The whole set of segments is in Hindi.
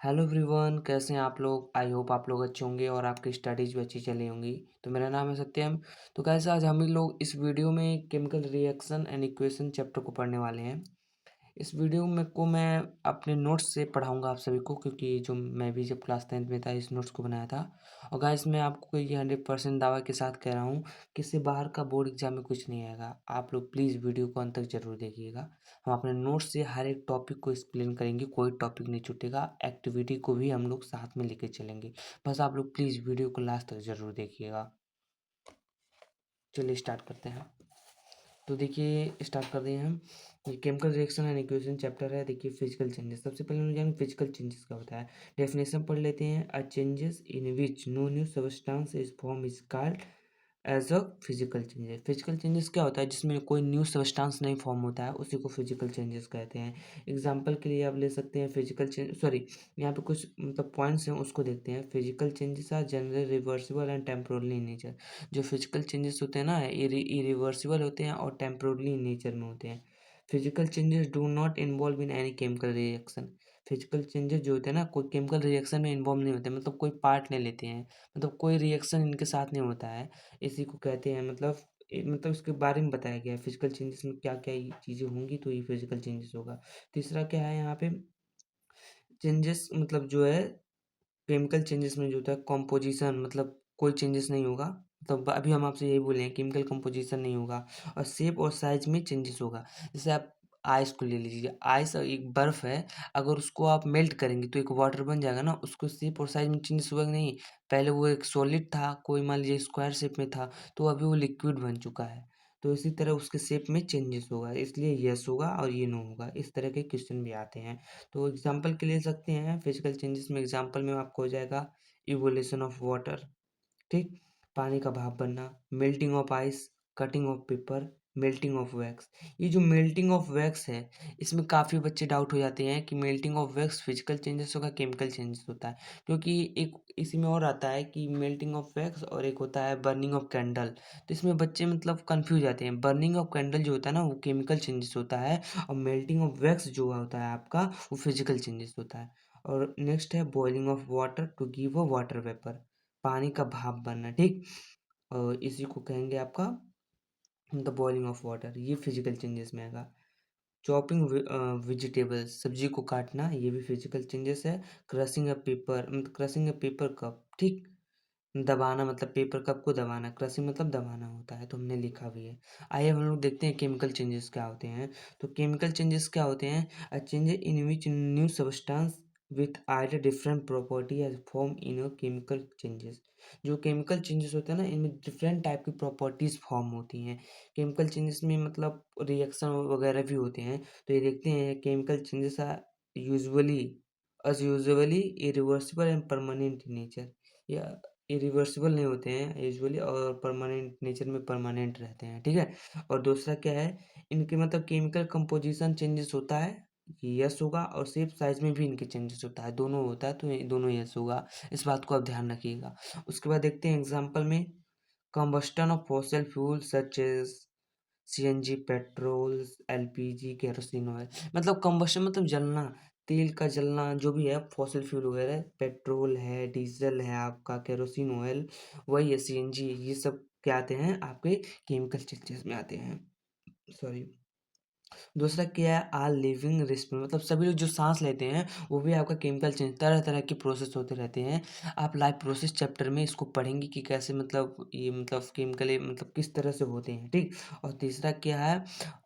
हेलो एवरीवन, कैसे हैं आप लोग। आई होप आप लोग अच्छे होंगे और आपकी स्टडीज़ भी अच्छी चली होंगी। तो मेरा नाम है सत्यम। तो गाइस आज हम लोग इस वीडियो में chemical reaction and equation chapter को पढ़ने वाले हैं। इस वीडियो में को मैं अपने नोट्स से पढ़ाऊंगा आप सभी को, क्योंकि जो मैं भी जब क्लास 10th में था इस नोट्स को बनाया था। और गाइस मैं आपको ये 100% दावा के साथ कह रहा हूँ कि इससे बाहर का बोर्ड एग्जाम में कुछ नहीं आएगा। आप लोग प्लीज़ वीडियो को अंत तक जरूर देखिएगा। हम अपने नोट्स से हर एक टॉपिक को एक्सप्लेन करेंगे, कोई टॉपिक नहीं छूटेगा। एक्टिविटी को भी हम लोग साथ में लेके चलेंगे। बस आप लोग प्लीज़ वीडियो को लास्ट तक जरूर देखिएगा। चलिए स्टार्ट करते हैं। तो देखिए स्टार्ट कर दिए हम। ये chemical reaction and equation chapter है। देखिए फिजिकल चेंजेस, सबसे पहले हम जानेंगे फिजिकल चेंजेस क्या होता है। डेफिनेशन पढ़ लेते हैं। A changes in which no new substance is form is called as a physical changes. Physical changes क्या होता है, जिसमें कोई न्यू सब्सटेंस नहीं फॉर्म होता है, उसी को फिजिकल चेंजेस कहते हैं। एग्जाम्पल के लिए आप ले सकते हैं फिजिकल चेंज, सॉरी यहाँ पे कुछ मतलब पॉइंट्स हैं उसको देखते हैं। Physical changes are generally reversible and temporary in nature. जो फिजिकल चेंजेस होते हैं ना, ये इरिवर्सिबल होते हैं और टेम्पोरली इन नेचर में होते हैं। Physical changes do not involve in any chemical reaction. Physical changes जो होते हैं ना, कोई केमिकल रिएक्शन में इन्वॉल्व नहीं होते, मतलब कोई पार्ट नहीं लेते हैं, मतलब कोई रिएक्शन इनके साथ नहीं होता है। इसी को कहते हैं मतलब मतलब इसके बारे में बताया गया है फिजिकल चेंजेस में क्या क्या ये चीज़ें होंगी, तो ये फिजिकल चेंजेस होगा। तीसरा क्या है यहाँ पे, चेंजेस मतलब जो है केमिकल चेंजेस में जो होता है कॉम्पोजिशन, मतलब कोई चेंजेस नहीं होगा। मतलब अभी हम आपसे यही बोले हैं केमिकल कंपोजिशन नहीं होगा। और शेप और साइज में चेंजेस होगा। जैसे आप आइस को ले लीजिए। आइस एक बर्फ है, अगर उसको आप मेल्ट करेंगे तो एक वाटर बन जाएगा ना, उसको शेप और साइज में चेंजेस होगा कि नहीं। पहले वो एक सॉलिड था, कोई मान लीजिए स्क्वायर शेप में था, तो अभी वो लिक्विड बन चुका है। तो इसी तरह उसके शेप में चेंजेस होगा, इसलिए यस होगा और ये नो होगा। इस तरह के क्वेश्चन भी आते हैं। तो एग्जाम्पल के ले सकते हैं फिजिकल चेंजेस में। एग्जाम्पल में आपको हो जाएगा इवोल्यूशन ऑफ वाटर, ठीक, पानी का भाप बनना, melting of ice, cutting of paper, melting of wax. ये जो मेल्टिंग ऑफ वैक्स है, इसमें काफ़ी बच्चे डाउट हो जाते हैं कि melting of wax physical changes होगा केमिकल चेंजेस होता है। क्योंकि एक इसी में और आता है कि मेल्टिंग ऑफ वैक्स और एक होता है बर्निंग ऑफ कैंडल। तो इसमें बच्चे मतलब कंफ्यूज जाते हैं। बर्निंग ऑफ कैंडल जो होता है ना, वो केमिकल चेंजेस होता है, और मेल्टिंग ऑफ वैक्स जो होता है आपका, वो फिजिकल चेंजेस होता है। और नेक्स्ट है boiling of water to give a water vapour, पानी का भाप बनना, ठीक। और इसी को कहेंगे आपका द बॉइलिंग ऑफ वाटर, ये फिजिकल चेंजेस में आएगा। चॉपिंग वेजिटेबल्स, सब्जी को काटना, ये भी फिजिकल चेंजेस है। क्रशिंग अ पेपर मतलब क्रशिंग अ पेपर कप, ठीक। दबाना मतलब पेपर कप को दबाना, क्रशिंग मतलब दबाना होता है, तो हमने लिखा भी है। आइए हम लोग देखते हैं केमिकल चेंजेस क्या होते हैं। तो केमिकल चेंजेस क्या होते हैं, a change in which new substance with आइडर different property has form in a chemical changes. जो केमिकल चेंजेस होते हैं ना, इनमें डिफरेंट टाइप की प्रॉपर्टीज फॉर्म होती हैं। केमिकल चेंजेस में मतलब रिएक्शन वगैरह भी होते हैं। तो ये देखते हैं chemical changes are usually as usually irreversible and permanent in nature. या इरिवर्सिबल नहीं होते हैं यूजुअली, और परमानेंट नेचर में परमानेंट रहते हैं, ठीक है। और दूसरा क्या है, इनके मतलब केमिकल कंपोजिशन चेंजेस होता है, ये यस होगा। और शेप साइज में भी इनके चेंजेस होता है, दोनों होता है, तो ये दोनों यस होगा। इस बात को आप ध्यान रखिएगा। उसके बाद देखते हैं एग्जाम्पल में, combustion of fossil fuels such as CNG, petrol, LPG, kerosene oil. मतलब कंबशन मतलब जलना, तेल का जलना, जो भी है फॉसिल फ्यूल वगैरह, पेट्रोल है, डीजल है, आपका केरोसिन ऑयल, वही है सीएनजी। ये सब क्या आते हैं आपके केमिकल चेंजेस में आते हैं, सॉरी। दूसरा क्या है, आर लिविंग रिस्पॉन्स, मतलब सभी लोग जो सांस लेते हैं वो भी आपका केमिकल चेंज, तरह तरह के प्रोसेस होते रहते हैं। आप लाइफ प्रोसेस चैप्टर में इसको पढ़ेंगे कि कैसे मतलब ये मतलब केमिकल मतलब किस तरह से होते हैं, ठीक। और तीसरा क्या है,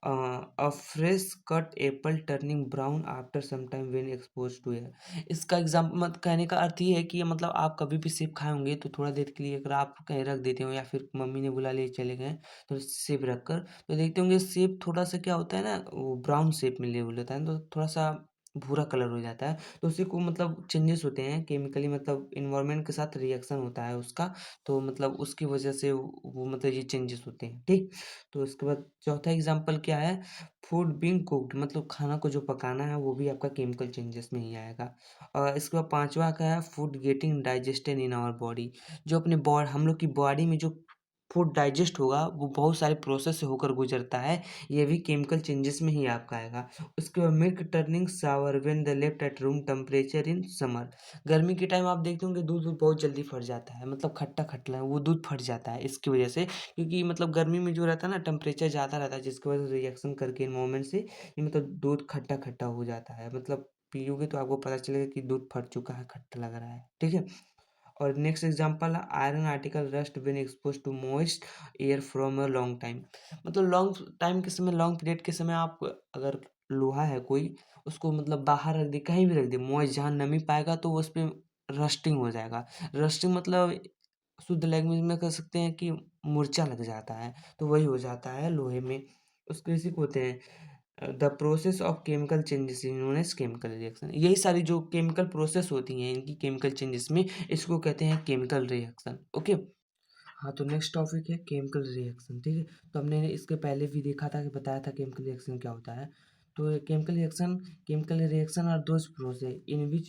a fresh cut apple turning brown after some time when expose to air. इसका एग्जाम्पल मत कहने का अर्थ ये है कि मतलब आप कभी भी सेब खाए होंगे, तो थोड़ा देर के लिए अगर आप कहीं रख देते हो या फिर मम्मी ने बुला लिए चले गए, तो सेब रख कर, तो देखते होंगे सेब थोड़ा सा क्या होता है ना, वो ब्राउन शेप में लेवल होता है, तो थोड़ा सा भूरा कलर हो जाता है। तो उसी को मतलब चेंजेस होते हैं केमिकली, मतलब इन्वायरमेंट के साथ रिएक्शन होता है उसका, तो मतलब उसकी वजह से वो मतलब ये चेंजेस होते हैं, ठीक। तो उसके बाद चौथा एग्जांपल क्या है, फूड बीइंग कुक्ड, मतलब खाना को जो पकाना है वो भी आपका केमिकल चेंजेस में ही आएगा। और इसके बाद पांचवा क्या है, food getting digested in our body, जो अपने बॉडी हम लोग की बॉडी में जो फूड डाइजेस्ट होगा वो बहुत सारे प्रोसेस से होकर गुजरता है, ये भी केमिकल चेंजेस में ही आपका आएगा। उसके बाद milk turning sour when the left at room temperature in summer. गर्मी के टाइम आप देखते होंगे दूध बहुत जल्दी फट जाता है, मतलब खट्टा खट्टा वो दूध फट जाता है इसकी वजह से, क्योंकि मतलब गर्मी में जो रहता है ना टेम्परेचर ज़्यादा रहता है, जिसकी वजह से रिएक्शन करके इन मोमेंट से ये मतलब दूध खट्टा खट्टा हो जाता है, मतलब पियोगे तो आपको पता चलेगा कि दूध फट चुका है, खट्टा लग रहा है, ठीक है। और नेक्स्ट एग्जांपल है iron article rust when expose to moist air from a long time. मतलब लॉन्ग टाइम के समय, लॉन्ग पीरियड के समय आप अगर लोहा है कोई, उसको मतलब बाहर रख दे, कहीं भी रख दे, मॉइस्ट जहाँ नमी पाएगा तो उस पे रस्टिंग हो जाएगा। रस्टिंग मतलब शुद्ध लैंग्वेज में कह सकते हैं कि मुर्चा लग जाता है, तो वही हो जाता है लोहे में। उसको इसी को होते हैं the process of chemical changes in known as chemical reaction. यही सारी जो केमिकल प्रोसेस होती हैं इनकी केमिकल चेंजेस में, इसको कहते हैं केमिकल रिएक्शन। ओके। हाँ, तो नेक्स्ट टॉपिक है केमिकल रिएक्शन, ठीक है। तो हमने इसके पहले भी देखा था कि बताया था केमिकल रिएक्शन क्या होता है। तो chemical reaction are those process in which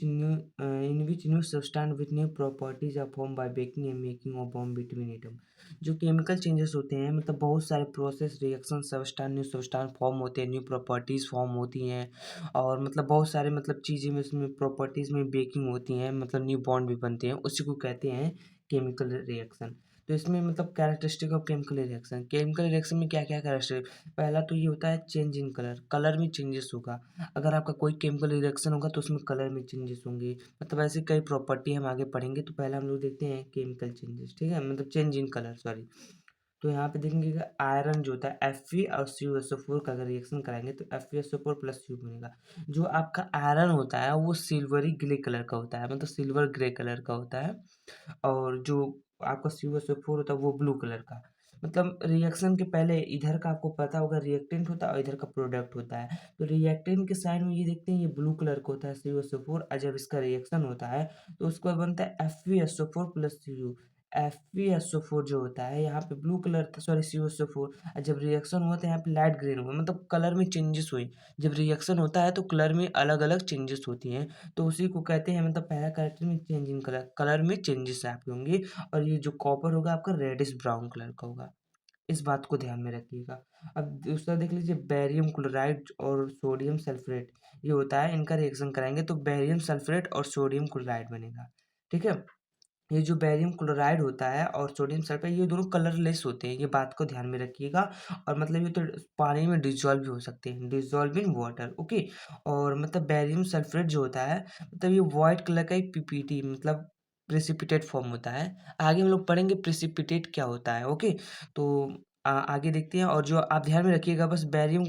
new substance with new properties are form by baking and making of bond between atom. जो केमिकल चेंजेस होते हैं मतलब बहुत सारे process reaction substance new substance form होते हैं, न्यू प्रॉपर्टीज फॉर्म होती हैं, और मतलब बहुत सारे मतलब चीज़ें में उसमें प्रॉपर्टीज में बेकिंग होती हैं, मतलब न्यू बॉन्ड भी बनते हैं, उसी को कहते हैं केमिकल रिएक्शन। तो इसमें मतलब कैरेक्टरिस्टिक ऑफ केमिकल रिएक्शन में क्या क्या कैरेक्टरिस्टिक, पहला तो ये होता है चेंज इन कलर, कलर में चेंजेस होगा। अगर आपका कोई केमिकल रिएक्शन होगा तो उसमें कलर में चेंजेस होंगे, मतलब ऐसी कई प्रॉपर्टी हम आगे पढ़ेंगे। तो पहले हम लोग देखते हैं केमिकल चेंजेस, ठीक है, मतलब चेंज इन कलर, सॉरी। तो यहाँ पे देखेंगे कि आयरन जो होता है Fe और CuSO4 का अगर रिएक्शन कराएंगे तो FeSO4 प्लस Cu बनेगा। जो आपका आयरन होता है वो सिल्वरी ग्रे कलर का होता है, मतलब सिल्वर ग्रे कलर का होता है, और जो आपका CuSO4 होता है वो ब्लू कलर का। मतलब रिएक्शन के पहले इधर का आपको पता होगा रिएक्टेंट होता है और इधर का प्रोडक्ट होता है। तो रिएक्टेंट के साइड में ये देखते हैं ये ब्लू कलर का होता है CuSO4, और जब इसका रिएक्शन होता है तो उसके बाद बनता है FeSO4 प्लस Cu। FeSO4 जो होता है यहाँ पे ब्लू कलर था, सॉरी CuSO4, और जब रिएक्शन हुआ तो यहाँ पे लाइट ग्रीन हुआ, मतलब कलर में चेंजेस हुई। जब रिएक्शन होता है तो कलर में अलग अलग चेंजेस होती हैं, तो उसी को कहते हैं, मतलब पहला कैरेक्टर में चेंज इन कलर, कलर में चेंजेस आपके होंगे। और ये जो कॉपर होगा आपका रेडिश ब्राउन कलर का होगा, इस बात को ध्यान में रखिएगा। अब दूसरा देख लीजिए बेरियम क्लोराइड और सोडियम सल्फेट, ये होता है, इनका रिएक्शन कराएंगे तो बेरियम सल्फेट और सोडियम क्लोराइड बनेगा, ठीक है। ये जो बेरियम क्लोराइड होता है और सोडियम सल्फेट ये दोनों कलरलेस होते हैं, ये बात को ध्यान में रखिएगा। और मतलब ये तो पानी में डिसॉल्व भी हो सकते हैं, डिसॉल्व इन वाटर, ओके। और मतलब बेरियम सल्फेट जो होता है मतलब ये वाइट कलर का एक पीपीटी, मतलब प्रेसिपिटेट फॉर्म होता है। आगे हम लोग पढ़ेंगे प्रेसिपिटेट क्या होता है, ओके। तो आगे देखते हैं। और जो आप ध्यान में रखिएगा बस, बेरियम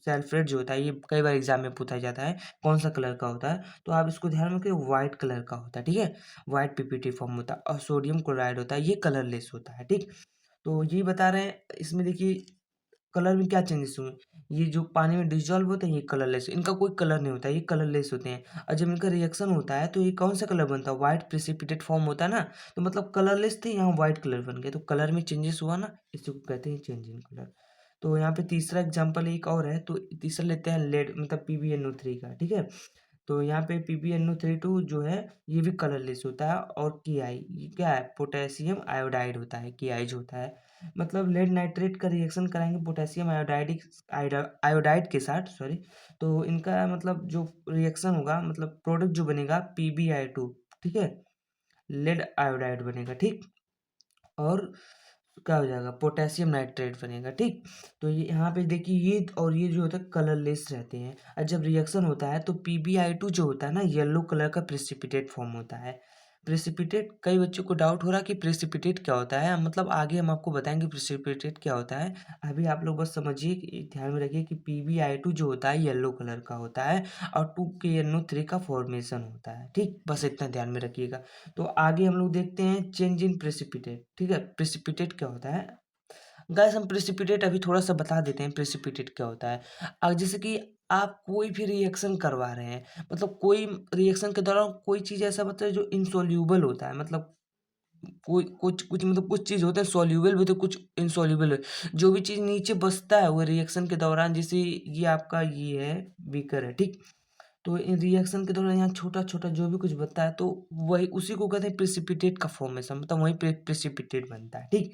सल्फेट जो होता है ये कई बार एग्जाम में पूछा जाता है कौन सा कलर का होता है, तो आप इसको ध्यान में रखिए व्हाइट कलर का होता है, ठीक है। व्हाइट पीपीटी फॉर्म होता है। और सोडियम क्लोराइड होता है ये कलरलेस होता है, ठीक। तो ये बता रहे हैं इसमें देखिए कलर में क्या चेंजेस हुए। ये जो पानी में डिजॉल्व होते हैं ये कलरलेस, इनका कोई कलर नहीं होता, ये कलरलेस होते हैं। और जब इनका रिएक्शन होता है तो ये कौन सा कलर बनता है, व्हाइट प्रेसिपिटेट फॉर्म होता है ना। तो मतलब कलरलेस थे, यहाँ व्हाइट कलर बन गया, तो कलर में चेंजेस हुआ ना, इसी को कहते हैं चेंज इन कलर। तो यहाँ पे तीसरा एग्जाम्पल एक और है, तो तीसरा लेते हैं लेड, मतलब PbNO3 का, ठीक है। तो यहाँ पे PbNO32 जो है ये भी कलरलेस होता है। और KI ये क्या है, पोटेशियम आयोडाइड होता है, KI जो होता है। मतलब लेड नाइट्रेट का रिएक्शन कराएंगे पोटेशियम आयोडाइड के साथ, सॉरी। तो इनका मतलब जो रिएक्शन होगा, मतलब प्रोडक्ट जो बनेगा PbI2, ठीक है, लेड आयोडाइड बनेगा, ठीक। और क्या हो जाएगा, पोटेशियम नाइट्रेट बनेगा, ठीक। तो ये यहाँ पे देखिए ये और ये जो होता है कलरलेस रहते हैं, और जब रिएक्शन होता है तो PbI2 जो होता है ना येलो कलर का प्रेसिपिटेट फॉर्म होता है। प्रेसिपिटेट, कई बच्चों को डाउट हो रहा है कि प्रेसिपिटेट क्या होता है, मतलब आगे हम आपको बताएंगे प्रेसिपिटेट क्या होता है। अभी आप लोग बस समझिए ध्यान में रखिए कि PbI2 जो होता है येलो कलर का होता है, और 2KNO3 का फॉर्मेशन होता है, ठीक, बस इतना ध्यान में रखिएगा। तो आगे हम लोग देखते हैं चेंज इन प्रेसिपिटेट, ठीक है। प्रेसिपिटेट क्या होता है गाइस, हम प्रेसिपिटेट अभी थोड़ा सा बता देते हैं प्रेसिपिटेट क्या होता है। अब जैसे कि आप कोई भी रिएक्शन करवा रहे हैं, मतलब कोई रिएक्शन के दौरान कोई चीज़ ऐसा होता है जो इनसॉल्यूबल होता है, मतलब कोई कुछ कुछ मतलब कुछ चीज़ होता है सॉल्यूबल भी होते हैं, कुछ इनसॉल्यूबल है। जो भी चीज़ नीचे बसता है वो रिएक्शन के दौरान, जैसे ये आपका ये है बीकर है, ठीक। तो इन रिएक्शन के दौरान यहाँ छोटा-छोटा जो भी कुछ बनता है तो वही उसी को कहते हैं प्रेसिपिटेट का फॉर्मेशन, मतलब वही प्रेसिपिटेट बनता है, ठीक।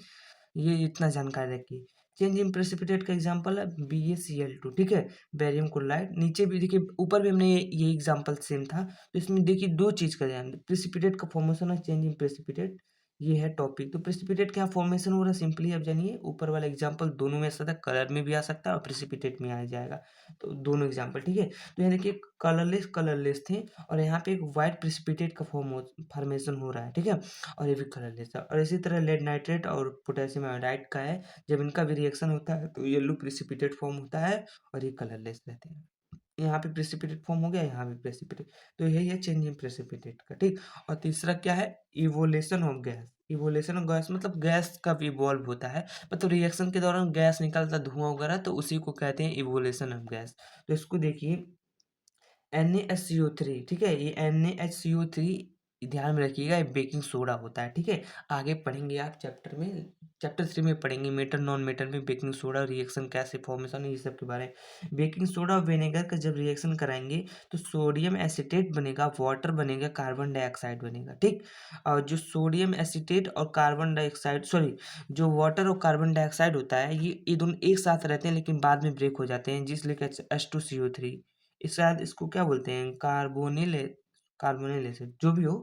ये इतना जानकारी रखिए। चेंज इन प्रेसिपिटेट का एग्जांपल है BaCl2, ठीक है, बेरियम क्लोराइड। नीचे भी देखिए, ऊपर भी हमने ये एग्जांपल सेम था, तो इसमें देखिए दो चीज का ध्यान, प्रेसिपिटेट का फॉर्मेशन और चेंज इन प्रेसिपिटेट, ये है टॉपिक। तो प्रेसिपिटेट क्या फॉर्मेशन हो रहा है, सिंपली आप जानिए, ऊपर वाला एग्जांपल दोनों में आ सकता है, कलर में भी आ सकता है और प्रेसिपिटेट में आ जाएगा, तो दोनों एग्जांपल, ठीक है। तो यहाँ देखिए कलरलेस थे, और यहाँ पे एक व्हाइट प्रेसिपिटेट का फॉर्मेशन हो रहा है, ठीक है, और ये भी कलरलेस है। और इसी तरह लेड नाइट्रेट और पोटेशियम आयोडाइड का है, जब इनका भी रिएक्शन होता है तो येलो प्रेसिपिटेट फॉर्म होता है और ये कलरलेस रहते हैं। यहाँ पे प्रेसिपिटेट फॉर्म हो गया, यहाँ भी प्रेसिपिटेट, तो यही है चेंज इन प्रेसिपिटेट का, ठीक। और तीसरा क्या है, evolution of gas. Evolution of gas मतलब गैस कब इवॉल्व होता है, मतलब रिएक्शन के दौरान गैस निकलता, धुआं वगैरह, तो उसी को कहते हैं इवोल्यूशन ऑफ गैस। तो इसको देखिए, NaHCO3, ठीक है, ये NaHCO3 ध्यान में रखिएगा, ये बेकिंग सोडा होता है, ठीक है। आगे पढ़ेंगे आप चैप्टर 3 में पढ़ेंगे, मेटल नॉन मेटल में बेकिंग सोडा रिएक्शन कैसे फॉर्मेशन, ये सब के बारे में। बेकिंग सोडा और विनेगर का जब रिएक्शन कराएंगे तो सोडियम एसीटेट बनेगा, वाटर बनेगा, कार्बन डाइऑक्साइड बनेगा, ठीक। और जो सोडियम एसीटेट और कार्बन डाइऑक्साइड, सॉरी, जो वाटर और कार्बन डाइऑक्साइड होता है, ये दोनों एक साथ रहते हैं लेकिन बाद में ब्रेक हो जाते हैं, जिसलिए H2CO3, इस शायद इसको क्या बोलते हैं, कार्बोनिल एसिड, जो भी हो।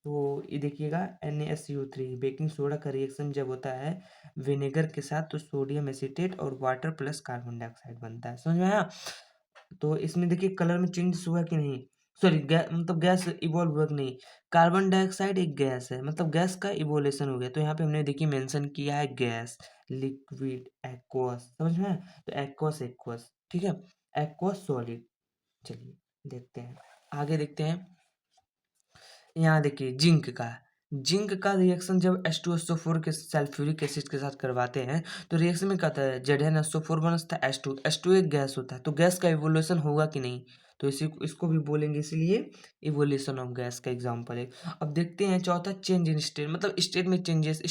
तो ये देखिएगा, NaSCO3 बेकिंग सोडा का रिएक्शन जब होता है विनेगर के साथ, तो सोडियम एसीटेट और वाटर प्लस कार्बन डाइऑक्साइड बनता है, समझ में आया। तो इसमें देखिए कलर में चेंजेस हुआ कि नहीं, सॉरी, मतलब गैस इवॉल्व हुआ कि नहीं। कार्बन डाइऑक्साइड एक गैस है, मतलब गैस का इवोल्यूशन हो गया, तो यहाँ पे हमने देखिए मेंशन किया है गैस, लिक्विड, एक्वस, समझ में आया? तो एक्वस एक्वस, ठीक है, एक्वस सॉलिड। चलिए देखते हैं, आगे देखते हैं। यहाँ देखिए जिंक का रिएक्शन जब H2SO4 के सल्फ्यूरिक एसिड के साथ करवाते हैं, तो रिएक्शन में क्या होता है, ZnSO4 बनता है, H2 एक गैस होता है, तो गैस का इवोल्यूशन होगा कि नहीं, तो इसको भी बोलेंगे, इसलिए इवोल्यूशन ऑफ गैस का एग्जांपल है। अब देखते हैं चौथा, चेंज इन स्टेट, मतलब स्टेट में चेंजेस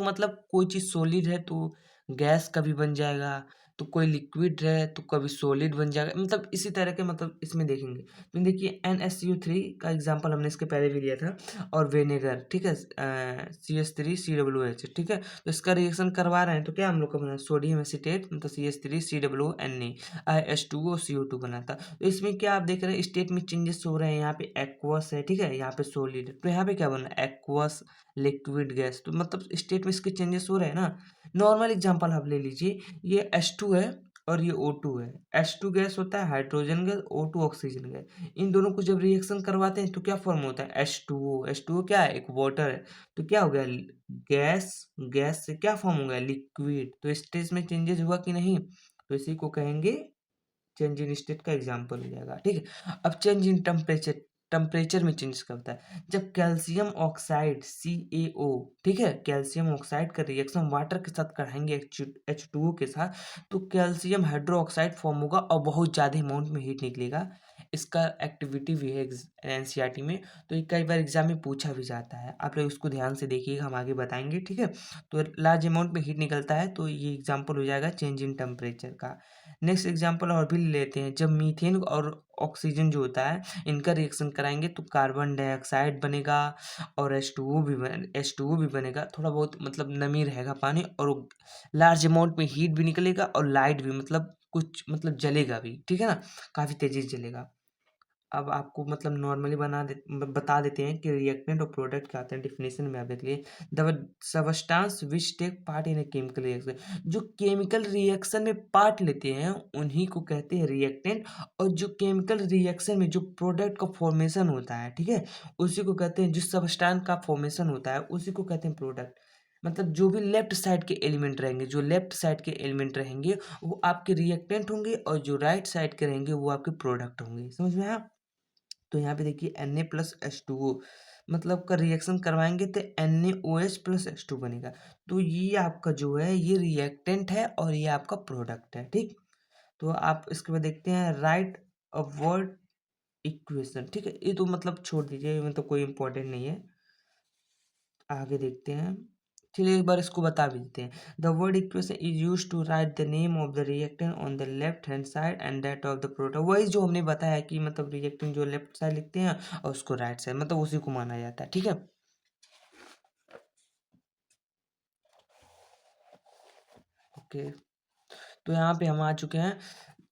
मतलब कोई चीज़ सॉलिड है तो गैस कभी बन जाएगा, तो कोई लिक्विड है तो कभी सॉलिड बन जाएगा, मतलब इसी तरह के, मतलब इसमें देखेंगे। तो देखिए NaCO3 का एग्जांपल हमने इसके पहले भी लिया था, और विनेगर, ठीक है, CH3COOH, ठीक है। तो इसका रिएक्शन करवा रहे हैं तो क्या हम लोग का बना, सोडियम एसीटेट, मतलब CH3COONA H2O CO2 बना था। तो इसमें क्या आप देख रहे हैं, स्टेट में चेंजेस हो रहे हैं, यहाँ पे एक्वस है, ठीक है, यहाँ पे सॉलिड है, तो यहाँ पे क्या बना, एक्वस लिक्विड गैस, तो मतलब स्टेट में इसके चेंजेस हो रहे हैं ना। नॉर्मल एग्जांपल आप ले लीजिए, ये H2 है और ये O2 है। H2 गैस होता है hydrogen gas, O2 oxygen gas. इन दोनों को जब रिएक्शन करवाते हैं तो क्या फॉर्म होता है, H2O क्या है, एक वाटर है, तो क्या हो गया, गैस, गैस से क्या फॉर्म हो गया, लिक्विड। तो स्टेज में चेंजेस हुआ कि नहीं, तो इसी को कहेंगे चेंज इन स्टेट का एग्जाम्पल हो जाएगा, ठीक है। अब चेंज इन टेम्परेचर में चेंज करता है, जब कैल्शियम ऑक्साइड CaO, ठीक है, कैल्शियम ऑक्साइड का रिएक्शन वाटर के साथ कराएंगे H2O के साथ, तो कैल्शियम हाइड्रोक्साइड फॉर्म होगा और बहुत ज़्यादा अमाउंट में हीट निकलेगा। इसका एक्टिविटी भी है NCERT में, तो ये कई बार एग्जाम में पूछा भी जाता है, आप लोग उसको ध्यान से देखिएगा, हम आगे बताएंगे, ठीक है। तो लार्ज अमाउंट में हीट निकलता है, तो ये एग्जाम्पल हो जाएगा चेंज इन टेम्परेचर का। नेक्स्ट एग्जांपल और भी ले लेते हैं, जब मीथेन और ऑक्सीजन जो होता है, इनका रिएक्शन कराएंगे तो कार्बन डाइऑक्साइड बनेगा और H2O भी बनेगा, थोड़ा बहुत मतलब नमी रहेगा पानी, और लार्ज अमाउंट में हीट भी निकलेगा और लाइट भी, मतलब कुछ मतलब जलेगा भी, ठीक है ना, काफ़ी तेजी से जलेगा। अब आपको मतलब नॉर्मली बता देते हैं कि रिएक्टेंट और प्रोडक्ट क्या होते हैं, डेफिनेशन में आप देख लिए, the substance which take part in a chemical reaction, जो केमिकल रिएक्शन में पार्ट लेते हैं उन्हीं को कहते हैं रिएक्टेंट, और जो केमिकल रिएक्शन में जो प्रोडक्ट का फॉर्मेशन होता है, ठीक है, उसी को कहते हैं, जिस सबस्टांस का फॉर्मेशन होता है उसी को कहते हैं प्रोडक्ट। मतलब जो भी लेफ्ट साइड के एलिमेंट रहेंगे, वो आपके रिएक्टेंट होंगे, और जो राइट साइड के रहेंगे वो आपके प्रोडक्ट होंगे, समझ में आया। तो यहाँ पे देखिए Na+H2O, मतलब का रिएक्शन करवाएंगे तो NaOH+H2 बनेगा, तो ये आपका जो है ये रिएक्टेंट है और ये आपका प्रोडक्ट है, ठीक। तो आप इसके बाद देखते हैं राइट अपवर्ड इक्वेशन, ठीक है, ये तो मतलब छोड़ दीजिए, ये मतलब कोई इंपॉर्टेंट नहीं है, आगे देखते हैं। चलिए एक बार इसको बता भी देते हैं, the word equation is use to write the name of the reactant on the left hand side and that of the product, वही जो हमने बताया कि मतलब रिएक्टेंट जो लेफ्ट साइड लिखते हैं और उसको राइट साइड, मतलब उसी को माना जाता है, ठीक है। ओके, तो यहाँ पे हम आ चुके हैं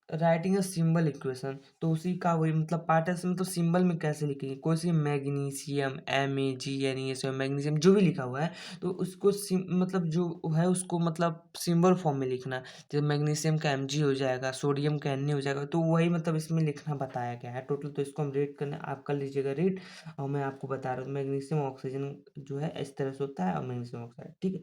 राइटिंग अ सिंबल इक्वेशन। तो उसी का वही मतलब पार्ट है, मतलब सिंबल में कैसे लिखेंगे, कोई सी मैग्नीशियम MEGNESIयम मैग्नीशियम जो भी लिखा हुआ है तो उसको मतलब जो है उसको मतलब सिंबल फॉर्म में लिखना। जैसे मैग्नीशियम का Mg हो जाएगा, सोडियम का Na हो जाएगा, तो वही मतलब इसमें लिखना बताया गया है टोटल। तो इसको हम रेड करने आप कर लीजिएगा रेड, और मैं आपको बता रहा हूँ मैग्नीशियम ऑक्सीजन जो है इस तरह से होता है, और मैग्नीशियम ऑक्साइड, ठीक है।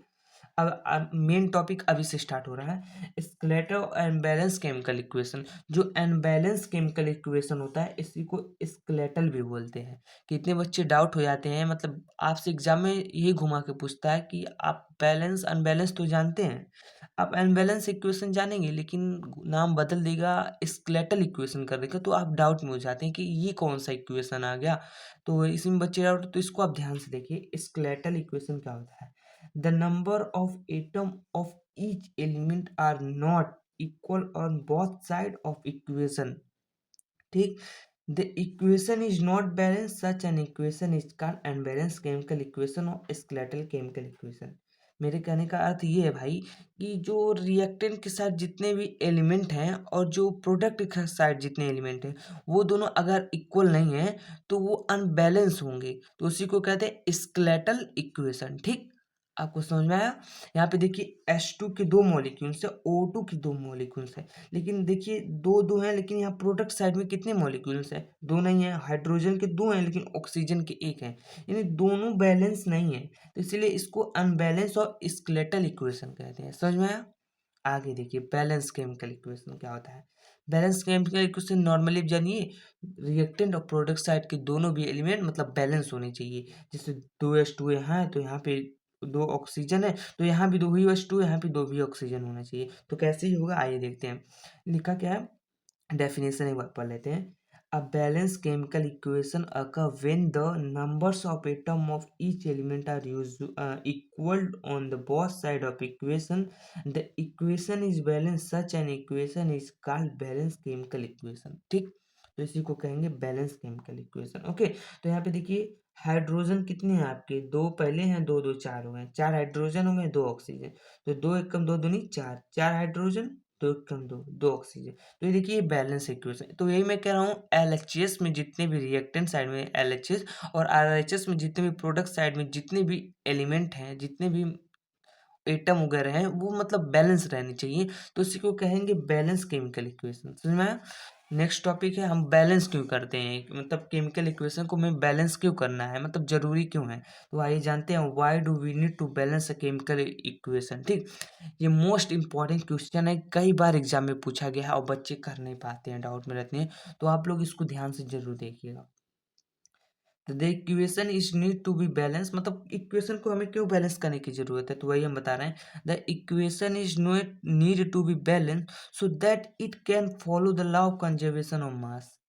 अब मेन टॉपिक अभी से स्टार्ट हो रहा है, स्केलेटल अनबैलेंस केमिकल इक्वेशन। जो अनबैलेंस केमिकल इक्वेशन होता है इसी को स्केलेटल भी बोलते हैं। कितने बच्चे डाउट हो जाते हैं, मतलब आपसे एग्जाम में यही घुमा के पूछता है कि आप बैलेंस अनबैलेंस तो जानते हैं, आप अनबैलेंस इक्वेशन जानेंगे, लेकिन नाम बदल देगा स्केलेटल इक्वेशन कर देगा, तो आप डाउट में हो जाते हैं कि ये कौन सा इक्वेशन आ गया। तो इसमें बच्चे डाउट, तो इसको आप ध्यान से देखिए, स्केलेटल इक्वेशन क्या होता है। The number of atoms of each element are not equal on both sides of equation, ठीक। The equation is not balanced, such an equation is called unbalanced chemical equation or skeletal chemical equation। मेरे कहने का अर्थ ये है भाई कि जो रिएक्टेंट के साथ जितने भी एलिमेंट हैं और जो प्रोडक्ट के साथ जितने एलिमेंट हैं वो दोनों अगर इक्वल नहीं है तो वो अनबैलेंस होंगे, तो उसी को कहते हैं स्केलेटल इक्वेशन, ठीक। आपको समझ में आया। यहाँ पे देखिए H2 के 2 मॉलिक्यूल्स है, O2 की 2 मॉलिक्यूल्स है, लेकिन देखिए दो दो हैं, लेकिन यहाँ प्रोडक्ट साइड में कितने मॉलिक्यूल्स हैं, दो नहीं है। हाइड्रोजन के 2 हैं लेकिन ऑक्सीजन के 1 हैं, यानी दोनों बैलेंस नहीं है, तो इसलिए इसको अनबैलेंस और स्केलेटल इक्वेशन कहते हैं। समझ में आया। आगे देखिए बैलेंस केमिकल इक्वेशन क्या होता है। बैलेंस केमिकल इक्वेशन नॉर्मली जानिए, रिएक्टेंट और प्रोडक्ट साइड के दोनों भी एलिमेंट मतलब बैलेंस होने चाहिए। जैसे 2H2 यहाँ है तो यहाँ पे 2 ऑक्सीजन है, तो यहाँ भी 2 ही H2 यहाँ पे 2 भी ऑक्सीजन होना चाहिए। तो कैसे ही होगा आइए देखते हैं। लिखा क्या है, डेफिनेशन एक बार पढ़ लेते हैं। A balanced chemical equation occur when the numbers of atoms of each element are equal on the both side of equation. The equation is balanced. Such an equation is called balanced chemical equation, ठीक। तो इसी को कहेंगे बैलेंस केमिकल इक्वेशन, ओके। तो यहाँ पे देखिए हाइड्रोजन कितने हैं आपके, दो पहले हैं, दो दो चार हो गए, चार हाइड्रोजन हो गए, दो ऑक्सीजन, तो दो एकम दो दूनी चार, चार हाइड्रोजन दो एकम दो, दो ऑक्सीजन। तो ये देखिए बैलेंस इक्वेशन। तो यही मैं कह रहा हूँ LHS में जितने भी रिएक्टेंट साइड में LHS और RHS में जितने भी प्रोडक्ट साइड में जितने भी एलिमेंट हैं, जितने भी एटम वगैरह हैं, वो मतलब बैलेंस रहनी चाहिए, तो इसी को कहेंगे बैलेंस केमिकल इक्वेशन। समझ में आया। नेक्स्ट टॉपिक है हम बैलेंस क्यों करते हैं, मतलब केमिकल इक्वेशन को हमें बैलेंस क्यों करना है, मतलब जरूरी क्यों है। तो आइए जानते हैं why do we need to balance a chemical equation, ठीक। ये मोस्ट इंपॉर्टेंट क्वेश्चन है, कई बार एग्जाम में पूछा गया है और बच्चे कर नहीं पाते हैं, डाउट में रहते हैं, तो आप लोग इसको ध्यान से जरूर देखिएगा। तो the equation is need to be balance, मतलब इक्वेशन को हमें क्यों बैलेंस करने की जरूरत है, तो वही हम बता रहे हैं। The equation is not need to be balance so that it can follow the law of conservation of mass.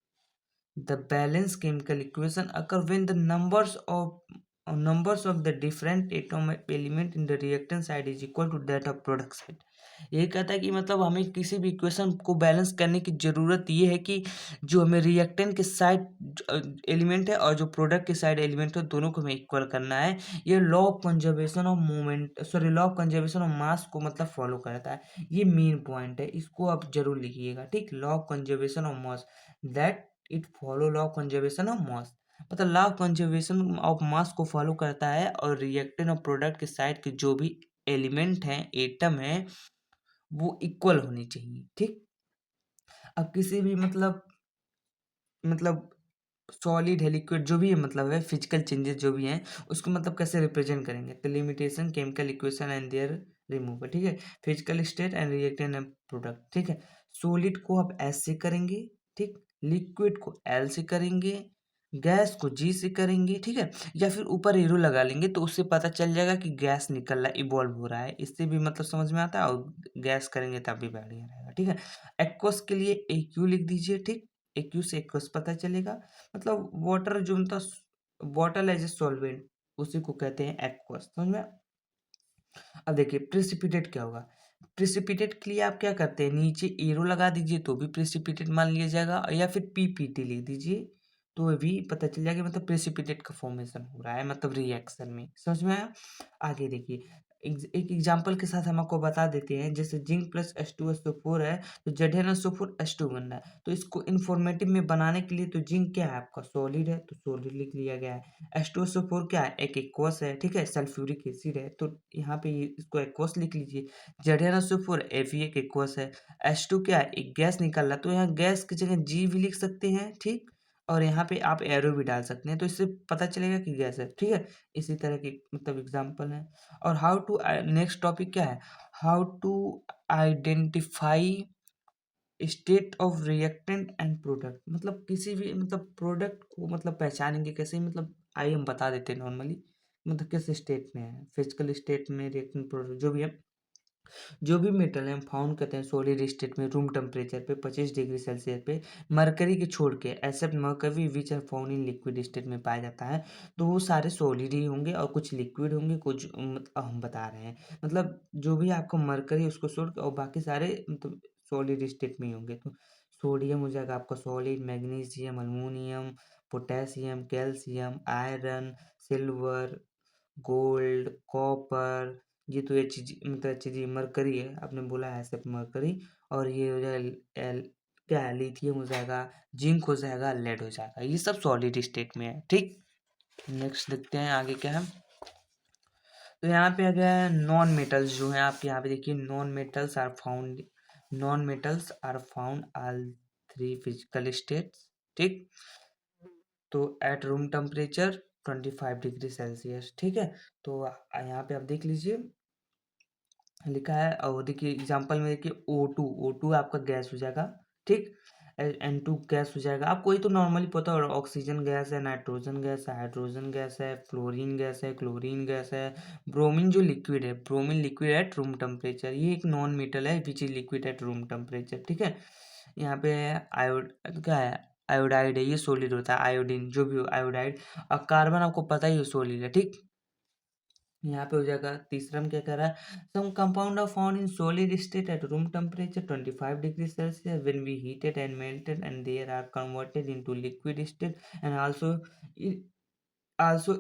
The balanced chemical equation occur when the numbers of the different atomic element in the reactant side is equal to that of product side। ये कहता है कि मतलब हमें किसी भी इक्वेशन को बैलेंस करने की ज़रूरत ये है कि जो हमें रिएक्टेंट के साइड एलिमेंट है और जो प्रोडक्ट के साइड एलिमेंट है दोनों को हमें इक्वल करना है। ये law of conservation of moment sorry law of conservation of mass को मतलब फॉलो करता है। ये मेन पॉइंट है, इसको आप जरूर लिखिएगा, ठीक। Law of conservation of mass that it follow law of conservation of mass, मतलब law of conservation of mass को फॉलो करता है और रिएक्टेंट और प्रोडक्ट के साइड के जो भी एलिमेंट हैं, एटम है, वो इक्वल होनी चाहिए, ठीक। अब किसी भी मतलब सॉलिड है लिक्विड जो भी है, मतलब है फिजिकल चेंजेस जो भी हैं उसको मतलब कैसे रिप्रेजेंट करेंगे, तो limitation chemical equation and their removal, ठीक है। Physical state and reactant and product, ठीक है। सॉलिड को आप एस से करेंगे, ठीक। लिक्विड को एल से करेंगे, गैस को जी से करेंगे, ठीक है। या फिर ऊपर एरो लगा लेंगे तो उससे पता चल जाएगा कि गैस निकल रहा है, इवॉल्व हो रहा है, इससे भी मतलब समझ में आता है, और गैस करेंगे तब भी बढ़िया रहेगा, ठीक है। एक्वस के लिए AQ लिख दीजिए, ठीक। AQ से एक्वस पता चलेगा, मतलब वाटर जो मतलब वाटर एज ए सॉल्वेंट उसी को कहते हैं एक्वस, समझ में। अब देखिए प्रेसिपिटेट क्या होगा। प्रेसिपिटेट के लिए आप क्या करते हैं, नीचे एरो लगा दीजिए तो भी प्रेसिपिटेट मान लिया जाएगा, या फिर PPT लिख दीजिए तो भी पता चल जाएगा, मतलब प्रेसिपिटेट का फॉर्मेशन हो रहा है, मतलब रिएक्शन में। समझ में आया। आगे देखिए एक एग्जांपल के साथ हम आपको बता देते हैं, जैसे जिंक प्लस H2SO4 है तो ZnSO4 H2 बन रहा है। तो इसको इंफॉर्मेटिव में बनाने के लिए, तो जिंक क्या है आपका सॉलिड है तो सॉलिड लिख लिया गया है। H2SO4 क्या है, एक एक्वस है, ठीक है, सल्फ्यूरिक एसिड है, तो यहाँ पे इसको एक्वस लिख लीजिए। ZnSO4 Fe एक एक्वस है। H2 क्या है, एक गैस निकल रहा है, तो यहाँ गैस की जगह G भी लिख सकते हैं, ठीक। और यहाँ पे आप एरो भी डाल सकते हैं, तो इससे पता चलेगा कि गैस है, ठीक है। इसी तरह की मतलब एग्जाम्पल है। और हाउ टू, नेक्स्ट टॉपिक क्या है, how to identify state of reactant and product. मतलब किसी भी मतलब प्रोडक्ट को मतलब पहचानेंगे कैसे, मतलब आइए हम बता देते हैं नॉर्मली, मतलब किस स्टेट में है, फिजिकल स्टेट में, रिएक्टेंट प्रोडक्ट जो भी है। जो भी मेटल है हम फाउंड करते हैं सॉलिड स्टेट में रूम टेम्परेचर पे 25 डिग्री सेल्सियस पे, मरकरी के छोड़ के, except mercury which are found in liquid state में पाया जाता है, तो वो सारे सॉलिड ही होंगे और कुछ लिक्विड होंगे, कुछ हम बता रहे हैं, मतलब जो भी आपको मरकरी उसको छोड़ के और बाकी सारे मतलब सॉलिड स्टेट में ही होंगे। तो सोडियम हो जाएगा आपका solid, magnesium, aluminium, potassium, calcium, iron, silver, gold, copper, ये तो एच जी मतलब एच जी मरकरी है, आपने बोला है सिर्फ मरकरी। और ये हो जाएगा क्या है, लिथियम हो जाएगा, जिंक हो जाएगा, लेड हो जाएगा, ये सब सॉलिड स्टेट में है, ठीक। नेक्स्ट देखते हैं आगे क्या है। तो यहाँ पे आ गया है नॉन मेटल्स जो है आपके, यहाँ पे देखिए non metals are found all three physical states, ठीक। तो at room temperature 25 degree Celsius, ठीक है। तो यहाँ पे आप देख लीजिए लिखा है, और देखिए एग्जांपल में देखिए O2 आपका गैस हो जाएगा, ठीक। N2 गैस हो जाएगा, आपको ये तो नॉर्मली पता है, ऑक्सीजन गैस है, नाइट्रोजन गैस है, हाइड्रोजन गैस है, फ्लोरीन गैस है, क्लोरीन गैस है, ब्रोमीन जो लिक्विड है, bromine liquid at room temperature, ये एक नॉन मेटल है which is liquid at room temperature, ठीक है। यहाँ पे आयोड क्या है, आयोडाइड है, ये सॉलिड होता है, आयोडीन जो भी हो आयोडाइड। और कार्बन आपको पता ही है सॉलिड है, ठीक। यहाँ पे हो जाएगा तीसरा में क्या कह रहा है, some compound are found in solid state at room temperature 25 degree Celsius when we heated and melted and there are converted into liquid state and also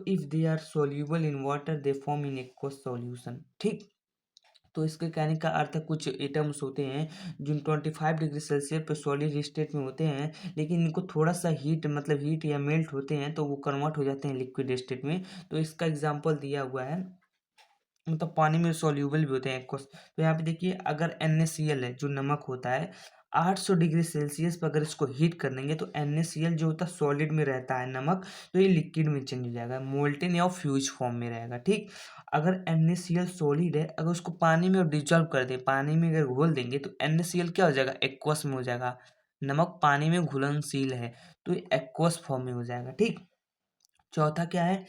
if they are soluble in water they form in aqueous solution, ठीक। तो इसके कहने का अर्थ है कुछ एटम्स होते हैं जो 25 डिग्री सेल्सियस पे सॉलिड स्टेट में होते हैं, लेकिन इनको थोड़ा सा हीट या मेल्ट होते हैं तो वो कन्वर्ट हो जाते हैं लिक्विड स्टेट में। तो इसका एग्जांपल दिया हुआ है, मतलब पानी में सॉल्यूबल भी होते हैं एक्वस। तो यहाँ पे देखिए अगर NaCl है जो नमक होता है, 800 डिग्री सेल्सियस पर अगर इसको हीट कर देंगे तो NaCl जो होता है सॉलिड में रहता है नमक, तो ये लिक्विड में चेंज हो जाएगा, मोल्टेन या फ्यूज फॉर्म में रहेगा, ठीक। अगर NaCl सॉलिड है, अगर उसको पानी में डिजॉल्व कर दे, पानी में अगर घोल देंगे तो NaCl क्या हो जाएगा, एक्वस में हो जाएगा। नमक पानी में घुलनशील है तो ये एक्वस फॉर्म में हो जाएगा, ठीक। चौथा क्या है,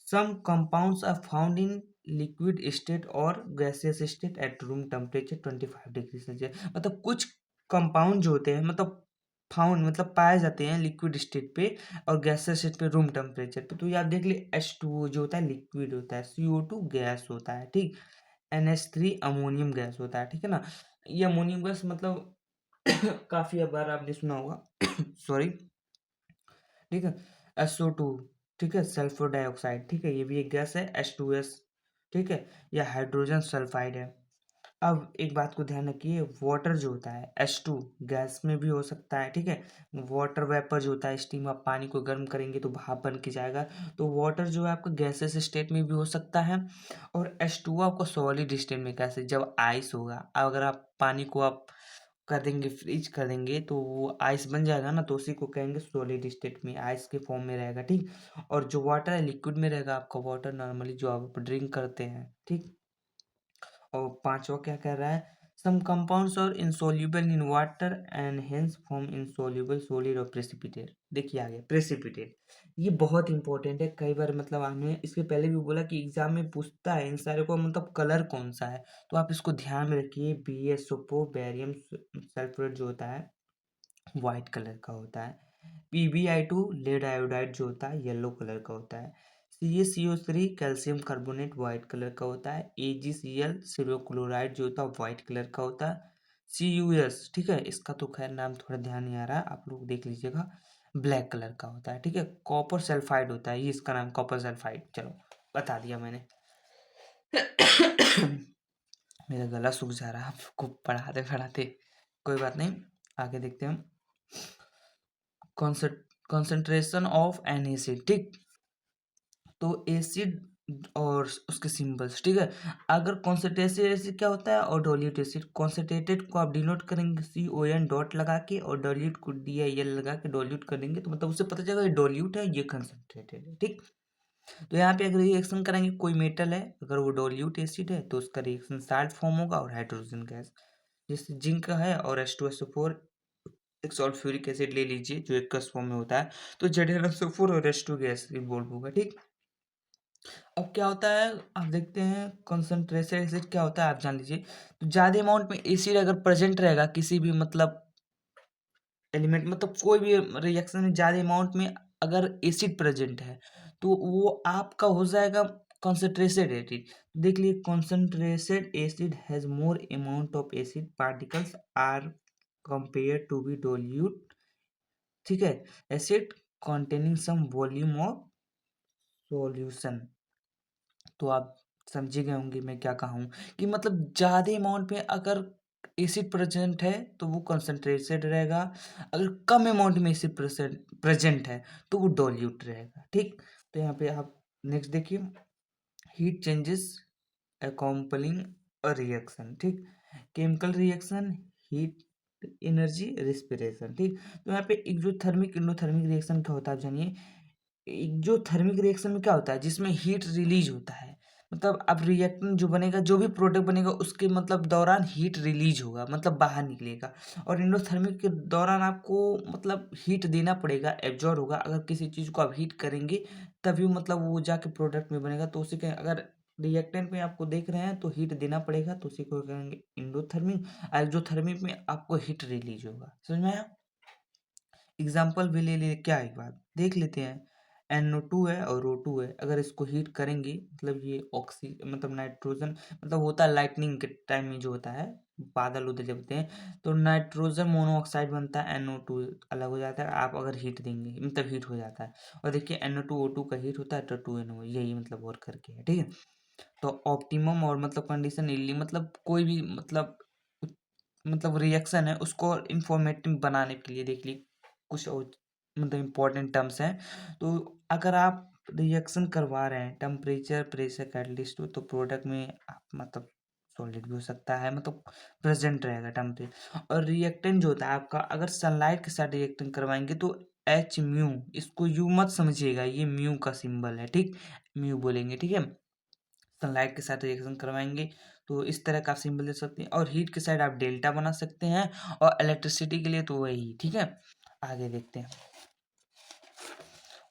some compounds are found in liquid state और gaseous state at room temperature 25 degree Celsius. मतलब कुछ कंपाउंड जो होते हैं मतलब फाउंड मतलब पाए जाते हैं लिक्विड स्टेट पे और गैसियस स्टेट पे रूम टेम्परेचर पे। तो याद देख ले, H2O जो होता है लिक्विड होता है, CO2 गैस होता है, ठीक। NH3 अमोनियम गैस होता है, ठीक है ना। ये अमोनियम गैस मतलब काफी बार आपने सुना होगा सॉरी, ठीक है। SO2, ठीक है, सल्फर डाइऑक्साइड, ठीक है, ये भी एक गैस है। H2S, ठीक है, या हाइड्रोजन सल्फाइड है। अब एक बात को ध्यान रखिए, वाटर जो होता है H2 गैस में भी हो सकता है, ठीक है। वाटर वेपर जो होता है, स्टीम, आप पानी को गर्म करेंगे तो भाप बन के जाएगा, तो वाटर जो है आपका गैसेस स्टेट में भी हो सकता है। और H2O आपको सॉलिड स्टेट में, कैसे, जब आइस होगा, अगर आप पानी को आप कर देंगे, फ्रीज कर देंगे तो वो आइस बन जाएगा ना, तो उसी को कहेंगे सॉलिड स्टेट में, आइस के फॉर्म में रहेगा, ठीक। और जो वाटर है लिक्विड में रहेगा आपका, वाटर नॉर्मली जो आप ड्रिंक करते हैं, ठीक। और पांचवा क्या कह रहा है, some compounds are insoluble in water and hence form insoluble solid और प्रेसिपिटेट। देखिए आगे प्रेसिपिटेट, ये बहुत इंपॉर्टेंट है, कई बार मतलब हमने इसके पहले भी बोला कि एग्जाम में पूछता है इन सारे को, मतलब कलर कौन सा है, तो आप इसको ध्यान में रखिए। BaSO4 बैरियम सल्फेट जो होता है वाइट कलर का होता है। PbI2 लेड आयोडाइड जो होता है येलो कलर का होता है। CaCO3 calcium carbonate white colour का होता है। AgCl सिल्वर क्लोराइड जो होता है वाइट कलर का होता है। CuS, ठीक है, इसका तो खैर नाम थोड़ा ध्यान नहीं आ रहा है, आप लोग देख लीजिएगा, ब्लैक कलर का होता है, ठीक है। कॉपर सल्फाइड होता है, ये इसका नाम कॉपर सल्फाइड, चलो बता दिया मैंने मेरा गला सूख जा रहा है आपको पढ़ाते पढ़ाते। कोई बात नहीं, आगे देखते हैं हम। कॉन्सेंट्रेशन ऑफ एन एसिड, ठीक। तो एसिड और उसके सिंबल्स, ठीक है। अगर कॉन्सेंट्रेटेड एसिड क्या होता है, और डाइल्यूट एसिड। कॉन्सेंट्रेटेड को आप डिनोट करेंगे CON डॉट लगा के, और डाइल्यूट को DIL लगा के डाइल्यूट करेंगे, तो मतलब उससे पता चलेगा ये डाइल्यूट है, ये कंसेंट्रेटेड है, ठीक। तो यहाँ पे अगर रिएक्शन करेंगे, कोई मेटल है, अगर वो डाइल्यूट एसिड है तो उसका रिएक्शन साल्ट फॉर्म होगा और हाइड्रोजन गैस। जैसे जिंक का है और H2SO4, एक सल्फ्यूरिक एसिड ले लीजिए जो एक्वस फॉर्म में होता है, तो ZnSO4 और H2 गैस इन्वॉल्व होगा, ठीक। अब क्या होता है, आप देखते हैं कॉन्सेंट्रेटेड एसिड क्या होता है, आप जान लीजिए। तो ज़्यादा अमाउंट में एसिड अगर प्रेजेंट रहेगा किसी भी मतलब एलिमेंट, मतलब कोई भी रिएक्शन में ज़्यादा अमाउंट में अगर एसिड प्रेजेंट है, तो वो आपका हो जाएगा कॉन्सेंट्रेटेड एसिड। देख लिए, concentrated acid has more amount of acid particles are compare to be dilute, ठीक है, acid containing some volume of solution. तो आप समझ गए होंगे मैं क्या कहा हूँ, कि मतलब ज़्यादा अमाउंट में अगर एसिड प्रेजेंट है तो वो कंसंट्रेटेड रहेगा, अगर कम अमाउंट में एसिड प्रेजेंट है तो वो डोल्यूट रहेगा, ठीक। तो यहाँ पे आप नेक्स्ट देखिए, हीट चेंजेस अकॉम्पलिंग अ रिएक्शन, ठीक। Chemical reaction, heat energy, respiration, ठीक। तो यहाँ पे एक्सोथर्मिक एंडोथर्मिक रिएक्शन क्या होता है आप जानिए। एक्सोथर्मिक रिएक्शन में क्या होता है, जिसमें हीट रिलीज होता है, मतलब अब रिएक्टेंट जो बनेगा, जो भी प्रोडक्ट बनेगा उसके मतलब दौरान हीट रिलीज होगा, मतलब बाहर निकलेगा। और एंडोथर्मिक के दौरान आपको मतलब हीट देना पड़ेगा, एब्जॉर्ब होगा। अगर किसी चीज़ को आप हीट करेंगे तभी मतलब वो जाके प्रोडक्ट में बनेगा। तो उसी के अगर रिएक्टेंट में आपको देख रहे हैं तो हीट देना पड़ेगा, तो उसी को कहेंगे एंडोथर्मिक। और एक्सोथर्मिक में आपको हीट रिलीज होगा, समझ में आया। एग्जाम्पल भी ले क्या, एक बात देख लेते हैं। NO2 है और O2 है, अगर इसको हीट करेंगे, मतलब ये ऑक्सी मतलब नाइट्रोजन, मतलब होता है लाइटनिंग के टाइम में जो होता है, बादल उदल जब होते हैं तो नाइट्रोजन मोनोऑक्साइड बनता है, NO2 अलग हो जाता है। आप अगर हीट देंगे मतलब हीट हो जाता है। और देखिए NO2 O2 का हीट होता है तो 2NO, यही मतलब और करके है, ठीक है। तो ऑप्टिमम और मतलब कंडीशन इली, मतलब कोई भी मतलब रिएक्शन है उसको इंफॉर्मेटिव बनाने के लिए देख ली कुछ और मतलब इम्पोर्टेंट टर्म्स हैं। तो अगर आप रिएक्शन करवा रहे हैं, टेम्परेचर प्रेशर कैटलिस्ट हो, तो प्रोडक्ट में आप मतलब सॉलिड भी हो सकता है, मतलब प्रेजेंट रहेगा टेम्परेचर। और रिएक्टेंट जो होता है आपका, अगर सनलाइट के साथ रिएक्टेंट करवाएंगे तो H म्यू, इसको यू मत समझिएगा, ये म्यू का सिंबल है, ठीक। म्यू बोलेंगे, ठीक है। सनलाइट के साथ रिएक्शन करवाएंगे तो इस तरह का सिंबल दे सकते हैं। और हीट के साइड आप डेल्टा बना सकते हैं, और इलेक्ट्रिसिटी के लिए तो वही, ठीक है। आगे देखते हैं।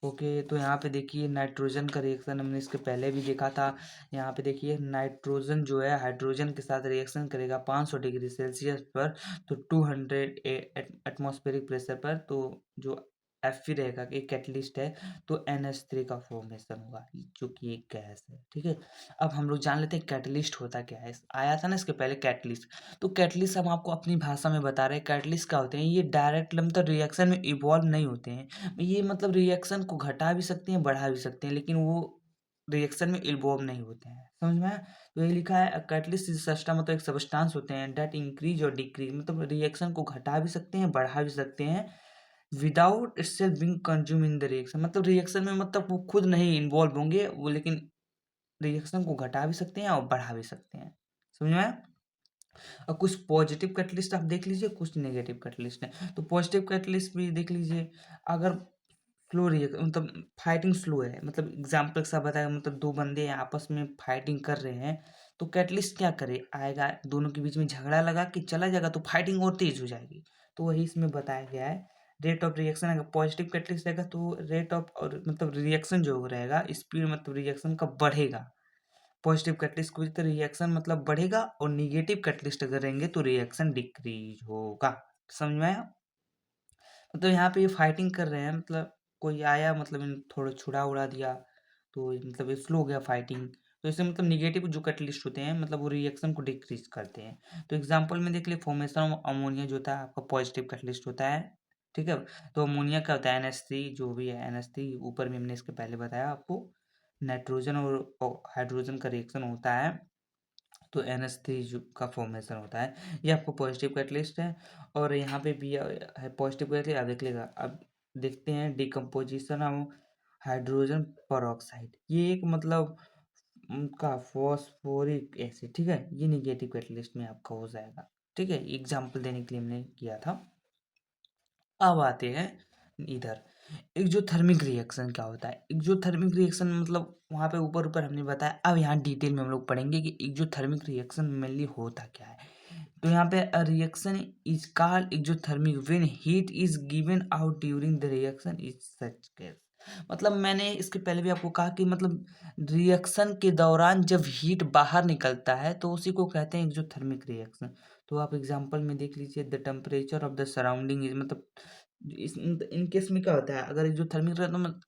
ओके, तो यहाँ पे देखिए नाइट्रोजन का रिएक्शन हमने इसके पहले भी देखा था। यहाँ पे देखिए नाइट्रोजन जो है हाइड्रोजन के साथ रिएक्शन करेगा 500 डिग्री सेल्सियस पर, तो 200 एटमॉस्फेरिक प्रेशर पर, तो जो Fe रहेगा कि कैटलिस्ट है, तो NH3 का फॉर्मेशन होगा, जो कि एक गैस है, ठीक है। अब हम लोग जान लेते हैं कैटलिस्ट होता क्या है। आया था ना इसके पहले कैटलिस्ट। तो कैटलिस्ट हम आपको अपनी भाषा में बता रहे हैं। कैटलिस्ट क्या होते हैं, ये डायरेक्ट मतलब रिएक्शन में इवॉल्व नहीं होते हैं, ये मतलब रिएक्शन को घटा भी सकते हैं बढ़ा भी सकते हैं, लेकिन वो रिएक्शन में इन्वॉल्व नहीं होते हैं, समझ में आया। तो ये लिखा है कैटलिस्ट सिस्टम, मतलब एक सबस्टांस होते हैं डेट इंक्रीज और डिक्रीज, मतलब रिएक्शन को घटा भी सकते हैं बढ़ा भी सकते हैं, without itself being consume in the reaction, मतलब रिएक्शन में मतलब वो खुद नहीं इन्वॉल्व होंगे वो, लेकिन रिएक्शन को घटा भी सकते हैं और बढ़ा भी सकते हैं, समझ में आया। और कुछ पॉजिटिव कैटलिस्ट आप देख लीजिए, कुछ नेगेटिव कैटलिस्ट हैं। तो पॉजिटिव कैटलिस्ट भी देख लीजिए, अगर स्लो रिएक्शन मतलब फाइटिंग स्लो है, मतलब एग्जाम्पल के साथ बताया, मतलब दो बंदे आपस में फाइटिंग कर रहे हैं, तो कैटलिस्ट क्या करे, आएगा दोनों के बीच में झगड़ा लगा कि चला जाएगा, तो फाइटिंग और तेज हो जाएगी। तो वही इसमें बताया गया है। रेट ऑफ रिएक्शन, अगर पॉजिटिव कैटलिस्ट रहेगा तो रेट ऑफ और मतलब रिएक्शन जो रहेगा स्पीड, मतलब रिएक्शन का बढ़ेगा। पॉजिटिव कैटलिस्ट को तो रिएक्शन मतलब बढ़ेगा, और निगेटिव कैटलिस्ट अगर रहेंगे तो रिएक्शन डिक्रीज होगा, समझ में आया। मतलब यहाँ पे ये फाइटिंग कर रहे हैं, मतलब कोई आया मतलब इन थोड़ा छुड़ा उड़ा दिया, तो मतलब ये स्लो हो गया फाइटिंग। तो इससे मतलब निगेटिव जो कैटलिस्ट होते हैं मतलब वो रिएक्शन को डिक्रीज करते हैं। तो एग्जांपल में देख लिए, फॉर्मेशन ऑफ अमोनिया जो होता है आपका पॉजिटिव कैटलिस्ट होता है, ठीक है। तो अमोनिया क्या होता है NH3, जो भी है NH3, ऊपर भी हमने इसके पहले बताया आपको। नाइट्रोजन और हाइड्रोजन का रिएक्शन होता है तो NH3 का फॉर्मेशन होता है। ये आपको पॉजिटिव कैटलिस्ट है और यहाँ पे भी है पॉजिटिव कैटलिस्ट। आप देख लेगा। अब देखते हैं डिकम्पोजिशन ऑफ हाइड्रोजन परऑक्साइड। ये एक मतलब उनका फॉस्फोरिक एसिड, ठीक है, ये निगेटिव कैटलिस्ट में आपका हो जाएगा। ठीक है, एग्जाम्पल देने के लिए हमने किया था। अब आते हैं इधर एक्जोथर्मिक रिएक्शन क्या होता है। एक्जोथर्मिक रिएक्शन मतलब वहाँ पे ऊपर ऊपर हमने बताया। अब यहाँ डिटेल में हम लोग पढ़ेंगे कि एक्जोथर्मिक रिएक्शन मेनली होता क्या है। तो यहाँ पे reaction is called exothermic when heat is given out during the reaction is such case. मतलब मैंने इसके पहले भी आपको कहा कि मतलब रिएक्शन के दौरान जब हीट बाहर निकलता है तो उसी को कहते हैं एक्जोथर्मिक रिएक्शन। तो आप एग्जांपल में देख लीजिए, the temperature of the surrounding is मतलब इन केस में क्या होता है, अगर एक्जोथर्मिक रहता तो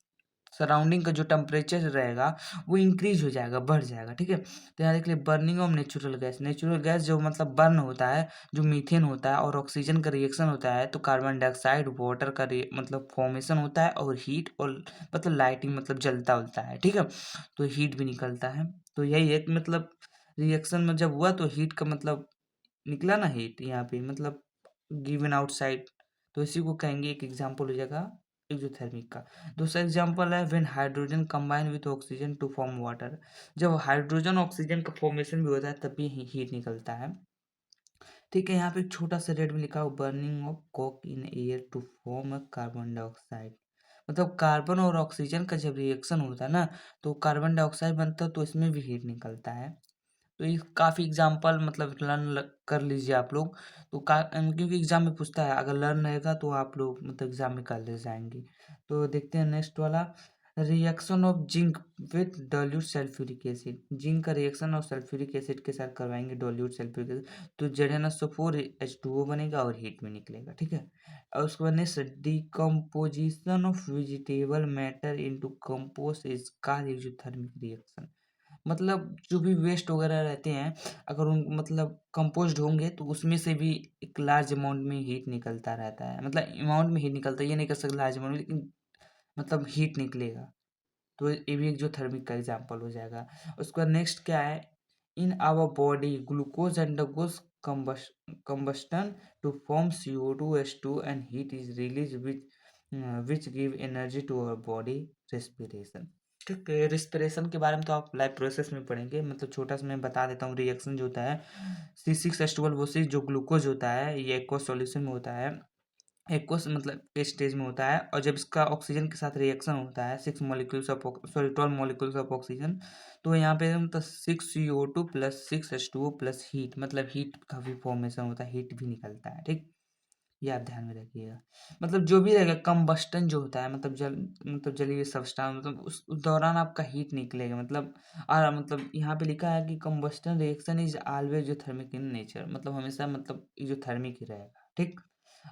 सराउंडिंग का जो टेम्परेचर रहेगा वो इंक्रीज हो जाएगा, बढ़ जाएगा। ठीक है, तो यहाँ देख लिया burning of natural gas. Natural gas जो मतलब बर्न होता है, जो मीथेन होता है और ऑक्सीजन का रिएक्शन होता है तो कार्बन डाइऑक्साइड वाटर का मतलब फॉर्मेशन होता है और हीट और मतलब लाइटिंग मतलब जलता उलता है। ठीक है, तो हीट भी निकलता है। तो यही एक मतलब रिएक्शन में जब हुआ तो हीट का मतलब निकला ना, हीट यहाँ पे मतलब गिवन आउटसाइड, तो इसी को कहेंगे एक एग्जांपल हो जाएगा एक्सोथर्मिक का। दूसरा एग्जांपल है when hydrogen combine with oxygen to form water. जब हाइड्रोजन ऑक्सीजन का फॉर्मेशन भी होता है तब भी हीट निकलता है। ठीक है, यहाँ पे एक छोटा सा रेड में लिखा हो burning of coke in air to form a carbon dioxide. मतलब कार्बन और ऑक्सीजन का जब रिएक्शन होता है ना तो कार्बन डाइऑक्साइड बनता है तो इसमें भी हीट निकलता है। तो ये काफ़ी एग्जाम्पल मतलब लर्न कर लीजिए आप लोग। तो क्योंकि एग्जाम में पूछता है, अगर लर्न रहेगा तो आप लोग मतलब एग्जाम में कर ले जाएंगे। तो देखते हैं नेक्स्ट वाला, reaction of zinc with dilute sulphuric acid. Zinc का रिएक्शन और सल्फ्यूरिक एसिड के साथ करवाएंगे डाइल्यूट सल्फ्यूरिक एसिड तो ZnSO4H2O बनेगा और हीट में निकलेगा। ठीक है, और उसके बाद next decomposition of vegetable matter into compost is called exothermic reaction. मतलब जो भी वेस्ट वगैरह रहते हैं अगर उन मतलब कंपोस्ट होंगे तो उसमें से भी एक लार्ज अमाउंट में हीट निकलता रहता है। मतलब अमाउंट में हीट निकलता है, ये नहीं कर सकते लार्ज अमाउंट में, लेकिन मतलब हीट निकलेगा। तो ये भी एक जो थर्मिक का एग्जाम्पल हो जाएगा। उसके बाद नेक्स्ट क्या है, in our body glucose undergoes combustion to form CO2H2 and heat is released which give energy to our body respiration। ठीक है, रिस्पिरेशन के बारे में तो आप लाइव प्रोसेस में पढ़ेंगे। मतलब छोटा सा मैं बता देता हूँ। रिएक्शन जो होता है C6H12O6 जो ग्लूकोज होता है ये एक्वस सॉल्यूशन में होता है। एक्वस मतलब इस स्टेज में होता है और जब इसका ऑक्सीजन के साथ रिएक्शन होता है 12 मॉलिक्यूल्स ऑफ ऑक्सीजन तो यहाँ पे मतलब 6CO2 plus 6H2O plus heat मतलब हीट का भी फॉर्मेशन होता है, हीट भी निकलता है। ठीक, ये आप ध्यान में रखिएगा। मतलब जो भी रहेगा कंबस्टन जो होता है मतलब जलीय सब्सटेंस मतलब उस दौरान आपका हीट निकलेगा। मतलब और मतलब यहाँ पे लिखा है कि combustion reaction is always thermic in nature. मतलब हमेशा मतलब जो थर्मिक ही रहेगा। ठीक,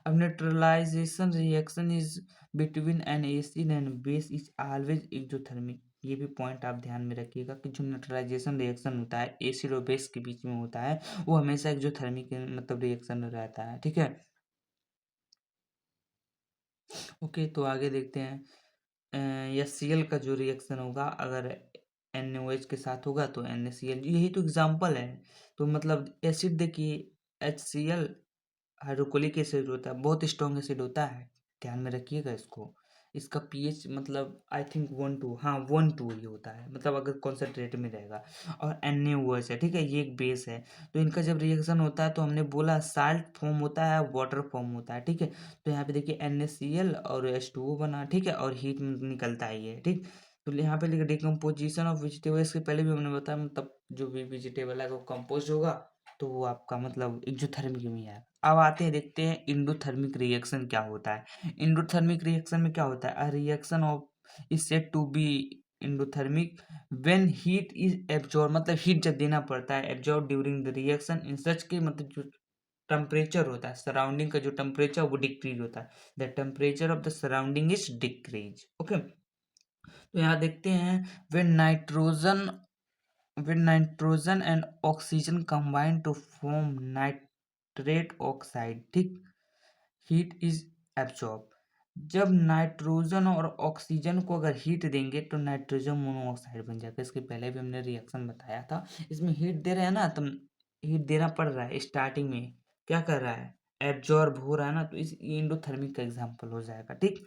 अब neutralisation reaction is between an acid and base is always exothermic. ये भी पॉइंट आप ध्यान में रखिएगा कि जो न्यूट्रलाइजेशन रिएक्शन होता है एसिड और बेस के बीच में होता है वो हमेशा एक्सोथर्मिक मतलब रिएक्शन रहता है। ठीक है, ओके, तो आगे देखते हैं। HCl का जो रिएक्शन होगा अगर NaOH के साथ होगा तो NaCl, यही तो एग्जाम्पल है। तो मतलब एसिड देखिए HCl हाइड्रोक्लोरिक एसिड होता है, बहुत स्ट्रॉन्ग एसिड होता है, ध्यान में रखिएगा इसको। इसका पीएच मतलब आई थिंक 1 2, हाँ 1 2 ही होता है मतलब अगर कॉन्सेंट्रेट में रहेगा। और NaOH है, ठीक है, ये एक बेस है। तो इनका जब रिएक्शन होता है तो हमने बोला साल्ट फॉर्म होता है, वाटर फॉर्म होता है। ठीक है, तो यहाँ पे देखिए NaCl और H2O बना, ठीक है, और हीट निकलता है ये। ठीक, तो यहाँ पे लिखा डिकम्पोजिशन ऑफ वेजिटेबल। इसके पहले भी हमने बताया मतलब जो भी वेजिटेबल है वो कंपोस्ट होगा तो वो आपका मतलब एक्सोथर्मिक में है। अब आते हैं देखते हैं इंडोथर्मिक रिएक्शन क्या होता है। इंडोथर्मिक रिएक्शन में क्या होता है, a reaction of is said to be endothermic when heat is absorb. मतलब हीट जब देना पड़ता है absorb during the reaction in such के मतलब जो टेम्परेचर होता है सराउंडिंग का जो टेम्परेचर वो डिक्रीज होता है। The temperature of the surrounding is decrease. Okay, तो यहाँ देखते हैं when nitrogen and oxygen combine to form nitrate oxide. ठीक, हीट इज एब्जॉर्ब जब नाइट्रोजन और ऑक्सीजन को अगर हीट देंगे तो नाइट्रोजन मोनोऑक्साइड बन जाएगा। इसके पहले भी हमने रिएक्शन बताया था। इसमें हीट दे रहे हैं ना, तो हीट देना पड़ रहा है स्टार्टिंग में। क्या कर रहा है, एब्जॉर्ब हो रहा है ना, तो इस एंडोथर्मिक का एग्जाम्पल हो जाएगा। ठीक,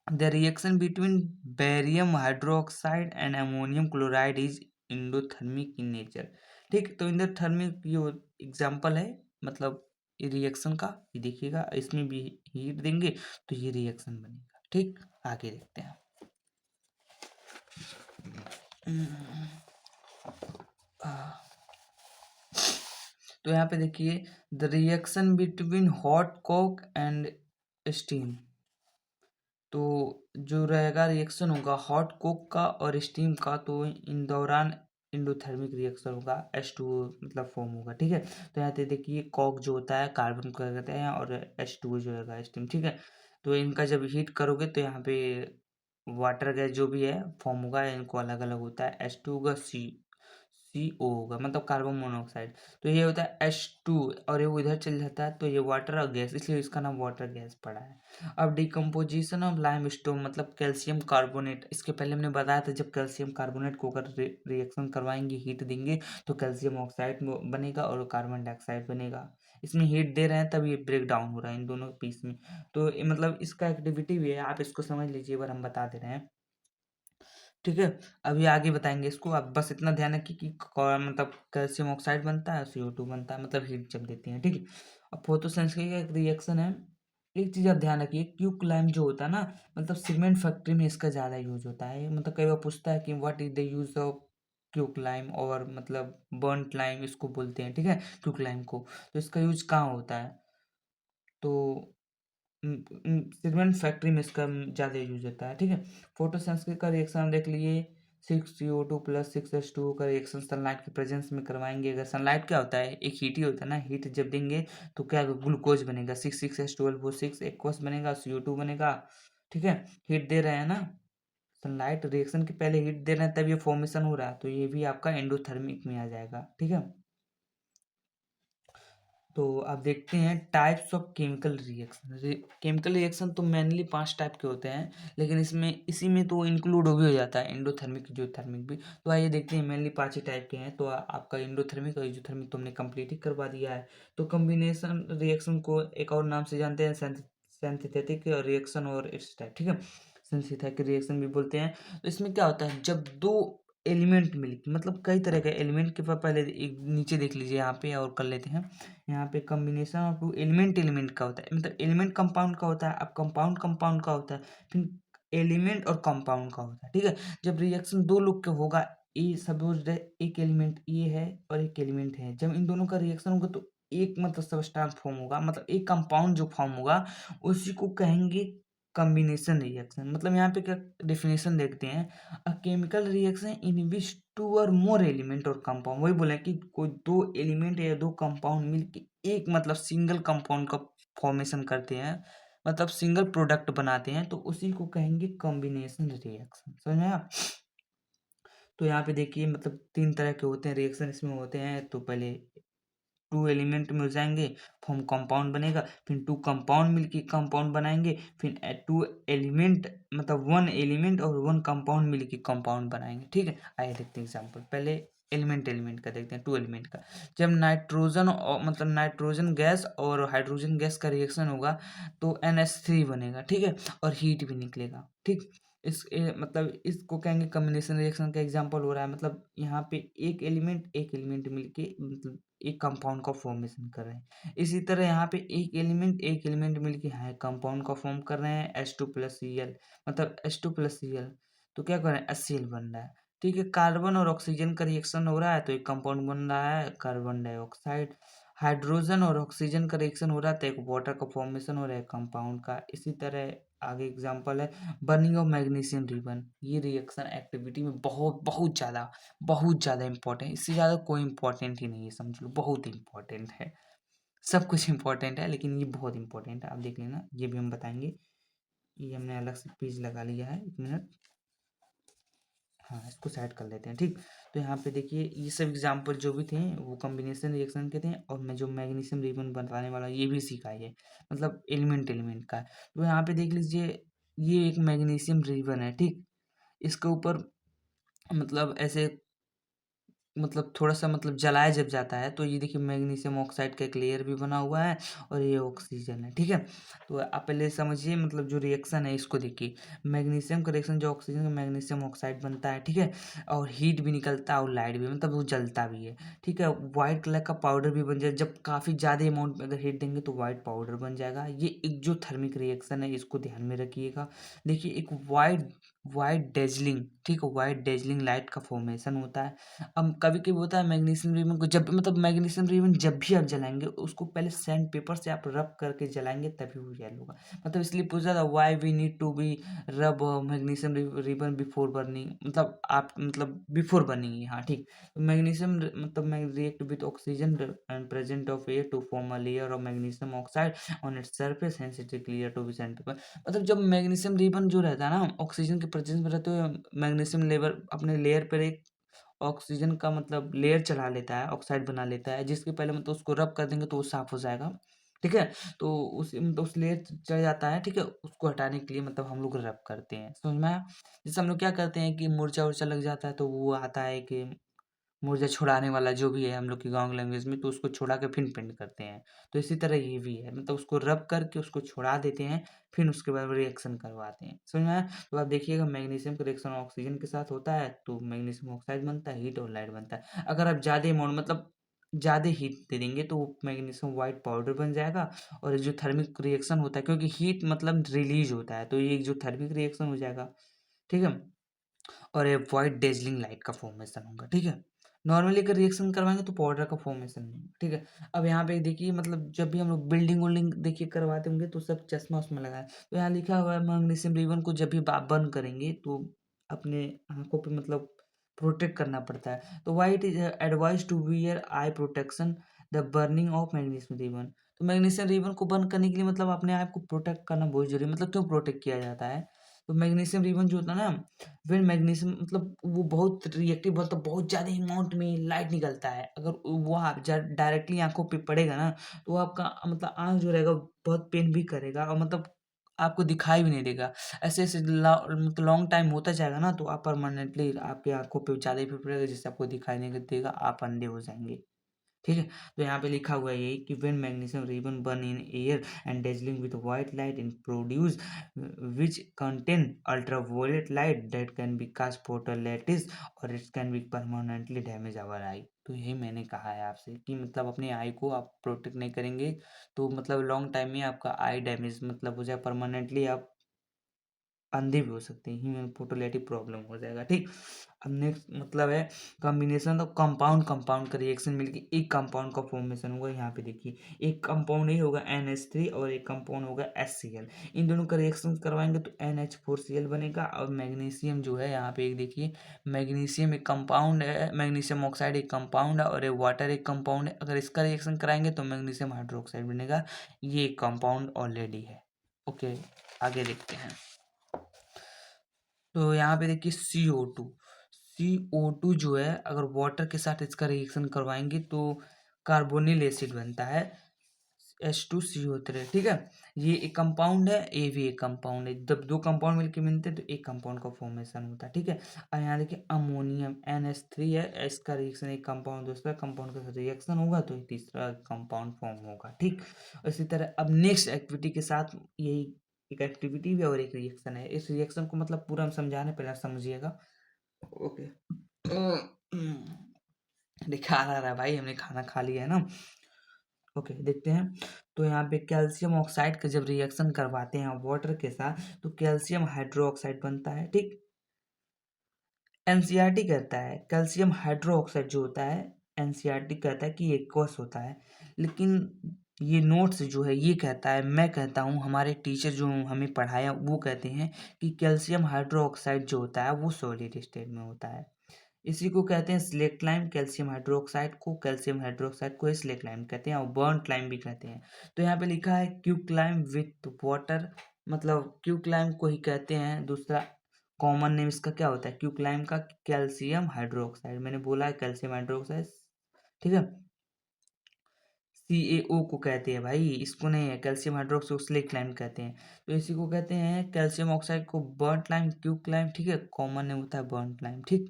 the reaction between barium hydroxide and ammonium chloride is endothermic in nature. ठीक, तो इंडोथर्मिक ये एग्जाम्पल है, मतलब ये रिएक्शन का। ये देखिएगा, इसमें भी हीट देंगे तो ये रिएक्शन बनेगा। ठीक, आगे देखते हैं। तो यहाँ पे देखिए, the reaction between hot Coke and steam. तो जो रहेगा रिएक्शन होगा हॉट कोक का और स्टीम का, तो इन दौरान इंडोथर्मिक रिएक्शन होगा, H2O मतलब फॉर्म होगा। ठीक है, तो यहाँ पे देखिए कोक जो होता है कार्बन को कहते हैं, और H2O जो रहेगा स्टीम। ठीक है, तो इनका जब हीट करोगे तो यहाँ पे वाटर गैस जो भी है फॉर्म होगा, इनको अलग अलग होता है। H2 होगा, CO होगा, मतलब कार्बन मोनोऑक्साइड। तो ये होता है H2, और ये उधर चल जाता है तो ये वाटर और गैस, इसलिए इसका नाम वाटर गैस पड़ा है। अब डिकम्पोजिशन ऑफ लाइमस्टोन मतलब कैल्शियम कार्बोनेट। इसके पहले हमने बताया था, जब कैल्शियम कार्बोनेट को अगर रिएक्शन करवाएंगे, हीट देंगे, तो कैल्शियम ऑक्साइड बनेगा और कार्बन डाइऑक्साइड बनेगा। इसमें हीट दे रहे हैं तब ये ब्रेक डाउन हो रहा है इन दोनों पीस में। तो मतलब इसका एक्टिविटी भी है, आप इसको समझ लीजिए, बार हम बता दे रहे हैं। ठीक है, अभी आगे बताएंगे इसको। आप बस इतना ध्यान रखिए कि मतलब कैल्शियम ऑक्साइड बनता है, CO2 बनता है, मतलब हीट जब देते हैं। ठीक है, अब फोटोसेंसिस का एक रिएक्शन है। एक चीज आप ध्यान रखिए, क्यूक लाइम जो होता है ना, मतलब सीमेंट फैक्ट्री में इसका ज्यादा यूज होता है। मतलब कई बार पूछता है कि what is the use of quick lime, और मतलब बर्नट लाइम इसको बोलते हैं। ठीक है, क्यूक लाइम को, तो इसका यूज कहाँ होता है, तो सीमेंट फैक्ट्री में इसका ज़्यादा यूज होता है। ठीक है, फोटोसिंथेसिस का रिएक्शन देख लीजिए, 6CO2 प्लस 6H2O का रिएक्शन सनलाइट के प्रेजेंस में करवाएंगे। अगर सनलाइट क्या होता है, एक हीट ही होता है ना, हीट जब देंगे तो क्या ग्लूकोज बनेगा, 6 6H12 वो 6 एक्वस बनेगा, CO2 बनेगा। ठीक है, हीट दे रहे हैं ना, सनलाइट रिएक्शन के पहले हीट दे रहे हैं तब ये फॉर्मेशन हो रहा है, तो ये भी आपका एंडोथर्मिक में आ जाएगा। ठीक है, तो अब देखते हैं types of chemical reaction. Chemical reaction तो मेनली 5 टाइप के होते हैं, लेकिन इसमें इसी में तो इंक्लूड हो भी हो जाता है एंडोथर्मिक जियोथर्मिक भी। तो आइए देखते हैं, मेनली 5 ही टाइप के हैं। तो आपका एंडोथर्मिक और जियोथर्मिक तो हमने कंप्लीट ही करवा दिया है। तो कम्बिनेशन रिएक्शन को एक और नाम से जानते हैं, सिंथेटिक रिएक्शन और इट्स टाइप। ठीक है, सिंथेटिक रिएक्शन भी बोलते हैं। तो इसमें क्या होता है, जब दो एलिमेंट मिलके, मतलब कई तरह के एलिमेंट के पास, पहले एक नीचे देख लीजिए यहाँ पे, और कर लेते हैं। यहाँ पे combination of two element element का होता है, मतलब एलिमेंट कंपाउंड का होता है, अब कंपाउंड कंपाउंड का होता है, फिर एलिमेंट और कंपाउंड का होता है। ठीक है, जब रिएक्शन दो लोग का होगा, ए सपोज एक एलिमेंट ए है और एक एलिमेंट है, जब इन दोनों का रिएक्शन होगा तो एक मतलब सबस्टेंस फॉर्म होगा, मतलब एक कंपाउंड जो फॉर्म होगा उसी को कहेंगे कॉम्बिनेशन रिएक्शन। मतलब यहाँ पे क्या डेफिनेशन देखते हैं, a chemical reaction in which two और मोर एलिमेंट और कंपाउंड। वही बोले कि कोई दो एलिमेंट या दो कंपाउंड मिलके एक मतलब सिंगल कंपाउंड का फॉर्मेशन करते हैं, मतलब सिंगल प्रोडक्ट बनाते हैं, तो उसी को कहेंगे कॉम्बिनेशन रिएक्शन। समझ में आया? तो यहाँ पे देखिए, मतलब 3 तरह के होते हैं रिएक्शन इसमें होते हैं। तो पहले 2 एलिमेंट मिल जाएंगे, फॉर्म कंपाउंड बनेगा, फिर 2 कंपाउंड मिलके कंपाउंड बनाएंगे, फिर 2 एलिमेंट मतलब 1 एलिमेंट और 1 कंपाउंड मिलके कंपाउंड बनाएंगे। ठीक है, आइए देखते हैं एग्जांपल। पहले एलिमेंट एलिमेंट का देखते हैं, 2 एलिमेंट का। जब नाइट्रोजन और मतलब नाइट्रोजन गैस और हाइड्रोजन गैस का रिएक्शन होगा तो NH3 बनेगा। ठीक है, और हीट भी निकलेगा। ठीक, मतलब इसको कहेंगे कॉम्बिनेशन रिएक्शन का एग्जांपल हो रहा है। मतलब यहाँ पे एक एलिमेंट मिलके मतलब एक कंपाउंड का फॉर्मेशन कर रहे हैं। इसी तरह यहाँ पे एक एलिमेंट मिलके है कंपाउंड का फॉर्म कर रहे हैं, H2+Cl, मतलब H2+Cl। तो क्या कर रहे हैं, HCl बन रहा है। ठीक है, कार्बन और ऑक्सीजन का रिएक्शन हो रहा है तो एक कंपाउंड बन रहा है कार्बन डाइऑक्साइड। हाइड्रोजन और ऑक्सीजन का रिएक्शन हो रहा है तो एक वाटर का फॉर्मेशन हो रहा है कंपाउंड का। इसी तरह आगे एग्जांपल है बर्निंग ऑफ मैग्नीशियम रिबन। ये रिएक्शन एक्टिविटी में बहुत ज़्यादा इंपॉर्टेंट है, इससे ज़्यादा कोई इंपॉर्टेंट ही नहीं है, समझ लो बहुत इंपॉर्टेंट है। सब कुछ इंपॉर्टेंट है लेकिन ये बहुत इंपॉर्टेंट है, आप देख लेना, ये भी हम बताएंगे। ये हमने अलग से पेज लगा लिया है, 1 मिनट। हाँ, इसको साइड कर लेते हैं, ठीक। तो यहाँ पे देखिए ये सब एग्जाम्पल जो भी थे वो कॉम्बिनेशन रिएक्शन के थे, और मैं जो मैग्नीशियम रिबन बताने वाला हूँ ये भी सीखा है, मतलब एलिमेंट एलिमेंट का है। तो यहाँ पे देख लीजिए ये एक मैग्नीशियम रिबन है, ठीक। इसके ऊपर मतलब ऐसे मतलब थोड़ा-सा मतलब जलाया जब जाता है तो ये देखिए मैग्नीशियम ऑक्साइड का एक लेयर भी बना हुआ है, और ये ऑक्सीजन है, ठीक है? तो आप पहले समझिए मतलब जो रिएक्शन है इसको देखिए। मैग्नीशियम का रिएक्शन जो ऑक्सीजन का मैग्नीशियम ऑक्साइड बनता है, ठीक है? और हीट भी निकलता है और लाइट भी, मतलब वो जलता भी है, ठीक है? व्हाइट कलर का पाउडर भी बन जाए, जब काफ़ी ज़्यादा अमाउंट में अगर हीट देंगे तो व्हाइट पाउडर बन जाएगा। ये एक्ज़ोथर्मिक रिएक्शन है, इसको ध्यान में रखिएगा। देखिए एक व्हाइट व्हाइट डेज़लिंग, ठीक है? व्हाइट डेज़लिंग लाइट का फॉर्मेशन होता है। अब कभी-कभी होता है मैग्नीशियम रिबन को जब मतलब मैग्नीशियम रिबन जब भी आप जलाएँगे उसको पहले सैंड पेपर से आप रब करके जलाएँगे तभी वो येलो होगा। मतलब इसलिए पूछा था why we need to be rub magnesium ribbon before burning, मतलब आप मतलब बिफोर बर्निंग, हाँ ठीक। मैग्नीशियम मतलब react with oxygen and present of air to form a layer of magnesium oxide on its surface, hence it is clear to be sand paper. मतलब जब मैग्नीशियम रिबन जो रहता है ना ऑक्सीजन के प्रेजेंस में रहते हुए मैग्नीशियम लेवल अपने लेयर पर एक ऑक्सीजन का मतलब लेयर चढ़ा लेता है, ऑक्साइड बना लेता है, जिसके पहले मतलब उसको रब कर देंगे तो वो साफ़ हो जाएगा, ठीक है? तो उस लेयर चढ़ जाता है, ठीक है? उसको हटाने के लिए मतलब हम लोग रब करते हैं, समझ में आया? जैसे हम लोग क्या करते हैं कि मुर्चा-वुर्चा लग जाता है तो वो आता है कि मुर्जा छुड़ाने वाला जो भी है हम लोग की गाँव की लैंग्वेज में, तो उसको छुड़ा के फिर पेंट करते हैं। तो इसी तरह ये भी है, मतलब उसको रब करके उसको छुड़ा देते हैं, फिर उसके बाद रिएक्शन करवाते हैं। समझ में आया? तो आप देखिएगा मैग्नीशियम का रिएक्शन ऑक्सीजन के साथ होता है, तो मैग्नीशियम ऑक्साइड बनता है, हीट और लाइट बनता है। अगर आप ज़्यादा अमाउंट मतलब ज़्यादा हीट दे देंगे तो वो मैग्नीशियम व्हाइट पाउडर बन जाएगा, और जो थर्मिक रिएक्शन होता है क्योंकि हीट मतलब रिलीज़ होता है, तो ये जो थर्मिक रिएक्शन हो जाएगा, ठीक है? और ये व्हाइट डेज़लिंग लाइट का फॉर्मेशन होगा, ठीक है? नॉर्मली अगर रिएक्शन करवाएँगे तो पाउडर का फॉर्मेशन नहीं होगा, ठीक है? अब यहाँ पे देखिए मतलब जब भी हम लोग बिल्डिंग-विल्डिंग देखिए करवाते होंगे तो सब चश्मा-वश्मा लगाएँ। तो यहाँ लिखा हुआ है मैग्नीशियम रिबन को जब भी आप बर्न करेंगे तो अपने आँखों पे मतलब प्रोटेक्ट करना पड़ता है। तो why it is advised to wear eye protection the burning of magnesium ribbon. तो मैग्नीशियम रिबन को बर्न करने के लिए मतलब अपने आप को प्रोटेक्ट करना बहुत ज़रूरी है। मतलब क्यों प्रोटेक्ट किया जाता है? तो मैग्नीशियम रिबन जो होता है ना, फिर मैग्नीशियम मतलब वो बहुत रिएक्टिव मतलब बहुत ज़्यादा अमाउंट में लाइट निकलता है। अगर वो आप डायरेक्टली आँखों पे पड़ेगा ना, तो आपका मतलब आँख जो रहेगा बहुत पेन भी करेगा, और मतलब आपको दिखाई भी नहीं देगा। ऐसे-ऐसे मतलब लॉन्ग टाइम होता जाएगा ना, तो आप परमानेंटली आपकी आँखों पे ज़्यादा इफ़ेक्ट पड़ेगा, जिससे आपको दिखाई नहीं देगा, आप अंधे हो जाएँगे। ठीक है? तो यहाँ पे लिखा हुआ है ये कि when magnesium ribbon burn in air and dazzling with white light and produce which contain ultraviolet light that can be cause photolysis और it can be permanently damage our eye. तो यही मैंने कहा है आपसे कि मतलब अपनी आई को आप प्रोटेक्ट नहीं करेंगे तो मतलब लॉन्ग टाइम में आपका आई डैमेज मतलब हो जाए, परमानेंटली आप अंधे भी हो सकते हैं, हीमोटोलाइटिक प्रॉब्लम हो जाएगा, ठीक। अब नेक्स्ट मतलब है कॉम्बिनेशन ऑफ कंपाउंड कंपाउंड का रिएक्शन मिलके एक कंपाउंड का फॉर्मेशन होगा। यहाँ पे देखिए एक कंपाउंड ये होगा NH3 और एक कंपाउंड होगा HCl। इन दोनों का रिएक्शन करवाएंगे तो NH4Cl बनेगा। और मैग्नीशियम जो है यहाँ पे एक देखिए मैग्नीशियम एक कंपाउंड है, मैग्नीशियम ऑक्साइड एक कंपाउंड है, और ये वाटर एक कंपाउंड है। अगर इसका रिएक्शन कराएंगे तो मैग्नीशियम हाइड्रोक्साइड बनेगा। ये एक कंपाउंड ऑलरेडी है। ओके, आगे देखते हैं। तो यहाँ पे देखिए CO2 जो है अगर वाटर के साथ इसका रिएक्शन करवाएंगे तो कार्बोनिल एसिड बनता है H2CO3, ठीक है। ये एक कंपाउंड है, ये भी एक कंपाउंड है। जब दो कंपाउंड मिलके मिलते हैं तो एक कंपाउंड का फॉर्मेशन होता है, ठीक है। और यहाँ देखिए अमोनियम NH3 है, इसका रिएक्शन एक कंपाउंड दूसरा कंपाउंड का रिएक्शन होगा तो तीसरा कंपाउंड फॉर्म होगा, ठीक। इसी तरह अब नेक्स्ट एक्टिविटी के साथ यही एक एक्टिविटी भी और एक रिएक्शन है। इस रिएक्शन को मतलब पूरा हम समझाने पहले आप समझिएगा। ओके। देखा आ रहा है भाई, हमने खाना खा लिया है ना। ओके, देखते हैं। तो यहाँ पे कैल्शियम ऑक्साइड का जब रिएक्शन करवाते हैं वाटर के साथ तो कैल्शियम हाइड्रोक्साइड बनता है, ठीक। एनसीईआरटी कहता है कैल्शियम हाइड्रोक्साइड जो होता है, एनसीईआरटी कहता है कि ये एक्वस होता है, लेकिन ये नोट्स जो है ये कहता है, मैं कहता हूँ हमारे टीचर जो हमें पढ़ाया वो कहते हैं कि कैल्शियम हाइड्रोक्साइड जो होता है वो सॉलिड स्टेट में होता है। इसी को कहते हैं स्लेक्ट लाइम। कैल्शियम हाइड्रोक्साइड को स्लेक्ट लाइम कहते हैं और बर्न्ट लाइम भी कहते हैं। तो यहाँ पे लिखा है क्यूक लाइम विथ वाटर, मतलब क्यूक लाइम को ही कहते हैं दूसरा कॉमन नेम इसका क्या होता है क्यूक्लाइम का, कैल्शियम हाइड्रोक्साइड। मैंने बोला है कैल्शियम हाइड्रोक्साइड, ठीक है। CaO को कहते हैं भाई, इसको नहीं है, कैल्शियम हाइड्रोक्साइड स्लेट लाइम कहते हैं। तो इसी को कहते हैं कैल्शियम ऑक्साइड को बर्nt लाइम, क्यूक्लाइम, ठीक है। कॉमन नेम होता है बर्nt लाइम, ठीक।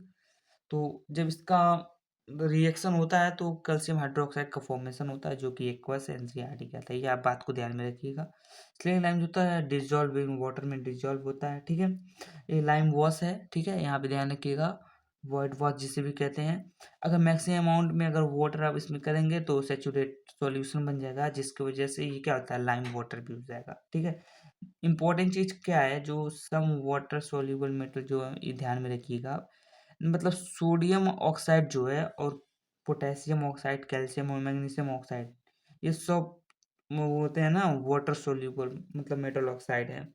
तो जब इसका रिएक्शन होता है तो कैल्शियम हाइड्रोक्साइड का फॉर्मेशन होता है, जो कि एक्वस एनसीईआरटी कहता है। ये आप बात को ध्यान में रखिएगा। स्लेट लाइम जो होता है डिजॉल्व इन वाटर में डिजॉल्व होता है, ठीक है। ये लाइम वॉश है, ठीक है, यहाँ पे ध्यान रखिएगा, वाइट वॉश जिसे भी कहते हैं। अगर मैक्सिमम अमाउंट में अगर वाटर आप इसमें करेंगे तो सैचुरेट सॉल्यूशन बन जाएगा, जिसकी वजह से ये क्या होता है लाइम वाटर भी हो जाएगा, ठीक है। इंपॉर्टेंट चीज क्या है, जो सम वाटर सोल्यूबल मेटल जो है ये ध्यान में रखिएगा, मतलब सोडियम ऑक्साइड जो है और पोटेशियम ऑक्साइड, कैल्शियम और मैग्नीशियम ऑक्साइड, ये सब वो होते हैं ना वाटर सोल्यूबल, मतलब मेटल ऑक्साइड है,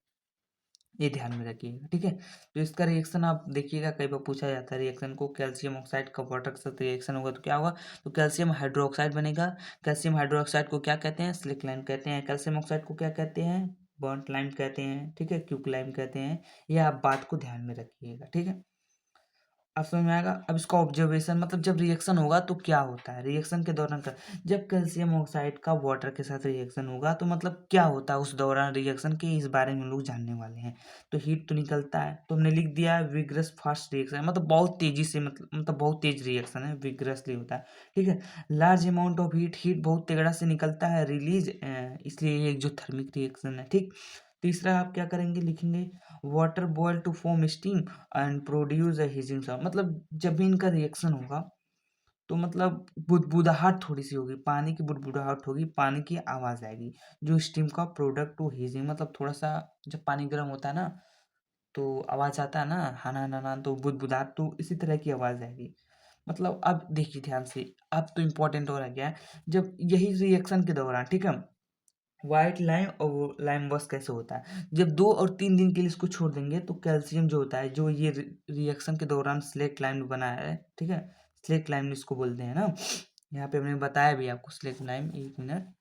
ये ध्यान में रखिएगा, ठीक है। तो इसका रिएक्शन आप देखिएगा, कई बार पूछा जाता है रिएक्शन को, कैल्शियम ऑक्साइड का वाटर के साथ रिएक्शन होगा तो क्या होगा, तो कैल्शियम हाइड्रोक्साइड बनेगा। कैल्शियम हाइड्रोक्साइड को क्या कहते हैं, स्लिक लाइम कहते हैं। कैल्शियम ऑक्साइड को क्या कहते हैं, बर्nt लाइम कहते हैं, ठीक है, क्यूक्लाइम कहते हैं। ये आप बात को ध्यान में रखिएगा, ठीक है। अब समझ में आएगा। अब इसका ऑब्जर्वेशन, मतलब जब रिएक्शन होगा तो क्या होता है, रिएक्शन के दौरान का, जब कैल्शियम ऑक्साइड का वाटर के साथ रिएक्शन होगा तो मतलब क्या होता है उस दौरान रिएक्शन के, इस बारे में हम लोग जानने वाले हैं। तो हीट तो निकलता है, तो हमने लिख दिया है विग्रस फास्ट रिएक्शन, मतलब बहुत तेजी से, मतलब बहुत तेज रिएक्शन है, विग्रसली होता है, ठीक है। Large amount of heat, heat बहुत तेगड़ा से निकलता है, रिलीज, इसलिए ये जो थर्मिक रिएक्शन है, ठीक। तीसरा आप क्या करेंगे, लिखेंगे water boil to form steam and produce a hissing sound, मतलब जब भी इनका रिएक्शन होगा तो मतलब बुदबुदाहट थोड़ी सी होगी, पानी की बुदबुदाहट होगी, पानी की आवाज आएगी, जो स्टीम का प्रोडक्ट टू हिजिंग, मतलब थोड़ा सा जब पानी गर्म होता है ना तो आवाज आता है ना, हाना हाना, तो बुदबुदाहट, तो इसी तरह की आवाज आएगी। मतलब अब देखिए ध्यान से, अब तो इम्पोर्टेंट हो रहा क्या है, जब यही रिएक्शन के दौरान, ठीक है, व्हाइट लाइम और वो लाइम वॉश कैसे होता है, जब 2 और 3 दिन के लिए इसको छोड़ देंगे तो कैल्शियम जो होता है, जो ये रिएक्शन के दौरान स्लेट लाइम बना है, ठीक है, स्लेट लाइम इसको बोलते हैं ना। यहाँ पे हमने बताया भी आपको स्लेट लाइम, 1 मिनट,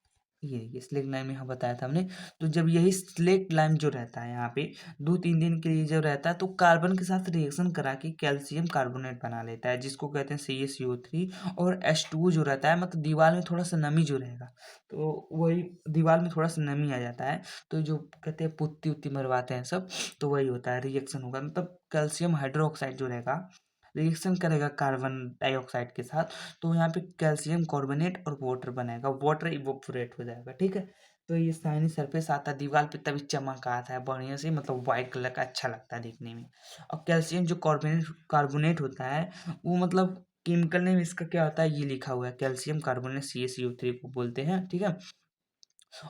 ये देखिए स्लेट लाइम यहाँ बताया था हमने। तो जब यही स्लेट लाइम जो रहता है यहाँ पे 2-3 दिन के लिए जो रहता है तो कार्बन के साथ रिएक्शन करा के कैल्शियम कार्बोनेट बना लेता है, जिसको कहते हैं CaCO3। और H2O जो रहता है, मतलब दीवार में थोड़ा सा नमी जो रहेगा, तो वही दीवार में थोड़ा सा नमी आ जाता है, तो जो कहते हैं पुत्ती उत्ती मरवाते हैं सब, तो वही होता है रिएक्शन होगा, मतलब कैल्शियम हाइड्रोक्साइड जो रहेगा रिएक्शन करेगा कार्बन डाइऑक्साइड के साथ, तो यहाँ पे कैल्शियम कार्बोनेट और वाटर बनाएगा, वाटर इवोपोरेट हो जाएगा, ठीक है। तो ये शाइनी सरफेस आता है दीवार पे, तभी चमक आता है बढ़िया से, मतलब व्हाइट कलर का अच्छा लगता है देखने में। और कैल्शियम जो कार्बोनेट कार्बोनेट होता है, वो मतलब केमिकल नेम इसका क्या होता है, ये लिखा हुआ है कैल्शियम कार्बोनेट, CaCO3 को बोलते हैं, ठीक है।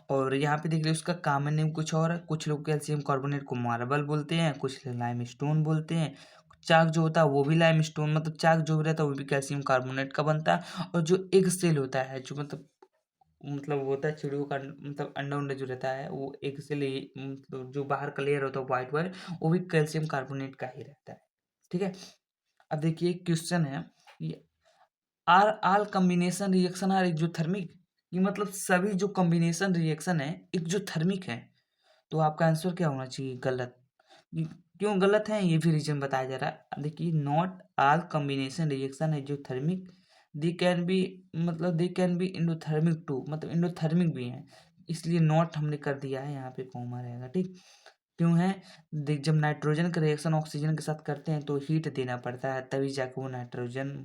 और यहाँ पे देख रहे हो उसका कॉमन नेम कुछ और है, कुछ लोग कैल्शियम कार्बोनेट को मार्बल बोलते हैं, कुछ लोग लाइम स्टोन बोलते हैं। चाक जो होता है वो भी लाइम स्टोन, मतलब चाक जो भी रहता है वो भी कैल्शियम कार्बोनेट का बनता है। और जो एग सेल होता है, जो मतलब वो होता है चिड़ियों का, मतलब अंडा उंडा जो रहता है वो एग सेल, मतलब जो बाहर का लेयर होता है व्हाइट वाइट, वो भी कैल्शियम कार्बोनेट का ही रहता है, ठीक है। अब देखिए क्वेश्चन है, ये are all combination reaction are exothermic, ये मतलब सभी जो कॉम्बिनेशन रिएक्शन है एक्सोथर्मिक है। तो आपका आंसर क्या होना चाहिए, गलत। ये क्यों गलत है, ये भी रीजन बताया जा रहा है, देखिए not all combination reaction exothermic, they can be, मतलब they can be endothermic too, मतलब इंडोथर्मिक भी है, इसलिए नॉट हमने कर दिया है, यहाँ पे कॉमा रहेगा, ठीक। क्यों है, देख जब नाइट्रोजन का रिएक्शन ऑक्सीजन के साथ करते हैं तो हीट देना पड़ता है, तभी जाके वो नाइट्रोजन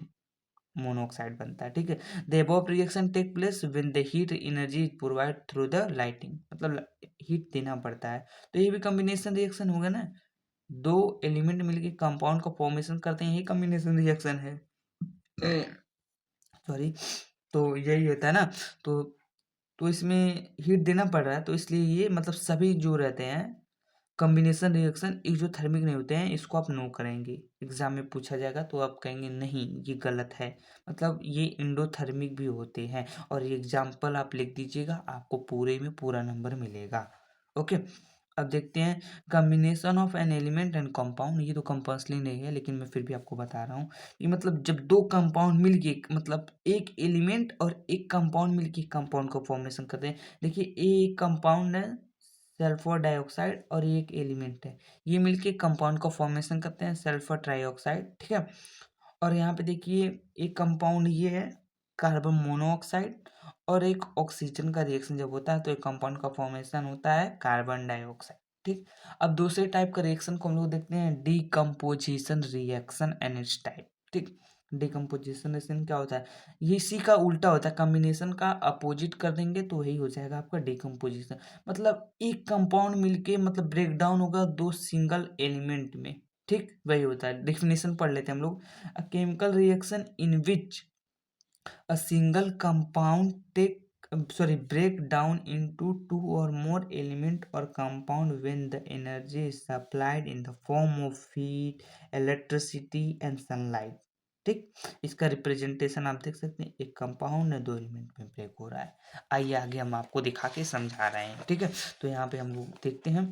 मोनोऑक्साइड बनता है, ठीक है। The above reaction take place when the heat energy is provide through the lighting, मतलब हीट देना पड़ता है। तो ये भी कॉम्बिनेशन रिएक्शन होगा ना, 2 एलिमेंट मिलके कंपाउंड का फॉर्मेशन करते हैं, ये कॉम्बिनेशन रिएक्शन है, सॉरी। तो यही होता है ना, तो तो इसमें हीट देना पड़ रहा है, तो इसलिए ये मतलब सभी जो रहते हैं कॉम्बिनेशन रिएक्शन एक्सोथर्मिक नहीं होते हैं, इसको आप नो करेंगे, एग्जाम में पूछा जाएगा तो आप कहेंगे नहीं ये गलत है, मतलब ये इंडोथर्मिक भी होते हैं। और ये एग्जाम्पल आप लिख दीजिएगा, आपको पूरे में पूरा नंबर मिलेगा, ओके। अब देखते हैं combination of an element and compound, ये तो कंपल्सरी नहीं है लेकिन मैं फिर भी आपको बता रहा हूँ, ये मतलब जब 2 कंपाउंड मिलके, मतलब एक एलिमेंट और एक कंपाउंड मिलके कंपाउंड को फॉर्मेशन करते हैं। देखिए एक कंपाउंड है सल्फर डाइऑक्साइड और ये एक एलिमेंट है, ये मिलके कंपाउंड का फॉर्मेशन करते हैं सल्फर ट्राइऑक्साइड, ठीक है। और यहाँ पे देखिए एक कंपाउंड ये है कार्बन मोनोऑक्साइड, और एक ऑक्सीजन का रिएक्शन जब होता है तो एक कंपाउंड का फॉर्मेशन होता है कार्बन डाइऑक्साइड, ठीक। अब दूसरे टाइप का रिएक्शन को हम लोग देखते हैं decomposition reaction and it's type, ठीक। डीकम्पोजिशन रिएक्शन क्या होता है, ये इसी का उल्टा होता है, कॉम्बिनेशन का अपोजिट कर देंगे तो वही हो जाएगा आपका डीकम्पोजिशन। मतलब एक कंपाउंड मिलके मतलब ब्रेक डाउन होगा दो सिंगल एलिमेंट में, ठीक, वही होता है। डेफिनेशन पढ़ लेते हैं हम लोग। अ chemical reaction in which a single compound break down into two or more element or compound when the energy is supplied in the form of heat, electricity and sunlight, ठीक। इसका रिप्रेजेंटेशन आप देख सकते हैं, एक कंपाउंड है दो एलिमेंट में ब्रेक हो रहा है। आइए आगे हम आपको दिखा के समझा रहे हैं, ठीक है। तो यहाँ पे हम लोग देखते हैं,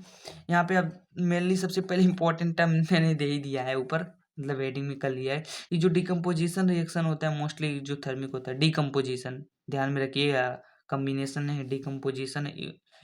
यहाँ पे अब मेनली सबसे पहले इंपॉर्टेंट टर्म मैंने दे ही दिया है ऊपर, मतलब हेडिंग में कर लिया है। ये जो डिकम्पोजिशन रिएक्शन होता है मोस्टली जो थर्मिक होता है, डिकम्पोजिशन ध्यान में रखिए, कम्बिनेशन है डिकम्पोजिशन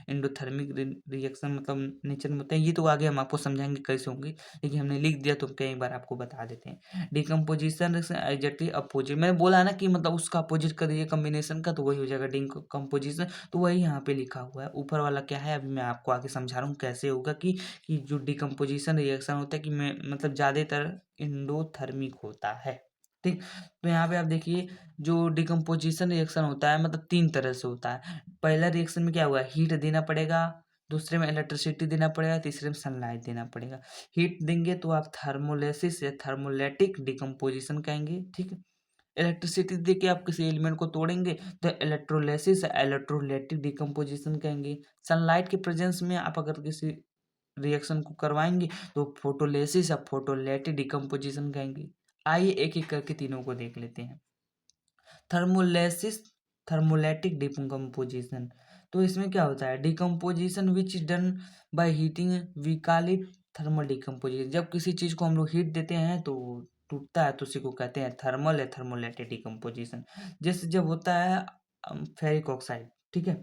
एंडोथर्मिक रिएक्शन मतलब नेचर में होता है। ये तो आगे हम आपको समझाएंगे कैसे होंगे, लेकिन हमने लिख दिया तो कई बार आपको बता देते हैं। डिकम्पोजिशन रिएक्शन एग्जैक्टली अपोजिट, मैंने बोला ना कि मतलब उसका अपोजिट कर दीजिए कम्बिनेशन का तो वही हो जाएगा डिकम्पोजिशन, तो वही यहाँ पे लिखा हुआ है। ऊपर वाला क्या है अभी मैं आपको आगे समझा रहा हूँ कैसे होगा कि जो डिकम्पोजिशन रिएक्शन होता है कि मैं मतलब ज़्यादातर एंडोथर्मिक होता है, ठीक। तो यहाँ पे आप देखिए जो डिकम्पोजिशन रिएक्शन होता है मतलब तीन तरह से होता है। पहला रिएक्शन में क्या हुआ, हीट देना पड़ेगा, दूसरे में इलेक्ट्रिसिटी देना पड़ेगा, तीसरे में सनलाइट देना पड़ेगा। हीट देंगे तो आप थर्मोलिसिस या थर्मोलैटिक डिकम्पोजिशन कहेंगे, ठीक है। इलेक्ट्रिसिटी देके आप किसी एलिमेंट को तोड़ेंगे तो इलेक्ट्रोलिसिस इलेक्ट्रोलाइटिक डिकम्पोजिशन कहेंगे। सनलाइट के प्रेजेंस में आप अगर किसी रिएक्शन को करवाएंगे तो फोटोलिसिस या फोटोलाइटिक डिकम्पोजिशन कहेंगे। आइए एक एक करके तीनों को देख लेते हैं। थर्मोलिसिस थर्मोलैटिक डिकम्पोजिशन, तो इसमें क्या होता है, decomposition which is done by heating, we call it thermal decomposition. जब किसी चीज को हम लोग हीट देते हैं तो टूटता है तो उसी को कहते हैं थर्मल या थर्मोलैटिक डिकम्पोजिशन। जैसे जब होता है फेरिक ऑक्साइड, ठीक है,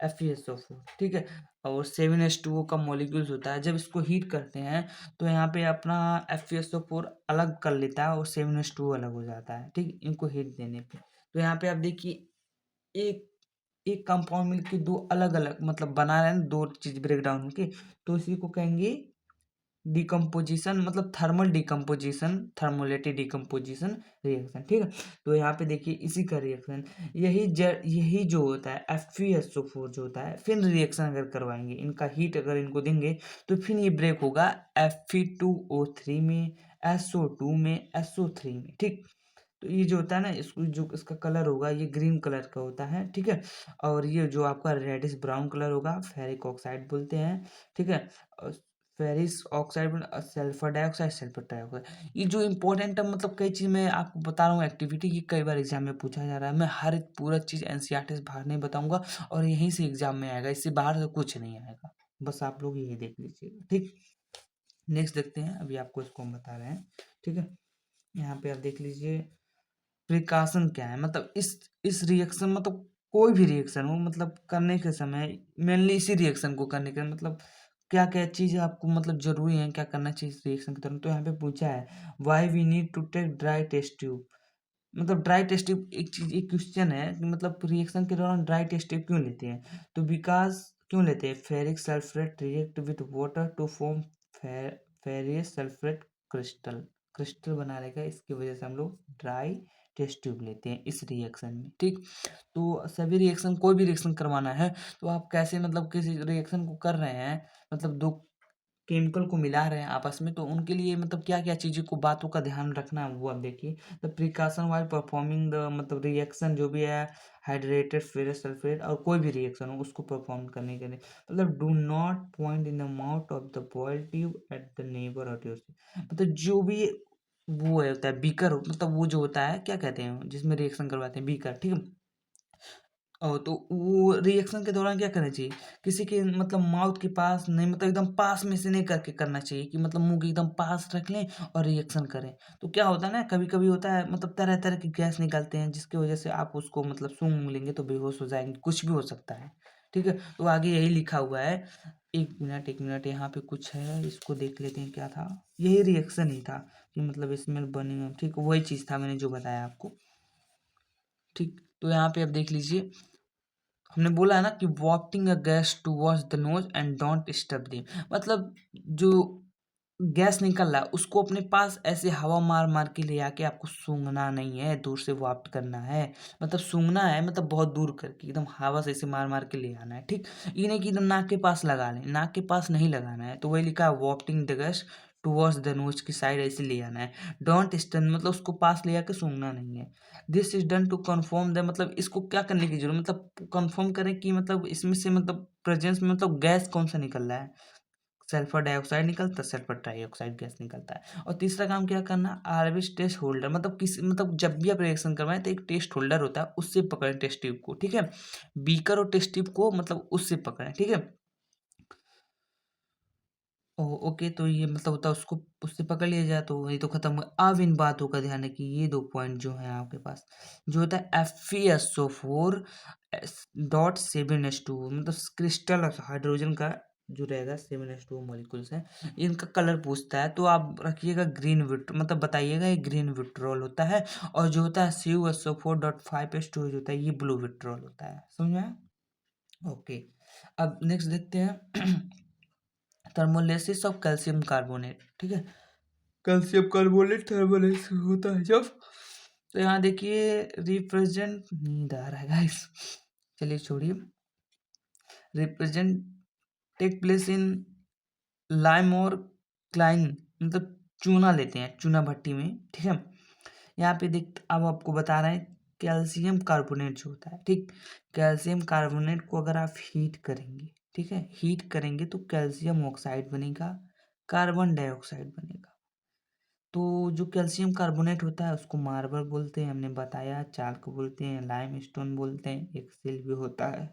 FeSO4, ठीक है, और 7H2O का मॉलिक्यूल्स होता है, जब इसको हीट करते हैं तो यहाँ पे अपना FeSO4 अलग कर लेता है और 7H2O अलग हो जाता है, ठीक, इनको हीट देने पे। तो यहाँ पे आप देखिए एक एक कंपाउंड मिलके दो अलग अलग मतलब बना रहे हैं, दो चीज ब्रेक डाउन होके, तो इसी को कहेंगे डिकम्पोजिशन, मतलब थर्मल डिकम्पोजिशन, थर्मोलेटिक डिकम्पोजिशन रिएक्शन, ठीक है। तो यहाँ पे देखिए इसी का रिएक्शन यही जो होता है FeSO4 जो होता है, फिर रिएक्शन अगर करवाएंगे इनका हीट अगर इनको देंगे तो फिर ये ब्रेक होगा Fe2O3 में, SO2 में, SO3 में, ठीक। तो ये जो होता है ना इसको जो इसका कलर होगा ये ग्रीन कलर का होता है, ठीक है। और ये जो आपका रेडिश ब्राउन कलर होगा फेरिक ऑक्साइड बोलते हैं, ठीक है। Ferrous oxide sulphur dioxide, sulphur dioxide, ये जो इंपॉर्टेंट है मतलब कई चीज़ मैं आपको बता रहा हूँ एक्टिविटी, ये कई बार एग्जाम में पूछा जा रहा है। मैं हर एक पूरा चीज़ NCERT से बाहर नहीं बताऊंगा और यहीं से एग्जाम में आएगा, इससे बाहर से कुछ नहीं आएगा, बस आप लोग यही देख लीजिएगा, ठीक। नेक्स्ट देखते हैं, अभी आपको इसको हम बता रहे हैं, ठीक है। यहाँ पे आप देख लीजिए प्रिकॉशन क्या है, मतलब इस रिएक्शन मतलब कोई भी रिएक्शन हो मतलब करने के समय मेनली इसी रिएक्शन को करने के मतलब क्या क्या चीज़ आपको मतलब जरूरी है, क्या करना चाहिए इस रिएक्शन के दौरान। तो यहाँ पे पूछा है why we need to take dry test tube, मतलब ड्राई टेस्ट ट्यूब एक चीज एक क्वेश्चन है कि मतलब रिएक्शन के दौरान ड्राई टेस्ट ट्यूब क्यों लेते हैं, तो बिकॉज क्यों लेते हैं, ferric sulphate react with water to form ferrous sulphate crystal, crystal बना रहेगा, इसकी वजह से हम लोग ड्राई टेस्ट ट्यूब लेते हैं इस रिएक्शन में, ठीक। तो सभी रिएक्शन कोई भी रिएक्शन करवाना है तो आप कैसे मतलब किसी रिएक्शन को कर रहे हैं, मतलब दो केमिकल को मिला रहे हैं आपस में तो उनके लिए मतलब क्या क्या चीज़ों को बातों का ध्यान रखना है वो आप देखिए। The precaution while performing the मतलब रिएक्शन जो भी है हाइड्रेटेड फेरस सल्फेट और कोई भी रिएक्शन हो उसको परफॉर्म करने के लिए, मतलब do not point in the mouth of the boil tube at the neighbour of your, मतलब जो भी वो है होता है बीकर, मतलब वो जो होता है क्या कहते हैं जिसमें रिएक्शन करवाते हैं बीकर, ठीक है। तो वो रिएक्शन के दौरान क्या करना चाहिए, किसी के मतलब माउथ के पास नहीं, मतलब एकदम पास में से नहीं करके करना चाहिए कि मतलब मुंह के एकदम पास रख लें और रिएक्शन करें। तो क्या होता है ना कभी कभी होता है मतलब तरह तरह की गैस निकलते हैं जिसकी वजह से आप उसको मतलब सूंघ लेंगे तो बेहोश हो जाएंगे, कुछ भी हो सकता है, ठीक है। तो आगे यही लिखा हुआ है एक मिनट यहाँ पे कुछ है, इसको देख लेते हैं क्या था। यही रिएक्शन ही था कि मतलब इसमें बने, ठीक वही चीज़ था मैंने जो बताया आपको। ठीक, तो यहाँ पे अब देख लीजिए, हमने बोला है ना कि wafting a gas towards the nose and don't stop them, मतलब जो गैस निकल रहा है उसको अपने पास ऐसे हवा मार मार के ले आके आपको सूंघना नहीं है, दूर से वाफ्ट करना है। मतलब सूंघना है मतलब बहुत दूर करके एकदम हवा से ऐसे मार मार के ले आना है। ठीक, ये नहीं कि एकदम नाक के पास लगा लें, नाक के पास नहीं लगाना है। तो वही लिखा है wafting the gas towards the nose की साइड ऐसे ले आना है। डोंट स्टन मतलब उसको पास ले आके सूंघना नहीं है। This is done to confirm the, मतलब इसको क्या करने की जरूरत, मतलब कन्फर्म करें कि मतलब इसमें से मतलब प्रेजेंस में मतलब गैस कौन सा निकल रहा है। सल्फर डाइऑक्साइड निकलता है, सल्फर ट्राइऑक्साइड गैस निकलता है। और तीसरा काम क्या करना, आरबिस टेस्ट होल्डर, मतलब किसी मतलब जब भी आप रिएक्शन करवाएं तो एक टेस्ट होल्डर होता है, उससे पकड़ें टेस्ट ट्यूब को। ठीक है, बीकर और टेस्ट ट्यूब को मतलब उससे पकड़ें। ठीक है, ओके, तो ये मतलब होता है उसको उससे पकड़ लिया जाए तो ये तो खत्म हुआ। अब इन बातों का ध्यान रखिए, ये दो पॉइंट जो है आपके पास, जो होता है FeSO4 .7H2, मतलब क्रिस्टल हाइड्रोजन का जो रहेगा 7H2 मॉलिक्यूल्स है, इनका कलर पूछता है। तो आप रखिएगा ग्रीन विट, मतलब बताइएगा ये ग्रीन विट्रोल होता है। और जो होता है CuSO4.5H2 जो होता है ये ब्लू विट्रोल होता है। समझ में आया? ओके, अब नेक्स्ट देखते हैं थर्मोलिसिस ऑफ कैल्शियम कार्बोनेट। ठीक है, कैल्शियम कार्बोनेट थर्मोलिसिस होता है जब, तो यहाँ देखिए रिप्रेजेंट, नींद आ रहा है गाइस, चलिए छोड़िए। Represent take place in lime और क्लाइन, मतलब चूना लेते हैं चूना भट्टी में। ठीक है, यहाँ पे देख अब आपको बता रहे हैं कैल्शियम कार्बोनेट जो होता है। ठीक, कैल्शियम कार्बोनेट को अगर आप हीट करेंगे, ठीक है, हीट करेंगे तो कैल्शियम ऑक्साइड बनेगा, कार्बन डाइऑक्साइड बनेगा। तो जो कैल्शियम कार्बोनेट होता है उसको मार्बल बोलते हैं, हमने बताया, चाल्क बोलते हैं, लाइम स्टोन बोलते हैं, एक्सेल भी होता है।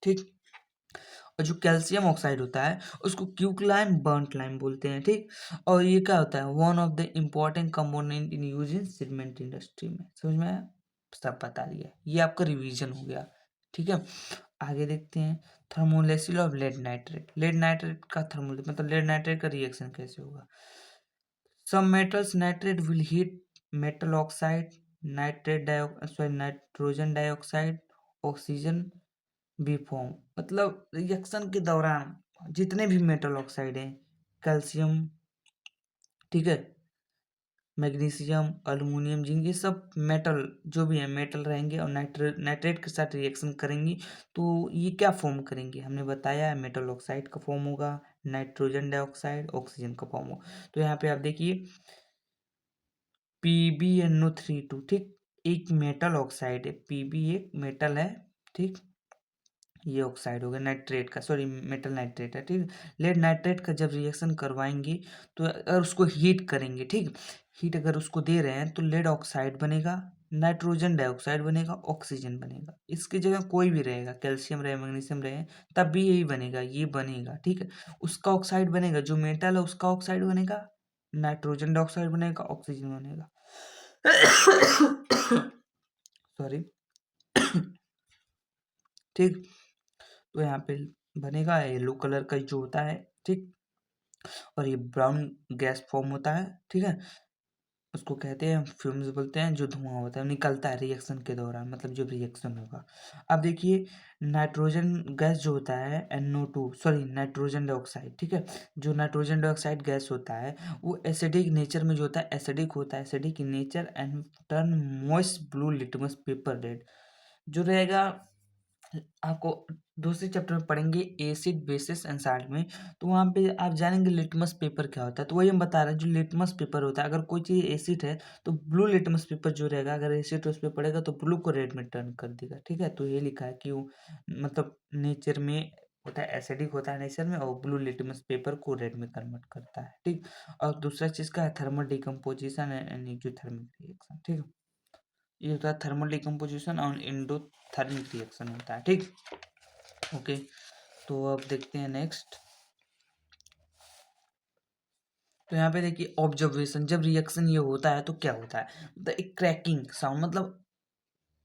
ठीक, और जो कैल्शियम ऑक्साइड होता है उसको क्यूकलाइम बर्न्ट लाइम बोलते हैं। ठीक, और ये क्या होता है, one of the important component in use in cement industry में। समझ में आया? सब बता दिया, ये आपका रिवीजन हो गया। ठीक है, आगे देखते हैं thermolysis of lead nitrate. Lead nitrate का थर्मो मतलब लेड नाइट्रेट का रिएक्शन कैसे होगा। Some metals nitrate will heat metal oxide, nitrogen dioxide, oxygen be form, मतलब रिएक्शन के दौरान जितने भी मेटल ऑक्साइड हैं, कैल्शियम, ठीक है, मैग्नीशियम, अल्युमिनियम, जिंक, ये सब मेटल जो भी है मेटल रहेंगे और नाइट्रेट के साथ रिएक्शन करेंगी तो ये क्या फॉर्म करेंगे, हमने बताया है मेटल ऑक्साइड का फॉर्म होगा, नाइट्रोजन डाइऑक्साइड, ऑक्सीजन का फॉर्म होगा। तो यहाँ पे आप देखिए PbNO3 ठीक, एक मेटल ऑक्साइड है, Pb एक मेटल है। ठीक, ये ऑक्साइड हो गया नाइट्रेट का, सॉरी मेटल नाइट्रेट है। ठीक, लेड नाइट्रेट का जब रिएक्शन करवाएंगे तो अगर उसको हीट करेंगे, ठीक, हीट अगर उसको दे रहे हैं तो लेड ऑक्साइड बनेगा, नाइट्रोजन डाइऑक्साइड बनेगा, ऑक्सीजन बनेगा। इसकी जगह कोई भी रहेगा, कैल्शियम रहे, मैग्नीशियम रहे, तब भी यही बनेगा, ये बनेगा। ठीक है, उसका ऑक्साइड बनेगा, जो मेटल है उसका ऑक्साइड बनेगा, नाइट्रोजन डाइऑक्साइड बनेगा, ऑक्सीजन बनेगा। सॉरी। ठीक, तो यहाँ पे बनेगा येलो कलर का जो होता है। ठीक, और ये ब्राउन गैस फॉर्म होता है। ठीक है, उसको कहते हैं फ्यूम्स बोलते हैं, जो धुआं होता है निकलता है रिएक्शन के दौरान, मतलब जब रिएक्शन होगा। अब देखिए नाइट्रोजन गैस जो होता है NO2, सॉरी नाइट्रोजन डाइऑक्साइड। ठीक है, जो नाइट्रोजन डाइऑक्साइड गैस होता है वो एसिडिक नेचर में जो होता है, एसिडिक होता है, acidic in nature and turn moist blue litmus paper red, जो रहेगा आपको दूसरे चैप्टर में पढ़ेंगे एसिड बेसिस एंड साल्ट में। तो वहाँ पे आप जानेंगे लिटमस पेपर क्या होता है। तो वही हम बता रहे हैं, जो लिटमस पेपर होता है, अगर कोई चीज़ एसिड है तो ब्लू लिटमस पेपर जो रहेगा, अगर एसिड उस पर पड़ेगा तो ब्लू को रेड में टर्न कर देगा। ठीक है, तो ये लिखा है कि वो मतलब नेचर में होता है, एसिडिक होता है नेचर में, और ब्लू लिटमस पेपर को रेड में कन्वर्ट करता है। ठीक, और दूसरा चीज़ का है thermal decomposition and exothermic reaction. ठीक है, ये होता है थर्मल डिकम्पोजिशन और एंडोथर्मिक रिएक्शन होता है। ठीक, ओके, तो अब देखते हैं नेक्स्ट। तो यहाँ पे देखिए ऑब्जर्वेशन, जब रिएक्शन ये होता है तो क्या होता है, मतलब एक क्रैकिंग साउंड, मतलब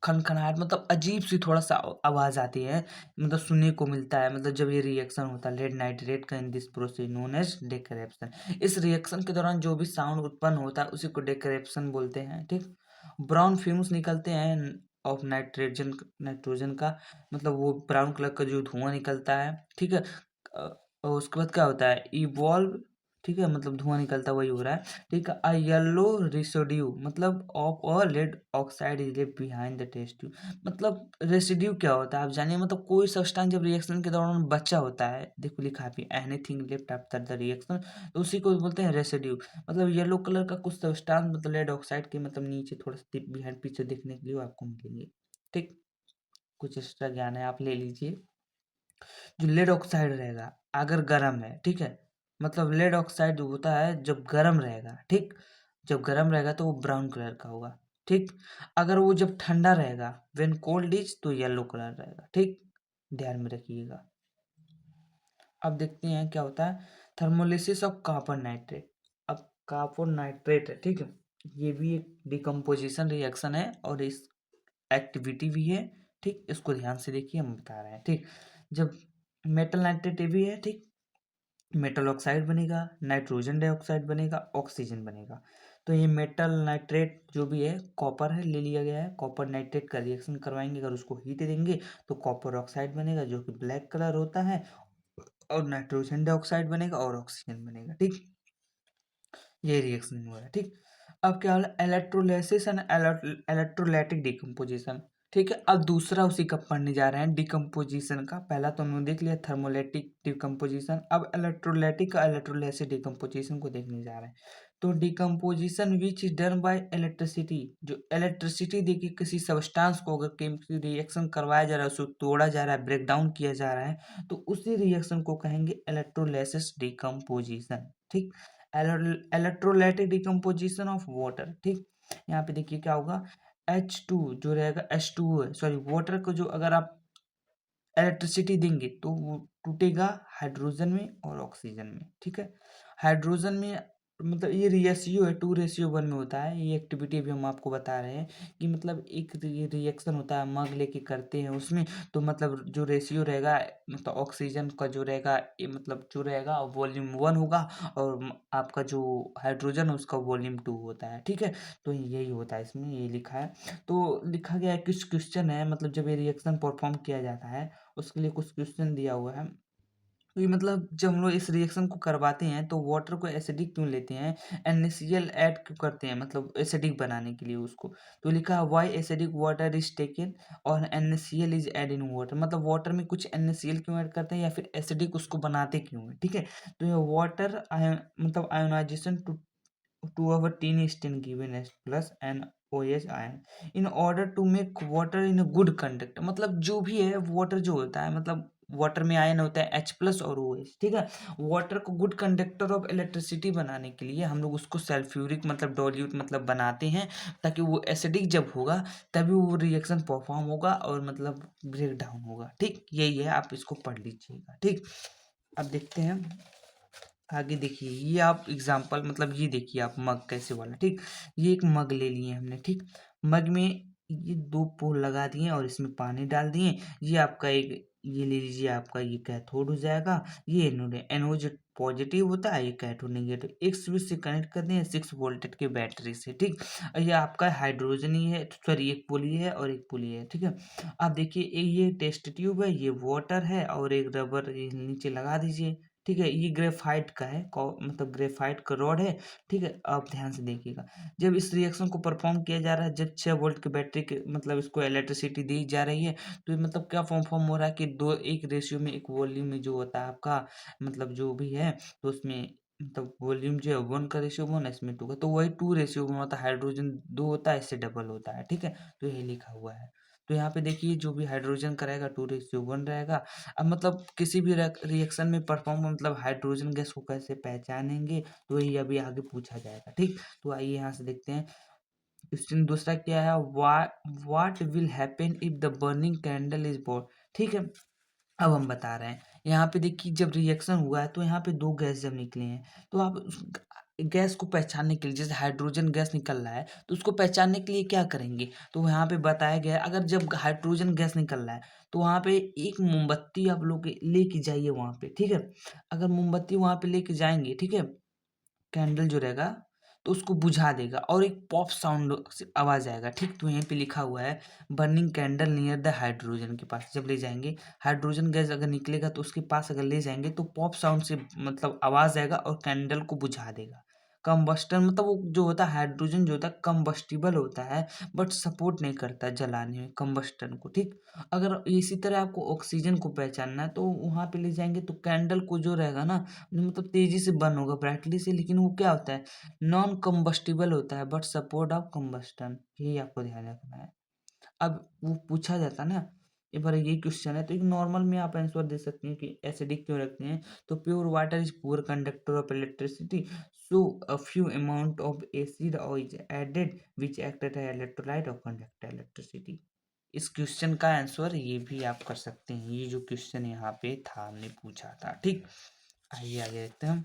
खनखनाहट मतलब अजीब-सी थोड़ा-सा आवाज़ आती है, मतलब सुनने को मिलता है, मतलब जब ये रिएक्शन होता है, लेड नाइट्रेट का in this process known as decrepitation. इस रिएक्शन के दौरान जो भी साउंड उत्पन्न होता है उसी को डेकरेप्शन बोलते हैं, ठीक? ब्राउन फ्यूम्स निकलते हैं ऑफ नाइट्रोजन का, मतलब वो ब्राउन कलर का जो धुआँ निकलता है, ठीक है? और उसके बाद क्या होता है, इवॉल्व, ठीक है? मतलब धुआँ निकलता है वही हो रहा है, ठीक है? अ येलो रेसिड्यू मतलब of a lead oxide is left behind the test tube. मतलब रेसिड्यू क्या होता है आप जानिए, मतलब कोई सब्सटेंस जब रिएक्शन के दौरान बचा होता है, देखो लिखा है भी anything left after the reaction, तो उसी को बोलते हैं रेसिड्यू। मतलब येलो कलर का कुछ सब्सटेंस मतलब लेड ऑक्साइड के मतलब नीचे थोड़ा सा बिहाइंड पीछे देखने के लिए आपको मिलेंगे, ठीक? कुछ एक्स्ट्रा ज्ञान है आप ले लीजिए। जो लेड ऑक्साइड रहेगा अगर गर्म है, ठीक है? मतलब लेड ऑक्साइड जो होता है जब गर्म रहेगा, ठीक? जब गर्म रहेगा तो वो ब्राउन कलर का होगा, ठीक? अगर वो जब ठंडा रहेगा व्हेन कोल्ड इज तो येलो कलर रहेगा, ठीक? ध्यान में रखिएगा। अब देखते हैं क्या होता है थर्मोलिसिस ऑफ कॉपर नाइट्रेट। अब कॉपर नाइट्रेट है, ठीक है? ये भी एक डिकम्पोजिशन रिएक्शन है और इस एक्टिविटी भी है, ठीक? इसको ध्यान से देखिए हम बता रहे हैं, ठीक? जब मेटल नाइट्रेट ये भी है, ठीक? मेटल ऑक्साइड बनेगा, नाइट्रोजन डाइऑक्साइड बनेगा, ऑक्सीजन बनेगा। तो ये मेटल नाइट्रेट जो भी है कॉपर है, ले लिया गया है, कॉपर नाइट्रेट का रिएक्शन करवाएंगे, अगर उसको हीट देंगे तो कॉपर ऑक्साइड बनेगा जो कि ब्लैक कलर होता है, और नाइट्रोजन डाइऑक्साइड बनेगा और ऑक्सीजन बनेगा, ठीक? ये रिएक्शन हुआ है, ठीक? अब क्या होला इलेक्ट्रोलिसिस एंड इलेक्ट्रोलाइटिक डिकम्पोजिशन, ठीक है? अब दूसरा उसी का पढ़ने जा रहे हैं डिकम्पोजिशन का। पहला तो हमने देख लिया थर्मोलाइटिक डिकम्पोजिशन, अब इलेक्ट्रोलाइटिक का इलेक्ट्रोलाइसिस डिकम्पोजिशन को देखने जा रहे हैं। तो decomposition which is done bye electricity, जो इलेक्ट्रिसिटी देके किसी सब्सटेंस को अगर केमिकल रिएक्शन करवाया जा रहा है, उसको तोड़ा जा रहा है, ब्रेक डाउन किया जा रहा है, तो उसी रिएक्शन को कहेंगे इलेक्ट्रोलाइसिस डिकम्पोजिशन, ठीक? इलेक्ट्रोलाइटिक डिकम्पोजिशन ऑफ वाटर, ठीक? यहाँ पे देखिए क्या होगा H2 जो रहेगा H2O है, सॉरी वाटर को जो अगर आप इलेक्ट्रिसिटी देंगे तो वो टूटेगा हाइड्रोजन में और ऑक्सीजन में, ठीक है? हाइड्रोजन में मतलब ये रेशियो है 2:1 में होता है। ये एक्टिविटी भी हम आपको बता रहे हैं कि मतलब एक ये रिएक्शन होता है मग लेके करते हैं उसमें, तो मतलब जो रेशियो रहेगा मतलब ऑक्सीजन का जो रहेगा ये मतलब जो रहेगा वॉल्यूम 1 होगा, और आपका जो हाइड्रोजन है उसका वॉल्यूम 2 होता है, ठीक है? तो यही होता है इसमें, ये लिखा है। तो लिखा गया है कुछ क्वेश्चन है, मतलब जब ये रिएक्शन परफॉर्म किया जाता है उसके लिए कुछ क्वेश्चन दिया हुआ है। तो ये मतलब जब हम लोग इस रिएक्शन को करवाते हैं तो वाटर को एसिडिक क्यों लेते हैं, NaCl ऐड क्यों करते हैं मतलब एसिडिक बनाने के लिए उसको। तो लिखा है why acidic water is taken और NaCl is add in water, मतलब वाटर में कुछ NaCl क्यों ऐड करते हैं या फिर एसिडिक उसको बनाते क्यों है, ठीक है? तो ये वाटर मतलब ionisation to to our tin is tin given as plus and OH ion in order to make water in a good conductor, मतलब जो भी है वाटर जो होता है मतलब वाटर में आयन होता है H प्लस और OH, ठीक है? वाटर को गुड कंडक्टर ऑफ इलेक्ट्रिसिटी बनाने के लिए हम लोग उसको सल्फ्यूरिक मतलब डोल्यूट मतलब बनाते हैं, ताकि वो एसिडिक जब होगा तभी वो रिएक्शन परफॉर्म होगा और मतलब ब्रेक डाउन होगा, ठीक? यही है, आप इसको पढ़ लीजिएगा, ठीक? अब देखते हैं आगे। देखिए ये आप एग्जाम्पल मतलब ये देखिए आप मग कैसे वाला, ठीक? ये एक मग ले लिए हमने, ठीक? मग में ये 2 पोल लगा दिए और इसमें पानी डाल दिए। ये आपका एक ये ले लीजिए, आपका ये कैथोड हो जाएगा, ये एनोड है। एनोड जो पॉजिटिव होता है, ये कैथोड नेगेटिव। एक स्विच से कनेक्ट कर दिए 6 वोल्टेज के बैटरी से, ठीक? और ये आपका हाइड्रोजन ही है, सॉरी एक पुली है और एक पुली है, ठीक है? आप देखिए ये टेस्ट ट्यूब है, ये वाटर है और एक रबर ये नीचे लगा दीजिए, ठीक है? ये ग्रेफाइट का है, मतलब ग्रेफाइट का रॉड है, ठीक है? आप ध्यान से देखिएगा। जब इस रिएक्शन को परफॉर्म किया जा रहा है, जब 6 वोल्ट की बैटरी के मतलब इसको इलेक्ट्रिसिटी दी जा रही है, तो ये मतलब क्या फॉर्म हो रहा है कि दो एक रेशियो में एक वॉल्यूम में जो होता है आपका मतलब जो भी है, तो उसमें मतलब वॉल्यूम जो है 1 का रेशियो 1 इसमें 2 का, तो वही 2:1 होता है। हाइड्रोजन 2 होता है, इससे डबल होता है, ठीक है? तो ये लिखा हुआ है। तो यहाँ पे देखिए जो भी हाइड्रोजन का रहेगा 2:1 रहेगा। अब मतलब किसी भी रिएक्शन में परफॉर्म मतलब हाइड्रोजन गैस को कैसे पहचानेंगे, तो ये अभी आगे पूछा जाएगा, ठीक? तो आइए यहाँ से देखते हैं। क्वेश्चन दूसरा क्या है, what will happen if the burning candle is born, ठीक है? अब हम बता रहे हैं यहाँ पे देखिए जब रिएक्शन हुआ है तो यहाँ पे 2 गैस जब निकले हैं, तो आप गैस को पहचानने के लिए, जैसे हाइड्रोजन गैस निकल रहा है तो उसको पहचानने के लिए क्या करेंगे, तो यहाँ पे बताया गया है, अगर जब हाइड्रोजन गैस निकल रहा है तो वहाँ पे एक मोमबत्ती आप लोग लेके जाइए वहाँ पे, ठीक है। अगर मोमबत्ती वहाँ पे लेके जाएंगे, ठीक है, कैंडल जो रहेगा तो उसको बुझा देगा और एक पॉप साउंड से आवाज आएगा, ठीक। तो यहीं पे लिखा हुआ है burning candle near the hydrogen के पास जब ले जाएंगे, हाइड्रोजन गैस अगर निकलेगा तो उसके पास अगर ले जाएंगे तो पॉप साउंड से मतलब आवाज आएगा और कैंडल को बुझा देगा। कंबस्टन मतलब वो जो होता है हाइड्रोजन जो होता है कंबस्टिबल होता है, बट सपोर्ट नहीं करता जलाने में कंबस्टन को, ठीक। अगर इसी तरह आपको ऑक्सीजन को पहचानना है तो वहां पे ले जाएंगे तो कैंडल को जो रहेगा ना, मतलब तेजी से बर्न होगा ब्राइटली से, लेकिन वो क्या होता है, नॉन कंबस्टिबल होता है बट सपोर्ट ऑफ कंबस्टन, यही आपको ध्यान रखना है। अब वो पूछा जाता है ना, एक बार ये क्वेश्चन है तो एक नॉर्मल में आप आंसर दे सकते हैं कि एसिडिक क्यों रखते हैं, तो pure water is poor conductor of electricity, so a few amount of acid और is added which act as electrolyte और कंडक्ट इलेक्ट्रिसिटी। इस क्वेश्चन का आंसर ये भी आप कर सकते हैं, ये जो क्वेश्चन यहाँ पे था हमने पूछा था, ठीक। आइए आगे देखते हैं।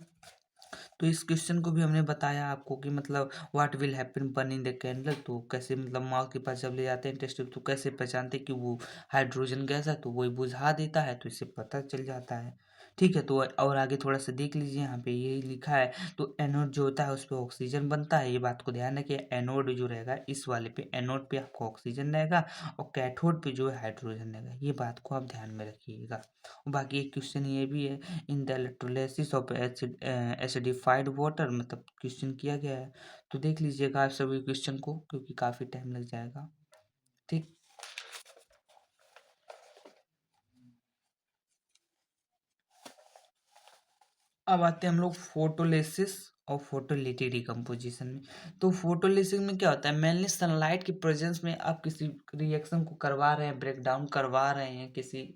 तो इस क्वेश्चन को भी हमने बताया आपको कि मतलब what will happen burning the candle, तो कैसे मतलब माउथ के पास जब ले जाते हैं टेस्ट ट्यूब तो कैसे पहचानते हैं कि वो हाइड्रोजन गैस है, तो वही बुझा देता है, तो इससे पता चल जाता है, ठीक है। तो और आगे थोड़ा सा देख लीजिए, यहाँ पे यही लिखा है, तो एनोड जो होता है उस पर ऑक्सीजन बनता है, ये बात को ध्यान रखिए। एनोड जो रहेगा इस वाले पे, एनोड पे आपको ऑक्सीजन रहेगा और कैथोड पे जो है हाइड्रोजन रहेगा, ये बात को आप ध्यान में रखिएगा। बाकी एक क्वेश्चन ये भी है, in the electrolysis of acidified water, मतलब क्वेश्चन किया गया है, तो देख लीजिएगा आप सभी क्वेश्चन को क्योंकि काफ़ी टाइम लग जाएगा, ठीक। अब आते हैं हम लोग फोटोलिसिस और फोटोलिटिक डिकम्पोजिशन में। तो फोटोलिसिस में क्या होता है, मेनली सनलाइट की प्रेजेंस में आप किसी रिएक्शन को करवा रहे हैं, ब्रेक डाउन करवा रहे हैं किसी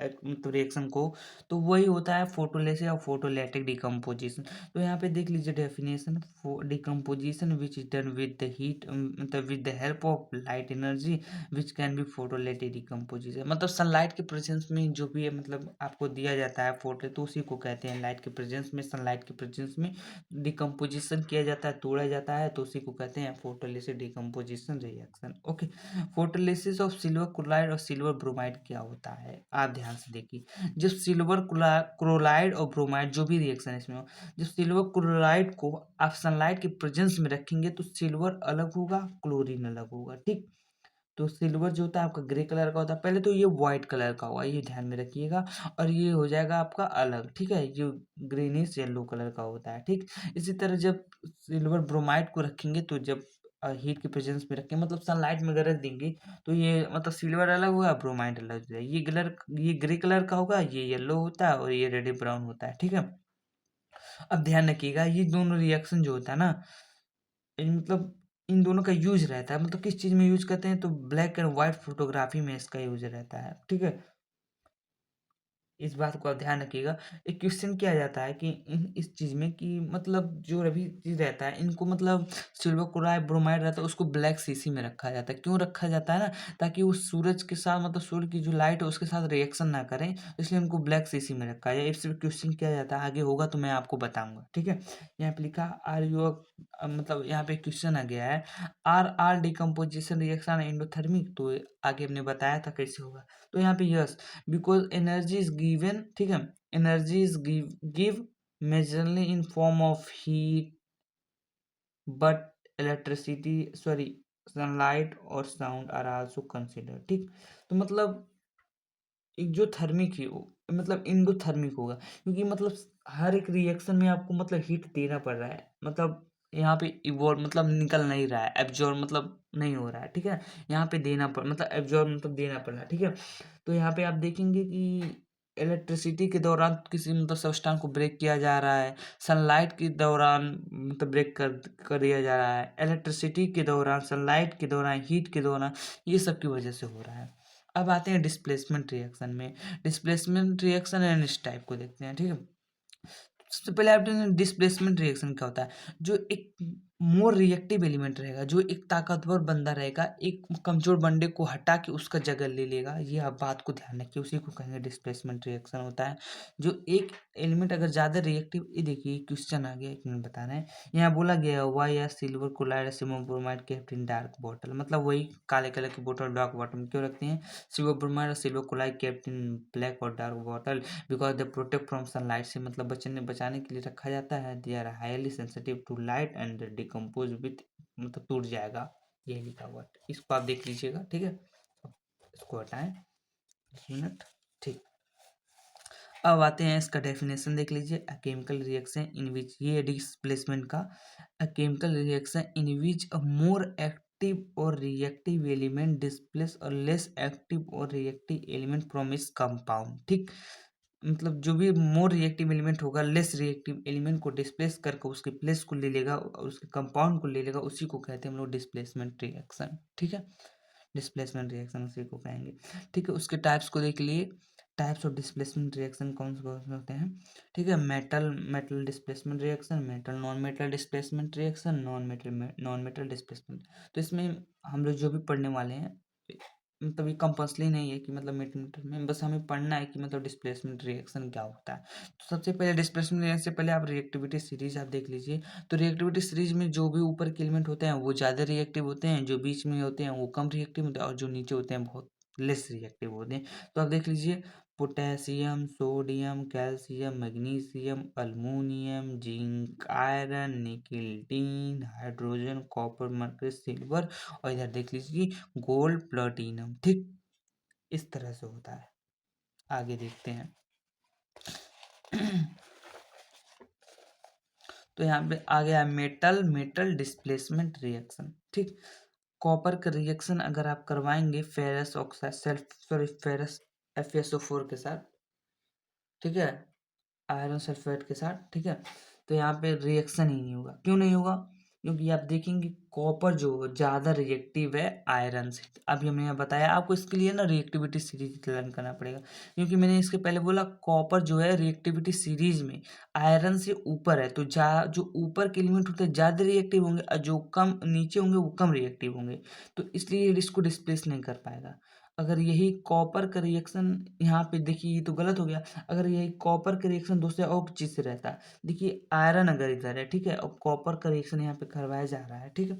मतलब रिएक्शन को, तो वही होता है फोटोलिसिस और फोटोलिटिक डिकम्पोजिशन। तो यहाँ पे देख लीजिए definition, decomposition which is done with the heat, मतलब with the help of light energy which can be photolytic decomposition, मतलब सनलाइट के प्रेजेंस में जो भी है मतलब आपको दिया जाता है फोटो, तो उसी को कहते हैं लाइट के प्रेजेंस में, सनलाइट के प्रेजेंस में डिकम्पोजिशन किया जाता है, तोड़ा जाता है, तो उसी को कहते हैं photolysis decomposition reaction, okay. Photolysis of silver chloride और सिल्वर ब्रोमाइड क्या होता है, आप ध्यान से देखिए। जब सिल्वर क्लोराइड और ब्रोमाइड जो भी रिएक्शन है इसमें, जब सिल्वर क्लोराइड को आप सनलाइट के प्रेजेंस में रखेंगे तो सिल्वर अलग होगा, क्लोरीन अलग होगा, ठीक। तो सिल्वर जो होता है आपका ग्रे कलर का होता है, पहले तो ये व्हाइट कलर का होगा, ये ध्यान में रखिएगा, और ये हो जाएगा आपका अलग, ठीक है, ये ग्रीनिश येलो कलर का होता है, ठीक। इसी तरह जब सिल्वर ब्रोमाइड को रखेंगे तो जब हीट के प्रेजेंस में रखें मतलब सनलाइट में अगर रख देंगे तो ये मतलब सिल्वर अलग होगा, ब्रोमाइड अलग हो जाएगा, ये ग्रे कलर का होगा, ये येलो होता है और ये रेड ब्राउन होता है, ठीक है। अब ध्यान रखिएगा ये दोनों रिएक्शन जो होता है ना, मतलब इन दोनों का यूज रहता है, मतलब किस चीज में यूज करते हैं, तो ब्लैक एंड व्हाइट फोटोग्राफी में इसका यूज रहता है, ठीक है। इस बात को आप ध्यान रखिएगा। एक क्वेश्चन किया जाता है कि इस चीज़ में कि मतलब जो अभी चीज़ रहता है इनको मतलब सिल्वर क्लोराइड ब्रोमाइड रहता है उसको ब्लैक शीशी में रखा जाता है, क्यों रखा जाता है ना, ताकि वो सूरज के साथ मतलब सूर्य की जो लाइट है उसके साथ रिएक्शन ना करें, इसलिए उनको ब्लैक शीशी में रखा है। इससे क्वेश्चन किया जाता है, आगे होगा तो मैं आपको बताऊंगा, ठीक है। यहाँ पे लिखा आर यू, मतलब यहाँ पे क्वेश्चन आ गया है, आर डिकम्पोजिशन रिएक्शन एंडोथर्मिक, तो आगे हमने बताया था कैसे होगा। तो यहाँ पे yes, because energy is given, ठीक है, energy is give majorly in form of heat but electricity sorry sunlight और साउंड आर आल्सो कंसिडर, ठीक। तो मतलब एक्जोथर्मिक ही हो मतलब इंडोथर्मिक होगा, क्योंकि मतलब हर एक रिएक्शन में आपको मतलब हीट देना पड़ रहा है, मतलब यहाँ पे इवॉल्व मतलब निकल नहीं रहा है, एब्जॉर्ब मतलब नहीं हो रहा है, ठीक है। यहाँ पे देना पड़ मतलब एब्जॉर्ब मतलब देना पड़ रहा है, ठीक है। तो यहाँ पे आप देखेंगे कि इलेक्ट्रिसिटी के दौरान किसी मतलब सब्सटेंस को ब्रेक किया जा रहा है, सनलाइट के दौरान मतलब ब्रेक कर दिया जा रहा है, इलेक्ट्रिसिटी के दौरान, सनलाइट के दौरान, हीट के दौरान, ये सब की वजह से हो रहा है। अब आते हैं डिस्प्लेसमेंट रिएक्शन में। डिस्प्लेसमेंट रिएक्शन एंड इस टाइप को देखते हैं, ठीक है। सबसे पहले आप डिस्प्लेसमेंट रिएक्शन क्या होता है, जो एक मोर रिएक्टिव एलिमेंट रहेगा, जो एक ताकतवर बंदा रहेगा एक कमजोर बंदे को हटा के उसका जगह ले लेगा। ये आप बात को ध्यान रखिए, उसी को कहेंगे डिस्प्लेसमेंट रिएक्शन होता है। जो एक एलिमेंट अगर ज़्यादा रिएक्टिव, ये देखिए क्वेश्चन आ गया, एक मिनट बता रहे हैं। यहाँ बोला गया वाई या silver chloride silver bromide kept in dark bottle, मतलब वही काले कलर की बोतल डार्क बॉटल में क्यों रखते हैं? सिल्वर ब्रोमाइड और silver chloride kept in black और dark bottle because they protect from sunlight, से मतलब बचाने के लिए रखा जाता है। They are highly sensitive to light and decompose with, मतलब टूट जाएगा, ये लिखा हुआ है। इसको आप देख लीजिएगा, ठीक है। इसको हटाएं, एक मिनट, ठीक। अब आते हैं इसका डेफिनेशन देख लीजिए। अ केमिकल रिएक्शन इन विच, ये डिस्प्लेसमेंट का, अ chemical reaction in which a more active और रिएक्टिव एलिमेंट डिस्प्लेस और लेस एक्टिव और रिएक्टिव एलिमेंट फ्रॉम इस कंपाउंड, ठीक। मतलब जो भी मोर रिएक्टिव एलिमेंट होगा लेस रिएक्टिव एलिमेंट को डिस्प्लेस करके उसके प्लेस को ले लेगा और उसके कंपाउंड को ले लेगा, उसी को कहते हैं हम लोग डिस्प्लेसमेंट रिएक्शन, ठीक है। डिस्प्लेसमेंट रिएक्शन उसी को कहेंगे, ठीक है। उसके टाइप्स को देख लिए। टाइप्स ऑफ डिस्प्लेसमेंट रिएक्शन कौन से होते हैं, ठीक है। Metal metal displacement reaction, metal non metal displacement reaction, non metal displacement. तो इसमें हम लोग जो भी पढ़ने वाले हैं, मतलब ये कंपल्सरी नहीं है कि मतलब मीटर में, बस हमें पढ़ना है कि मतलब डिस्प्लेसमेंट रिएक्शन क्या होता है। तो सबसे पहले डिस्प्लेसमेंट रिएक्शन से पहले आप रिएक्टिविटी सीरीज आप देख लीजिए। तो रिएक्टिविटी सीरीज में जो भी ऊपर के एलिमेंट होते हैं वो ज़्यादा रिएक्टिव होते हैं, जो बीच में होते हैं वो कम रिएक्टिव होते हैं, और जो नीचे होते हैं बहुत लेस रिएक्टिव होते हैं। तो आप देख लीजिए, potassium, sodium, calcium, magnesium, aluminium, zinc, iron, nickel, tin, hydrogen, copper, mercury, silver, और इधर देख लीजिए गोल्ड, प्लेटिनम, ठीक। इस तरह से होता है। आगे देखते हैं। तो यहाँ पे आ गया मेटल मेटल डिस्प्लेसमेंट रिएक्शन, ठीक। कॉपर का रिएक्शन अगर आप करवाएंगे फेरस ऑक्साइड फेरस FeSO4 के साथ, ठीक है, आयरन सल्फेट के साथ, ठीक है। तो यहाँ पे रिएक्शन ही नहीं होगा। क्यों नहीं होगा? क्योंकि आप देखेंगे कॉपर जो ज़्यादा रिएक्टिव है आयरन से। अभी हमने यहाँ बताया आपको, इसके लिए ना रिएक्टिविटी सीरीज लर्न करना पड़ेगा, क्योंकि मैंने इसके पहले बोला कॉपर जो है रिएक्टिविटी सीरीज में आयरन से ऊपर है। तो जो ऊपर के एलिमेंट होते हैं ज़्यादा रिएक्टिव होंगे, और जो कम नीचे होंगे वो कम रिएक्टिव होंगे। तो इसलिए इसको डिस्प्लेस नहीं कर पाएगा। अगर यही कॉपर का रिएक्शन, यहाँ पे देखिए ये तो गलत हो गया। अगर यही कॉपर का रिएक्शन दूसरे और चीज़ से रहता है, देखिए आयरन अगर इधर है, ठीक है, और कॉपर का रिएक्शन यहाँ पे करवाया जा रहा है, ठीक है,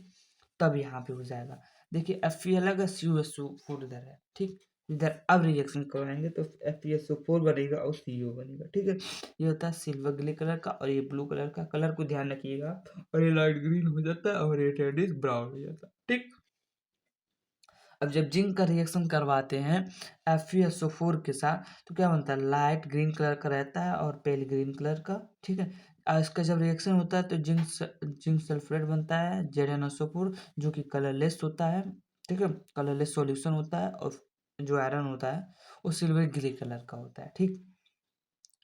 तब यहाँ पे हो जाएगा। देखिए Fe अलग है, CuSO4 इधर है, ठीक। इधर अब रिएक्शन करवाएंगे तो FeSO4 बनेगा और CO बनेगा, ठीक है। ये होता है सिल्वर ग्रे कलर का, और ये ब्लू कलर का। कलर को ध्यान रखिएगा, और ये लाइट ग्रीन हो जाता है और ये रेडिश ब्राउन हो जाता है, ठीक। अब जब जिंक का रिएक्शन करवाते हैं FeSO4 के साथ, तो क्या बनता है, लाइट ग्रीन कलर का रहता है और पेल ग्रीन कलर का, ठीक है। इसका जब रिएक्शन होता है तो जिंक सल्फेट बनता है ZnSO4, जो कि कलरलेस होता है, ठीक है, कलरलेस सॉल्यूशन होता है। और जो आयरन होता है वो सिल्वर ग्रे कलर का होता है, ठीक।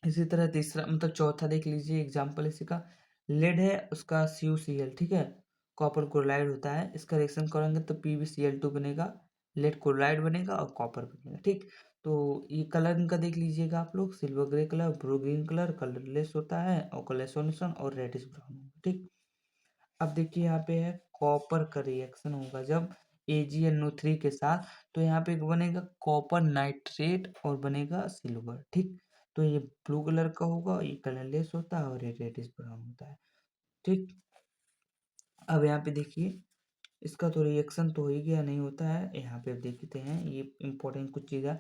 इसी तरह तीसरा मतलब चौथा देख लीजिए एग्जाम्पल इसी का। लेड है, उसका CuCl, ठीक है, कॉपर क्लोराइड होता है। इसका रिएक्शन करेंगे तो PbCl2 बनेगा, लेड क्लोराइड बनेगा और कॉपर बनेगा, ठीक। तो ये कलर इनका देख लीजिएगा आप लोग, silver grey colour, blue green colour, colourless होता है और कलरलेस सॉल्यूशन, और रेडिश ब्राउन, ठीक। अब देखिए यहाँ पे है कॉपर का रिएक्शन होगा जब AgNO3 के साथ, तो यहाँ पे एक बनेगा कॉपर नाइट्रेट और बनेगा सिल्वर, ठीक। तो ये ब्लू कलर का होगा, ये कलरलेस होता है और ये रेडिश ब्राउन होता है, ठीक। अब यहाँ पे देखिए इसका तो रिएक्शन तो हो ही गया, नहीं होता है। यहाँ पे अब देखते हैं ये इंपॉर्टेंट कुछ चीज़ है।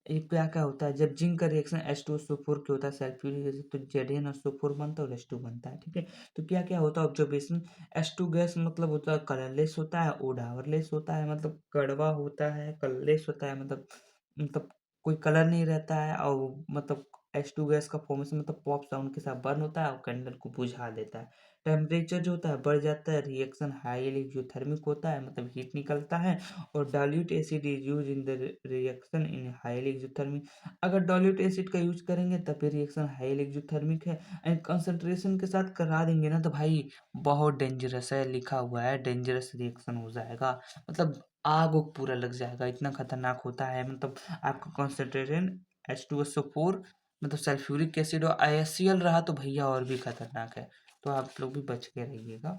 ये क्या क्या होता है जब जिंक का रिएक्शन H2SO4 के होता है सल्फ्यूरिक एसिड, तो ZnSO4 बनता है और H2 बनता है, ठीक है। तो क्या क्या होता है ऑब्जर्वेशन, H2 गैस मतलब होता है कलरलेस होता है, ओडावरलेस होता है मतलब कड़वा होता है, कलरलेस होता है मतलब कोई कलर नहीं रहता है, और मतलब H2 गैस का फॉर्मेशन मतलब पॉप साउंड के साथ बर्न होता है और कैंडल को बुझा देता है। टेम्परेचर जो होता है बढ़ जाता है, रिएक्शन हाईली एक्सोथर्मिक होता है, मतलब हीट निकलता है। और dilute acid is use in the reaction in highly exothermic. अगर डाइल्यूट एसिड का यूज करेंगे तब भी रिएक्शन हाईली एक्सोथर्मिक है। एंड कंसंट्रेशन के साथ करा देंगे ना तो भाई बहुत डेंजरस है, लिखा हुआ है डेंजरस रिएक्शन हो जाएगा, मतलब आग उग पूरा लग जाएगा, इतना खतरनाक होता है। मतलब आपका कॉन्सेंट्रेशन H2SO4 मतलब सल्फ्यूरिक एसिड और ISCl रहा तो भैया और भी खतरनाक है। तो आप लोग भी बच के रहिएगा।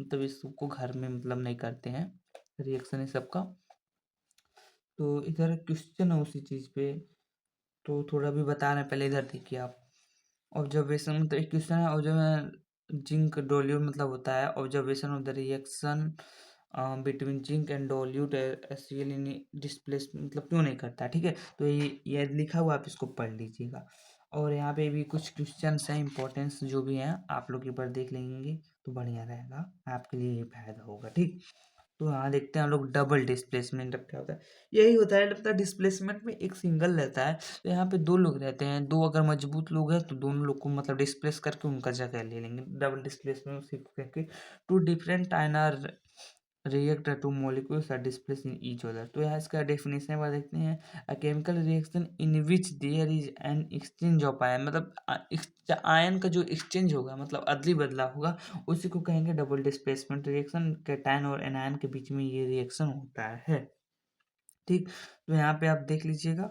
मतलब इसको घर में मतलब नहीं करते हैं रिएक्शन ये सबका। तो इधर क्वेश्चन है उसी चीज़ पे, तो थोड़ा भी बता रहे हैं, पहले इधर देखिए आप। ऑब्जर्वेशन मतलब एक क्वेश्चन है, ऑब्जर्व जिंक डोल्यूट मतलब होता है observation of the reaction between zinc and dilute HCl in displace मतलब क्यों नहीं करता, ठीक है। तो ये लिखा हुआ, आप इसको पढ़ लीजिएगा। और यहाँ पे भी कुछ क्वेश्चंस हैं इंपॉर्टेंस जो भी हैं, आप लोग एक बार देख लेंगे तो बढ़िया रहेगा, आपके लिए ये फायदा होगा, ठीक। तो यहाँ देखते हैं हम लोग डबल डिस्प्लेसमेंट अब क्या होता है। यही होता है, लगता है डिस्प्लेसमेंट में एक सिंगल रहता है, तो यहाँ पे दो लोग रहते हैं, दो अगर मजबूत लोग हैं तो दोनों लोग को मतलब डिस्प्लेस करके उनका जगह ले लेंगे। डबल डिस्प्लेसमेंट सिर्फ करके two different ion are react to molecules are displace in each other. तो यहाँ इसका डेफिनेशन बात देखते हैं, a chemical reaction in which there is an exchange of ion, मतलब आयन का जो एक्सचेंज होगा मतलब अदली बदला होगा, उसी को कहेंगे डबल डिस्प्लेसमेंट रिएक्शन। कैटायन और एनायन के बीच में ये रिएक्शन होता है, ठीक। तो यहाँ पे आप देख लीजिएगा,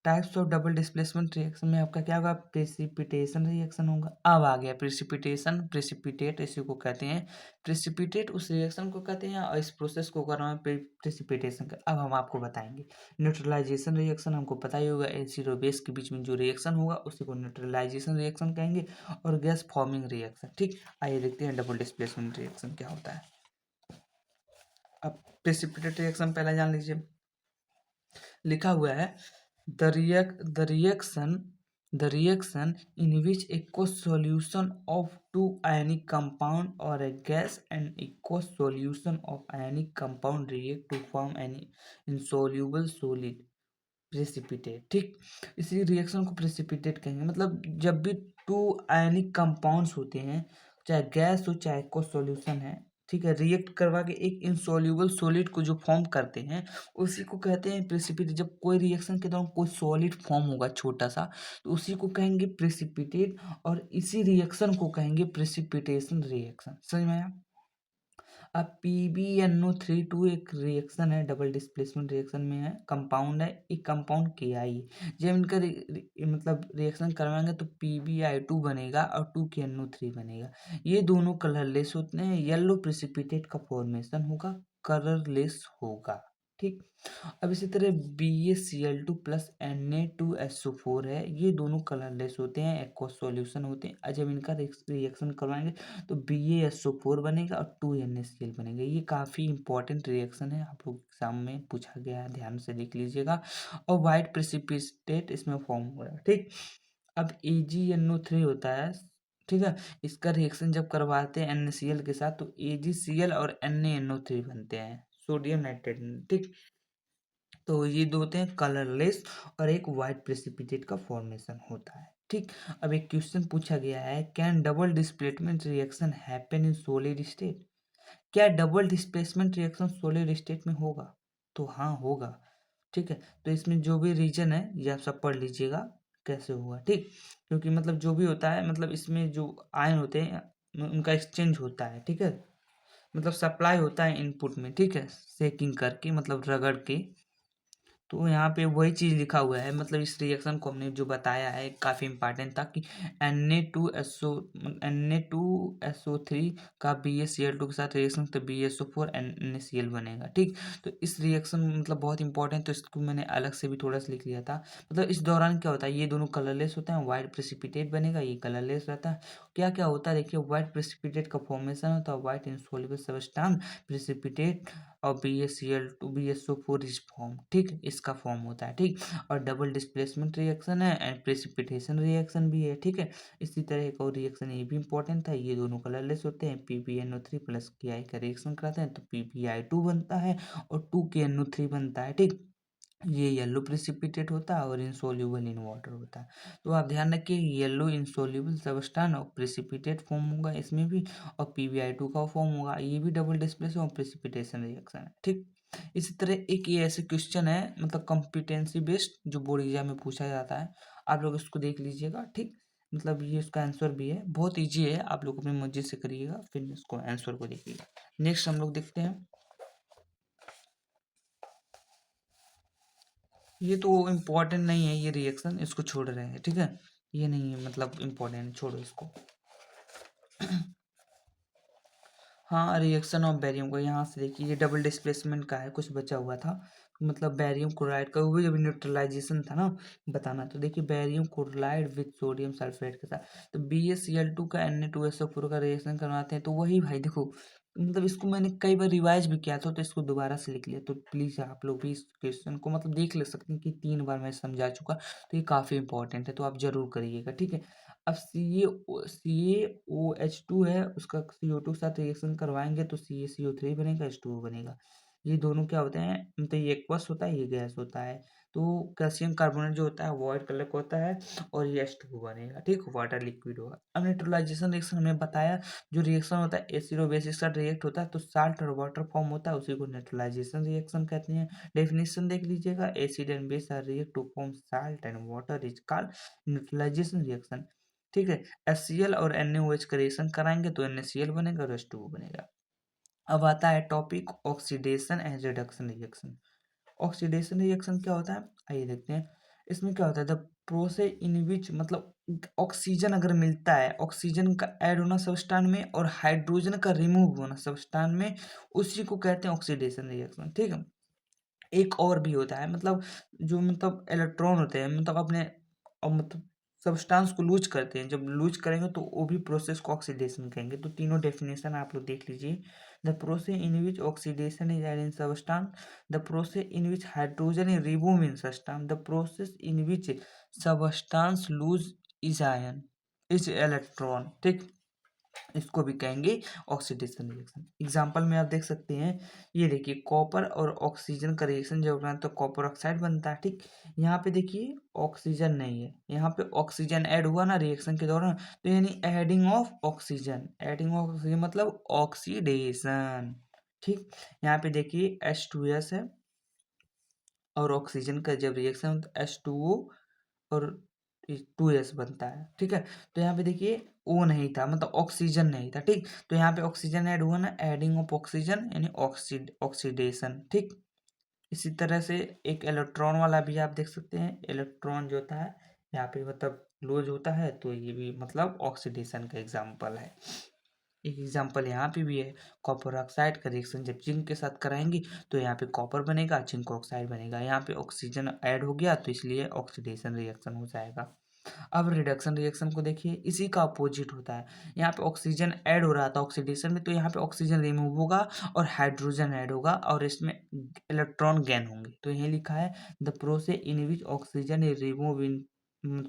types of double displacement reaction में आपका क्या होगा, प्रेसिपिटेशन रिएक्शन होगा। अब आ गया प्रेसिपिटेशन, प्रेसिपिटेट इसी को कहते हैं। प्रेसिपिटेट उस रिएक्शन को कहते हैं और इस प्रोसेस को कर रहा है प्रेसिपिटेशन का। अब हम आपको बताएंगे न्यूट्रलाइजेशन रिएक्शन, हमको पता ही होगा एसिड और बेस के बीच में जो रिएक्शन होगा उसी को न्यूट्रलाइजेशन रिएक्शन कहेंगे। और गैस फॉर्मिंग रिएक्शन, ठीक। आइए देखते हैं डबल डिस्प्लेसमेंट रिएक्शन क्या होता है। अब प्रेसिपिटेट रिएक्शन पहला जान लीजिए, लिखा हुआ है the reaction in which aqueous solution of two ionic compound or a gas and aqueous solution of ionic compound react to form an insoluble solid precipitate, ठीक। इसी रिएक्शन को प्रेसिपिटेट कहेंगे, मतलब जब भी टू आयनिक कंपाउंड्स होते हैं, चाहे गैस हो चाहे को सॉल्यूशन है, ठीक है, रिएक्ट करवा के एक इनसॉल्यूबल सॉलिड को जो फॉर्म करते हैं उसी को कहते हैं प्रेसिपिटेट। जब कोई रिएक्शन के दौरान कोई सॉलिड फॉर्म होगा छोटा सा, तो उसी को कहेंगे प्रेसिपिटेट, और इसी रिएक्शन को कहेंगे प्रेसिपिटेशन रिएक्शन। समझ में आया। अब PbNO3 एक रिएक्शन है, डबल डिस्प्लेसमेंट रिएक्शन में है, कंपाउंड है, एक कंपाउंड KI है। जब इनका मतलब रिएक्शन करवाएंगे तो PbI2 बनेगा और 2KNO3 बनेगा। ये दोनों कलरलेस होते हैं, येलो प्रेसिपिटेट का फॉर्मेशन होगा, कलरलेस होगा, ठीक। अब इसी तरह BaCl2 प्लस Na2SO4 है, ये दोनों कलरलेस होते हैं, एक्वस सॉल्यूशन होते हैं, और जब इनका रिएक्शन करवाएंगे तो BaSO4 बनेगा और 2NaCl बनेगा। ये काफ़ी इंपॉर्टेंट रिएक्शन है, आप लोग एग्जाम में पूछा गया है, ध्यान से देख लीजिएगा। और वाइट प्रेसिपिटेट इसमें फॉर्म हो रहा है, ठीक। अब AgNO3 होता है, ठीक है, इसका रिएक्शन जब करवाते हैं NaCl के साथ तो AgCl और NaNO3 बनते हैं, सोडियम नाइट्रेट, ठीक। तो ये दो होते हैं कलरलेस, और एक वाइट प्रेसिपिटेट का फॉर्मेशन होता है, ठीक। अब एक क्वेश्चन पूछा गया है, can double displacement reaction happen in solid state. क्या double displacement reaction solid state में होगा, तो हाँ होगा, ठीक है। तो इसमें जो भी रीजन है ये आप सब पढ़ लीजिएगा कैसे होगा, ठीक। क्योंकि मतलब जो भी होता है, मतलब इसमें जो आयन होते हैं उनका एक्सचेंज होता है, ठीक है, मतलब सप्लाई होता है इनपुट में, ठीक है, सेकिंग करके मतलब रगड़ के। तो यहाँ पे वही चीज़ लिखा हुआ है, मतलब इस रिएक्शन को हमने जो बताया है काफ़ी इंपॉर्टेंट था कि Na2SO3 का BaCl2 के साथ रिएक्शन तो BaSO4 NaCl बनेगा, ठीक। तो इस रिएक्शन मतलब बहुत इंपॉर्टेंट, तो इसको मैंने अलग से भी थोड़ा सा लिख लिया था। मतलब इस दौरान क्या होता है, ये दोनों कलरलेस होते हैं, व्हाइट प्रेसिपिटेट बनेगा, ये कलरलेस रहता है। क्या क्या होता है देखिए, व्हाइट प्रेसिपिटेट का फॉर्मेशन होता है, व्हाइट इनसॉल्युबल सब्सटेंस प्रेसिपिटेट, और BaCl2 BaSO4 इज फॉर्म, ठीक, इसका फॉर्म होता है, ठीक। और डबल डिस्प्लेसमेंट रिएक्शन है एंड प्रेसिपिटेशन रिएक्शन भी है, ठीक है। इसी तरह एक और रिएक्शन ये भी इंपॉर्टेंट था, ये दोनों कलरलेस होते हैं, PbNO3 प्लस KI का रिएक्शन कराते हैं तो PbI2 बनता है और 2KNO3 बनता है, ठीक। ये येलो प्रेसिपिटेट होता है और इनसोल्यूबल इन वाटर होता है। तो आप ध्यान रखिए, येलो इनसोल्यूबल सब्सटेंस और प्रेसिपिटेट फॉर्म होगा इसमें भी, और PbI2 का फॉर्म होगा, ये भी डबल डिस्प्लेसमेंट और प्रेसिपिटेशन रिएक्शन है, ठीक। इसी तरह एक ये ऐसे क्वेश्चन है, मतलब कॉम्पिटेंसी बेस्ड, जो बोर्ड एग्जाम में पूछा जाता है, आप लोग इसको देख लीजिएगा, ठीक। मतलब ये इसका आंसर भी है, बहुत ईजी है, आप लोग अपनी मर्जी से करिएगा, फिर इसको आंसर को देखिएगा। नेक्स्ट हम लोग देखते हैं, ये तो इम्पोर्टेंट नहीं है, ये रिएक्शन इसको छोड़ रहे हैं, ठीक है, ये नहीं है मतलब इम्पोर्टेंट, छोड़ो इसको। हाँ, रिएक्शन ऑफ बेरियम को यहाँ से देखिए, ये डबल डिस्प्लेसमेंट का है, कुछ बचा हुआ था, मतलब बेरियम क्लोराइड का, वो भी जब न्यूट्रलाइजेशन था ना बताना। तो देखिए barium chloride with sodium sulphate के साथ, तो BaCl2 का Na2SO4 का रिएक्शन करवाते हैं, तो वही भाई देखो, मतलब इसको मैंने कई बार रिवाइज भी किया था, तो इसको दोबारा से लिख लिया। तो प्लीज़ आप लोग भी इस क्वेश्चन को मतलब देख ले सकते हैं कि 3 बार मैं समझा चुका, तो ये काफ़ी इंपॉर्टेंट है, तो आप जरूर करिएगा, ठीक है। अब CaOH2 है, उसका CO2 के साथ रिएक्शन करवाएंगे तो CaCO3 बनेगा, H2O बनेगा। ये दोनों क्या होते हैं, मतलब ये एक्वस होता है, ये गैस होता है। तो कैल्शियम कार्बोनेट जो होता है वाइट कलर का होता है, और ये H2O बनेगा, ठीक, वाटर लिक्विड होगा। अब न्यूट्रलाइजेशन रिएक्शन हमने बताया, जो रिएक्शन होता है एसिड और बेसिक के साथ रिएक्ट होता है तो साल्ट और वाटर फॉर्म होता है, उसी को न्यूट्रलाइजेशन रिएक्शन कहते हैं। डेफिनेशन देख लीजिएगा, acid and base are react to form salt and water is called neutralisation reaction, ठीक है। HCl और NaOH का रिएक्शन कराएंगे तो NaCl बनेगा और H2O बनेगा। अब आता है topic oxidation and reduction reaction. Oxidation reaction क्या होता है, आइए देखते हैं। इसमें क्या होता है, द प्रोसेस इन विच, मतलब ऑक्सीजन अगर मिलता है, ऑक्सीजन का ऐड होना सबस्टांस में और हाइड्रोजन का रिमूव होना सबस्टांस में, उसी को कहते हैं ऑक्सीडेशन रिएक्शन, ठीक है। एक और भी होता है, मतलब जो मतलब इलेक्ट्रॉन होते हैं, मतलब अपने मतलब सब्सटेंस को लूज करते हैं, जब लूज करेंगे तो वो भी प्रोसेस को ऑक्सीडेशन कहेंगे। तो तीनों डेफिनेशन आप लोग देख लीजिए। The process in which oxidation is add in substance, the process in which hydrogen is remove in substance, the process in which substance lose is ion is electron, ठीक, इसको भी कहेंगे ऑक्सीडेशन रिएक्शन। एग्जांपल में आप देख सकते हैं, ये देखिए कॉपर और ऑक्सीजन का रिएक्शन जब होता है तो कॉपर ऑक्साइड बनता है, ठीक। यहाँ पे देखिए ऑक्सीजन नहीं है, यहाँ पे ऑक्सीजन ऐड हुआ ना रिएक्शन के दौरान, तो यानी adding of oxygen, adding of oxygen मतलब ऑक्सीडेशन, ठीक। यहाँ पे देखिए H2S है, और ऑक्सीजन का जब रिएक्शन होता है H2O और 2S बनता है, ठीक है। तो यहाँ पे देखिए O नहीं था, मतलब ऑक्सीजन नहीं था, ठीक। तो यहाँ पे ऑक्सीजन ऐड हुआ ना, एडिंग ऑफ ऑक्सीजन यानी ऑक्सीडेशन, ठीक। इसी तरह से एक इलेक्ट्रॉन वाला भी आप देख सकते हैं, इलेक्ट्रॉन जो होता है यहाँ पे मतलब लूज होता है, तो ये भी मतलब ऑक्सीडेशन का एग्जाम्पल है। एक एग्जाम्पल यहाँ पे भी है, कॉपर ऑक्साइड का रिएक्शन जब जिंक के साथ कराएंगे तो यहाँ पे कॉपर बनेगा, जिंक ऑक्साइड बनेगा, यहाँ पे ऑक्सीजन ऐड हो गया तो इसलिए ऑक्सीडेशन रिएक्शन हो जाएगा। अब रिडक्शन रिएक्शन को देखिए, इसी का अपोजिट होता है। यहाँ पे ऑक्सीजन ऐड हो रहा था ऑक्सीडेशन में, तो यहाँ पे ऑक्सीजन रिमूव होगा और हाइड्रोजन ऐड होगा और इसमें इलेक्ट्रॉन गेन होंगे। तो यही लिखा है, the process in which oxygen is remove in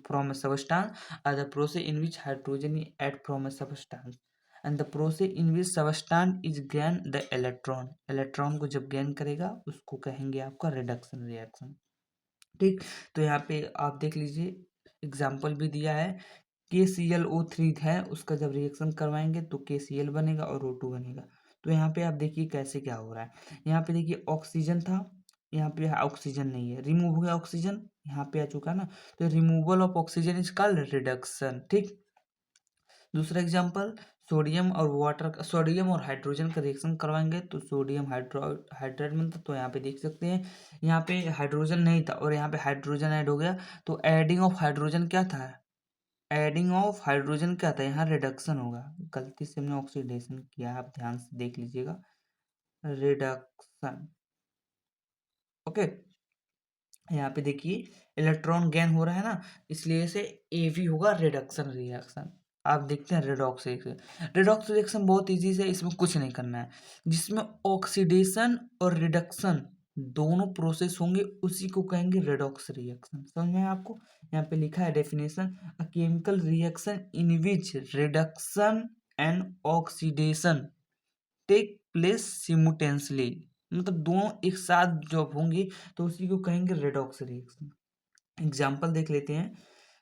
from a substance, or the process in which hydrogen is add from a substance, and the process in which substance is gain the electron, electron को जब गेन करेगा उसको कहेंगे आपका रिडक्शन रिएक्शन, ठीक। तो यहाँ पे आप देख लीजिए, एग्जाम्पल भी दिया है, KClO3 है, उसका जब रिएक्शन करवाएंगे तो KCl बनेगा और O2 बनेगा। तो यहाँ पे आप देखिए कैसे क्या हो रहा है, यहाँ पे देखिए ऑक्सीजन था, यहाँ पे ऑक्सीजन नहीं है, रिमूव हो गया ऑक्सीजन, यहाँ पे आ चुका ना, तो removal of oxygen is called reduction, ठीक। दूसरा एग्जाम्पल, सोडियम और हाइड्रोजन का रिएक्शन करवाएंगे तो सोडियम हाइड्राइड बनता, तो यहाँ पे देख सकते हैं, यहाँ पे हाइड्रोजन नहीं था और यहाँ पे हाइड्रोजन ऐड हो गया, तो एडिंग ऑफ हाइड्रोजन क्या था, एडिंग ऑफ हाइड्रोजन क्या था, यहाँ रिडक्शन होगा। गलती से हमने ऑक्सीडेशन किया, आप ध्यान से देख लीजिएगा, रिडक्शन, ओके। यहाँ पे देखिए इलेक्ट्रॉन गेन हो रहा है ना, इसलिए से ए भी होगा रिडक्शन रिएक्शन। आप देखते हैं रिडॉक्स रिएक्शन, रिडॉक्स रिएक्शन बहुत इजी से, इसमें कुछ नहीं करना है, जिसमें ऑक्सीडेशन और रिडक्शन दोनों प्रोसेस होंगे उसी को कहेंगे रिडॉक्स रिएक्शन। समझ में आया आपको, यहाँ पे लिखा है definition, a chemical reaction in which reduction and oxidation take place simultaneously, मतलब दोनों एक साथ जब होंगे तो उसी को कहेंगे रेडॉक्स रिएक्शन। एग्जाम्पल देख लेते हैं,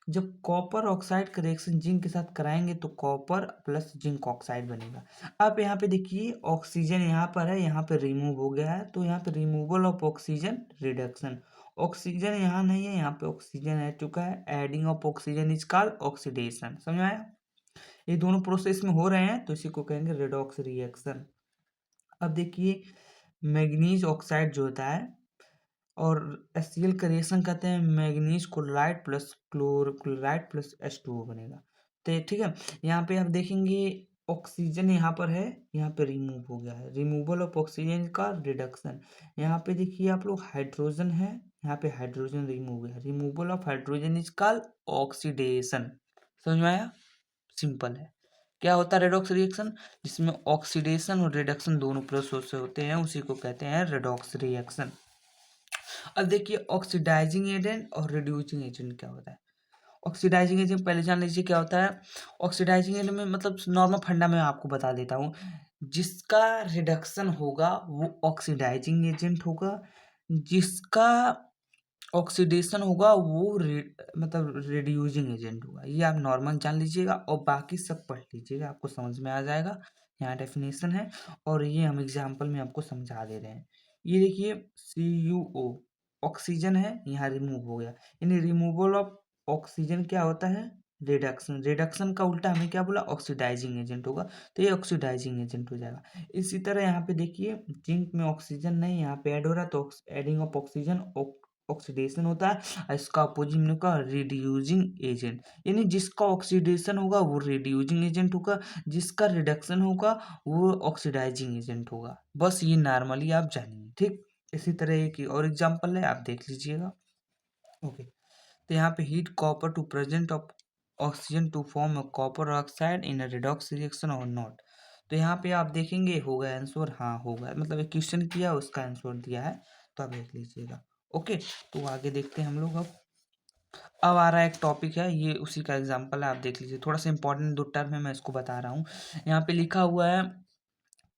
जब कॉपर ऑक्साइड का रिएक्शन जिंक के साथ कराएंगे तो कॉपर प्लस जिंक ऑक्साइड बनेगा। अब यहाँ पे देखिए ऑक्सीजन यहाँ पर है, यहाँ पे रिमूव हो गया है, तो यहाँ पे removal of oxygen reduction, oxygen यहाँ नहीं है, यहाँ पे ऑक्सीजन आ चुका है, adding of oxygen is called oxidation. समझ में आया, ये दोनों प्रोसेस में हो रहे हैं तो इसी को कहेंगे रेडॉक्स रिएक्शन। अब देखिए मैग्नीज ऑक्साइड जो होता है और HCl का रिएक्शन कहते हैं, manganese chloride plus chloride plus H2O बनेगा। तो ठीक है, यहाँ पे आप देखेंगे ऑक्सीजन यहाँ पर है, यहाँ पे रिमूव हो गया है, रिमूवल ऑफ ऑक्सीजन का रिडक्शन। यहाँ पे देखिए आप लोग हाइड्रोजन है, यहाँ पे हाइड्रोजन रिमूव है, removal of hydrogen is called oxidation. समझ में आया? सिंपल है। क्या होता है रेडॉक्स रिएक्शन? जिसमें ऑक्सीडेशन और रिडक्शन दोनों प्रोसेस होते हैं, उसी को कहते हैं रेडॉक्स रिएक्शन। अब देखिए ऑक्सीडाइजिंग एजेंट और रिड्यूसिंग एजेंट क्या होता है। ऑक्सीडाइजिंग एजेंट पहले जान लीजिए क्या होता है। ऑक्सीडाइजिंग एजेंट में मतलब नॉर्मल फंडा में आपको बता देता हूँ। जिसका रिडक्शन होगा वो ऑक्सीडाइजिंग एजेंट होगा, जिसका ऑक्सीडेशन होगा वो मतलब रिड्यूसिंग एजेंट होगा। ये आप नॉर्मल जान लीजिएगा और बाकी सब पढ़ लीजिएगा, आपको समझ में आ जाएगा। यहाँ डेफिनेशन है और ये हम एग्जाम्पल में आपको समझा दे रहे हैं। ये देखिए CuO ऑक्सीजन है, यहाँ रिमूव हो गया, यानी रिमूवल ऑफ ऑक्सीजन क्या होता है? रिडक्शन। रिडक्शन का उल्टा हमें क्या बोला? ऑक्सीडाइजिंग एजेंट होगा, तो ये ऑक्सीडाइजिंग एजेंट हो जाएगा। इसी तरह यहाँ पे देखिए जिंक में ऑक्सीजन नहीं, यहाँ पे ऐड हो रहा है तो एडिंग ऑफ ऑक्सीजन ऑक्सीडेशन होता है, और इसका अपोजिट का रिड्यूसिंग एजेंट। यानी जिसका ऑक्सीडेशन होगा वो रिड्यूसिंग एजेंट होगा, जिसका रिडक्शन होगा वो ऑक्सीडाइजिंग एजेंट होगा। बस ये नॉर्मली आप जानिए, ठीक। इसी तरह एक और एग्जांपल है, आप देख लीजिएगा। ओके, तो यहाँ पे heat copper to present of oxygen to form a copper oxide in a redox reaction और नॉट। तो यहाँ पे आप देखेंगे होगा आंसर, हाँ होगा, मतलब एक क्वेश्चन किया उसका आंसर दिया है, तो आप देख लीजिएगा। ओके, तो आगे देखते हैं हम लोग। अब आ रहा है एक टॉपिक है, ये उसी का एग्जांपल है, आप देख लीजिए। थोड़ा सा इंपॉर्टेंट दो टर्म है, मैं इसको बता रहा हूँ। यहाँ पे लिखा हुआ है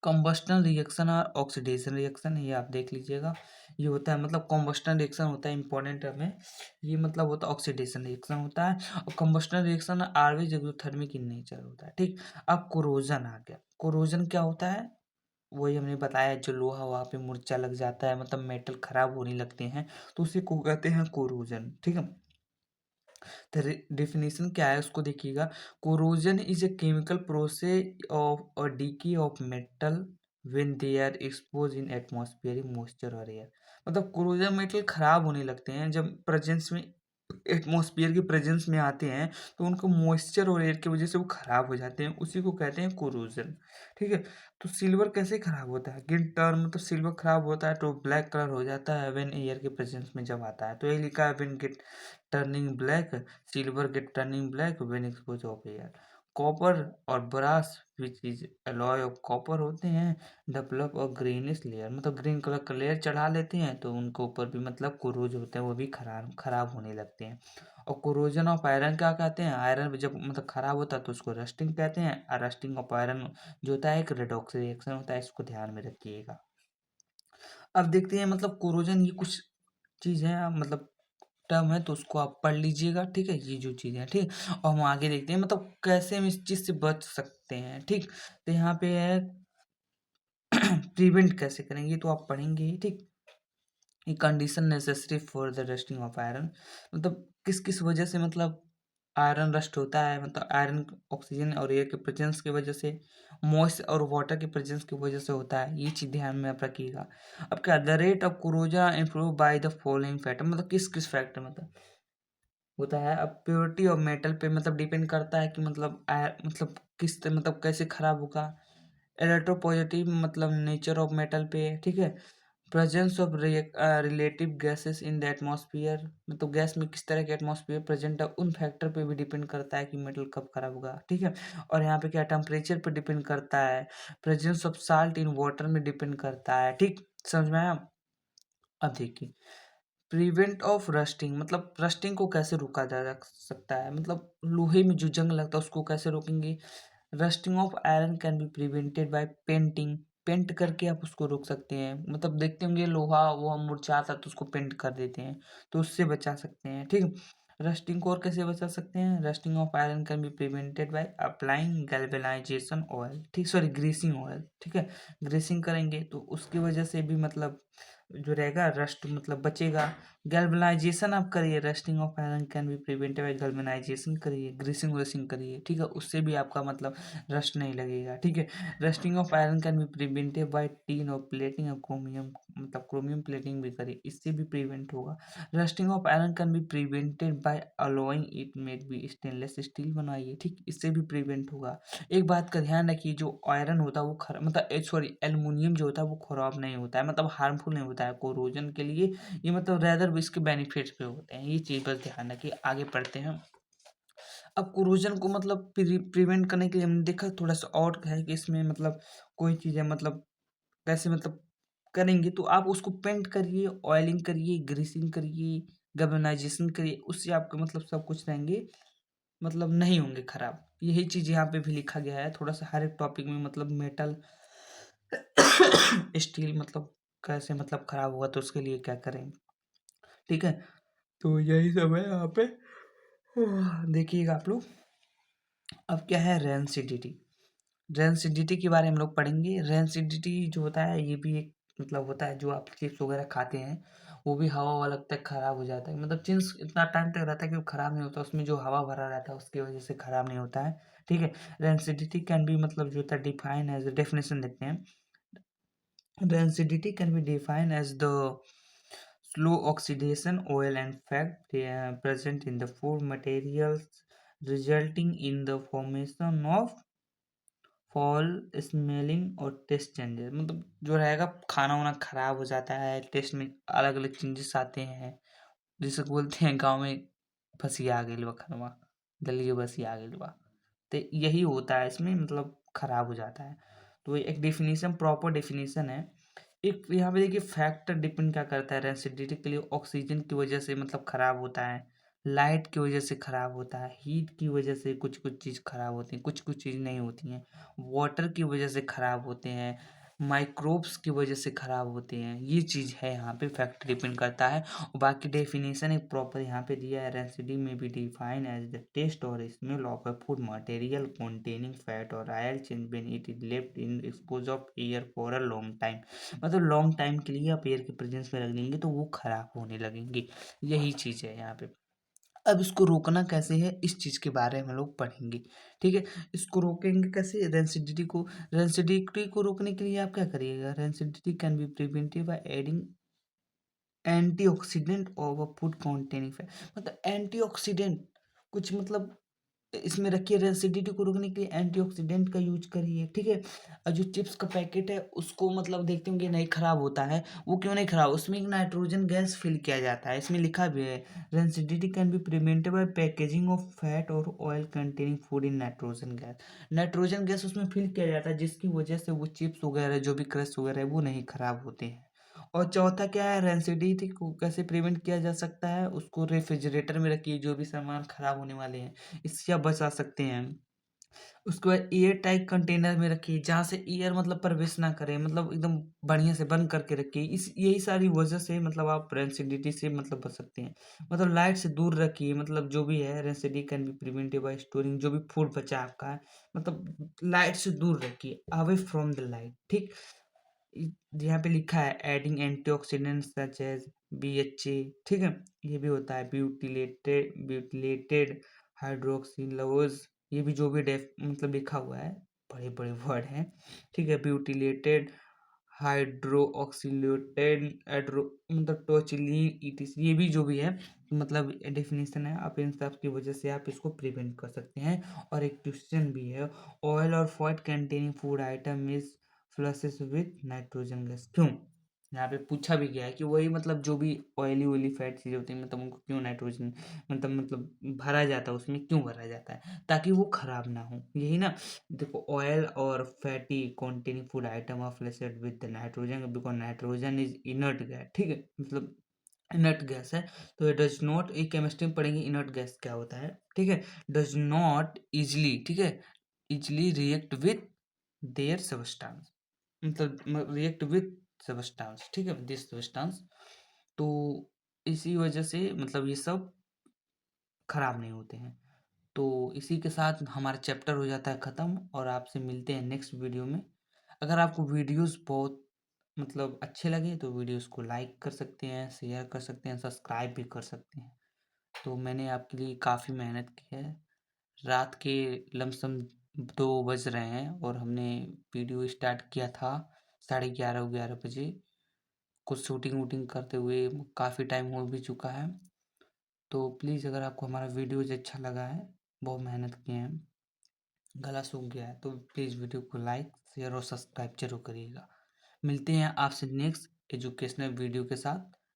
कंबस्टन रिएक्शन और ऑक्सीडेशन रिएक्शन, ये आप देख लीजिएगा। ये होता है मतलब कंबस्टन रिएक्शन होता है, इंपॉर्टेंट टर्म है ये, मतलब होता है ऑक्सीडेशन रिएक्शन होता है, और combustion reaction always exothermic in nature होता है, ठीक। अब कोरोजन आ गया। कोरोजन क्या होता है? वही हमने बताया, जो लोहा वहाँ पे मुरझा लग जाता है, मतलब मेटल खराब होने लगते हैं, तो उसे को कहते हैं कोरोजन, ठीक है। तो डेफिनेशन क्या है उसको देखिएगा। Corrosion is a chemical process of और decay of metal when they are expose in atmospheric moisture और एयर। मतलब कोरोजन मेटल खराब होने लगते हैं जब प्रेजेंस में, एटमॉस्फेयर के प्रेजेंस में आते हैं, तो उनको मॉइस्चर और एयर की वजह से वो खराब हो जाते हैं, उसी को कहते हैं कोरोजन, ठीक है। तो सिल्वर कैसे खराब होता है? गिन टर्म मतलब सिल्वर खराब होता है तो ब्लैक कलर हो जाता है व्हेन एयर के प्रेजेंस में जब आता है, तो ये लिखा है when get turning black, silver get turning black when expose of air. Copper और brass which is alloy of copper होते हैं डेवलप और ग्रीनिश लेयर, मतलब ग्रीन कलर का लेयर चढ़ा लेते हैं, तो उनके ऊपर भी मतलब कोरोज होते हैं, वो भी खराब खराब होने लगते हैं। और कोरोजन ऑफ आयरन क्या कहते हैं? आयरन जब मतलब खराब होता है तो उसको रस्टिंग कहते हैं, और रस्टिंग ऑफ आयरन जो होता है एक रेडॉक्स रिएक्शन होता है, इसको ध्यान में रखिएगा। अब देखते हैं मतलब कोरोजन, ये कुछ चीज़ है मतलब टर्म है, तो उसको आप पढ़ लीजिएगा, ठीक है। ये जो चीज़ है, ठीक। और हम आगे देखते हैं मतलब कैसे हम इस चीज़ से बच सकते हैं, ठीक। तो यहाँ पे है प्रिवेंट कैसे करेंगे, तो आप पढ़ेंगे ही, ठीक। ये condition necessary for the rusting of iron, मतलब किस किस वजह से मतलब आयरन रस्ट होता है, मतलब आयरन ऑक्सीजन और एयर के प्रेजेंस की वजह से, मॉइस्ट और वाटर के प्रेजेंस की वजह से होता है, ये चीज़ ध्यान में आप रखिएगा। अब क्या, the rate of corrosion improve by the following factor, मतलब किस किस फैक्टर मतलब होता है। अब प्योरिटी ऑफ मेटल पे मतलब डिपेंड करता है कि मतलब मतलब किस मतलब कैसे खराब होगा। इलेक्ट्रोपॉजिटिव मतलब नेचर ऑफ मेटल पे, ठीक है। Presence of relative gases in the atmosphere, मतलब गैस में किस तरह के एटमॉस्फेयर प्रेजेंट है, उन फैक्टर पे भी डिपेंड करता है कि मेटल कब खराब होगा, ठीक है। और यहाँ पे क्या, टेम्परेचर पे डिपेंड करता है, presence of salt in water में डिपेंड करता है, ठीक। समझ में आया? अब देखिए प्रिवेंट ऑफ रस्टिंग, मतलब रस्टिंग को कैसे रोका जा सकता है, मतलब लोहे में जो जंग लगता है उसको कैसे रोकेंगे। Rusting of iron can be prevented by painting, paint करके आप उसको रोक सकते हैं, मतलब देखते होंगे लोहा वो हम मुरझाता तो उसको पेंट कर देते हैं, तो उससे बचा सकते हैं, ठीक। रस्टिंग को और कैसे बचा सकते हैं? Rusting of iron can be prevented by applying galvanisation oil, ठीक, सॉरी ग्रीसिंग ऑयल, ठीक है। ग्रीसिंग करेंगे तो उसकी वजह से भी मतलब जो रहेगा रस्ट मतलब बचेगा। गैल्वेनाइजेशन आप करिए, rusting of iron can be prevented bye galvanisation करिए, ग्रीसिंग व्रीसिंग करिए, ठीक है, उससे भी आपका मतलब रस्ट नहीं लगेगा, ठीक है। Rusting of iron can be prevented by tin और प्लेटिंग और क्रोमियम, मतलब क्रोमियम प्लेटिंग भी करें, इससे भी प्रिवेंट होगा। Rusting of iron can be prevented by alloying it made be stainless steel बनवाइए, ठीक, इससे भी प्रिवेंट होगा। एक बात का ध्यान रखिए, जो आयरन होता है वो मतलब सॉरी एल्युमिनियम जो होता है वो खराब नहीं होता है, मतलब हार्मफुल नहीं होता है कोरोजन के लिए, ये मतलब रेदर इसके बेनिफिट्स पे होते हैं, ये चीज़ बस ध्यान रखिए। आगे पढ़ते हैं। अब कोरोजन को मतलब प्रिवेंट करने के लिए हमने देखा थोड़ा सा और है कि इसमें मतलब कोई चीज़ें मतलब कैसे मतलब करेंगे, तो आप उसको पेंट करिए, ऑयलिंग करिए, ग्रीसिंग करिए, गैल्वेनाइजेशन करिए, उससे आपके मतलब सब कुछ रहेंगे मतलब नहीं होंगे खराब। यही चीज़ यहाँ पे भी लिखा गया है, थोड़ा सा हर एक टॉपिक में मतलब मेटल स्टील मतलब कैसे मतलब खराब हुआ तो उसके लिए क्या करें, ठीक है। तो यही सब है यहाँ पे। देखिएगा आप लोग। अब क्या है रेंसिडिटी। रेंसिडिटी के बारे में हम लोग पढ़ेंगे। रेंसिडिटी जो होता है ये भी एक मतलब होता है, जो आप चिप्स वगैरह खाते हैं वो भी हवा वाला लगता है खराब हो जाता है, मतलब चिप्स इतना टाइम तक रहता है कि वो खराब नहीं होता, उसमें जो हवा भरा रहता है उसकी वजह से खराब नहीं होता है, ठीक है। रेंसिडिटी कैन बी मतलब जो होता है डिफाइन एज डेफिनेशन देखते हैं। Rancidity can be defined as the slow oxidation oil and fat present in the food materials, resulting in the formation of fall smelling और टेस्ट चेंजेस, मतलब जो रहेगा खाना वाना खराब हो जाता है, टेस्ट में अलग अलग चेंजेस आते हैं, जिसे बोलते हैं गांव में फंसिया आ गइल बा खनवा, दलिए बसिया आ गइल बा, तो यही होता है इसमें मतलब खराब हो जाता है। तो ये एक डेफिनेशन प्रॉपर डेफिनेशन है। एक यहाँ पे देखिए फैक्टर डिपेंड क्या करता है रेंसिडिटी के लिए, ऑक्सीजन की वजह से मतलब खराब होता है, लाइट की वजह से खराब होता है, हीट की वजह से कुछ कुछ चीज़ खराब होती है, कुछ कुछ चीज़ नहीं होती हैं, वाटर की वजह से खराब होते हैं, माइक्रोब्स की वजह से खराब होते हैं, ये चीज़ है यहाँ पे फैक्टर डिपेंड करता है। और बाकी डेफिनेशन एक प्रॉपर यहाँ पे दिया है, रेंसिडी में be define as the taste और smell of a food material containing fat और oil change when it is left in expose of air for a long time, मतलब लॉन्ग टाइम के लिए आप एयर के प्रेजेंस में रख देंगे तो वो खराब होने लगेंगे, यही चीज़ है यहाँ पे। अब इसको रोकना कैसे है, इस चीज़ के बारे में हम लोग पढ़ेंगे, ठीक है। इसको रोकेंगे कैसे, रेंसिडिटी को रोकने के लिए आप क्या करिएगा, rancidity can be prevented by adding antioxidant और फूड कॉन्टेनिंग फैट, मतलब एंटीऑक्सीडेंट कुछ मतलब इसमें रखिए, रेसिडिटी को रोकने के लिए एंटीऑक्सीडेंट का यूज करिए, ठीक है। और जो चिप्स का पैकेट है उसको मतलब देखते होंगे नहीं खराब होता है, वो क्यों नहीं खराब, उसमें एक नाइट्रोजन गैस फिल किया जाता है, इसमें लिखा भी है rancidity can be prevented by packaging of fat और oil containing food in nitrogen gas, nitrogen gas उसमें फिल किया जाता है जिसकी वजह से वो चिप्स वगैरह जो भी क्रस्ट वगैरह है वो नहीं खराब होते हैं। और चौथा क्या है, रेंसिडिटी को कैसे प्रिवेंट किया जा सकता है, उसको रेफ्रिजरेटर में रखिए, जो भी सामान खराब होने वाले हैं इससे आप बचा सकते हैं। उसके बाद एयर टाइट कंटेनर में रखिए, जहाँ से एयर मतलब प्रवेश ना करे, मतलब एकदम बढ़िया से बंद करके रखिए, इस यही सारी वजह से मतलब आप रेंसिडिटी से मतलब बच सकते हैं। मतलब लाइट से दूर रखिए, मतलब जो भी है rancidity can be prevented bye storing, जो भी फूड बचा आपका मतलब लाइट से दूर रखिए, अवे फ्रॉम द लाइट, ठीक। यहाँ पे लिखा है adding antioxidant such as BHA, ठीक है, ये भी होता है ब्यूटिलेटेड हाइड्रोक्सिलोज, ये भी जो भी डेफ मतलब लिखा हुआ है, बड़े बड़े वर्ड हैं, ठीक है, ब्यूटिलेटेड हाइड्रोक्सिलेटेड एड्रो मतलब टोचिलीन ETC, ये भी जो भी है मतलब डेफिनेशन है, आप इन सब की वजह से आप इसको प्रिवेंट कर सकते हैं। और एक क्वेश्चन भी है, ऑयल और fat containing food item is flushes with nitrogen gas, क्यों, यहाँ पे पूछा भी गया है कि वही मतलब जो भी ऑयली ऑयली फैट चीज़ें होती हैं मतलब उनको क्यों नाइट्रोजन मतलब भरा जाता है, उसमें क्यों भरा जाता है, ताकि वो खराब ना हो, यही ना। देखो ऑयल और fatty containing food item are flushed with nitrogen because nitrogen is inert gas, ठीक है, मतलब इनर्ट गैस है। तो ये डज नॉट, ये केमिस्ट्री में पढ़ेंगे इनर्ट गैस क्या होता है, ठीक है। डज नॉट इजली, ठीक है, easily react with their substance, मतलब रिएक्ट विथ सबस्टांस, ठीक है, दिस सबस्टांस, तो इसी वजह से मतलब ये सब खराब नहीं होते हैं। तो इसी के साथ हमारा चैप्टर हो जाता है ख़त्म, और आपसे मिलते हैं नेक्स्ट वीडियो में। अगर आपको वीडियोस बहुत मतलब अच्छे लगे तो वीडियोस को लाइक कर सकते हैं, शेयर कर सकते हैं, सब्सक्राइब भी कर सकते हैं। तो मैंने आपके लिए काफ़ी मेहनत की है, रात के लमसम 2 बज रहे हैं और हमने वीडियो स्टार्ट किया था 11:30 बजे। कुछ शूटिंग वूटिंग करते हुए काफ़ी टाइम हो भी चुका है। तो प्लीज़ अगर आपको हमारा वीडियोज़ अच्छा लगा है, बहुत मेहनत किए हैं, गला सूख गया है, तो प्लीज़ वीडियो को लाइक, शेयर और सब्सक्राइब ज़रूर करिएगा। मिलते हैं आपसे नेक्स्ट एजुकेशनल वीडियो के साथ।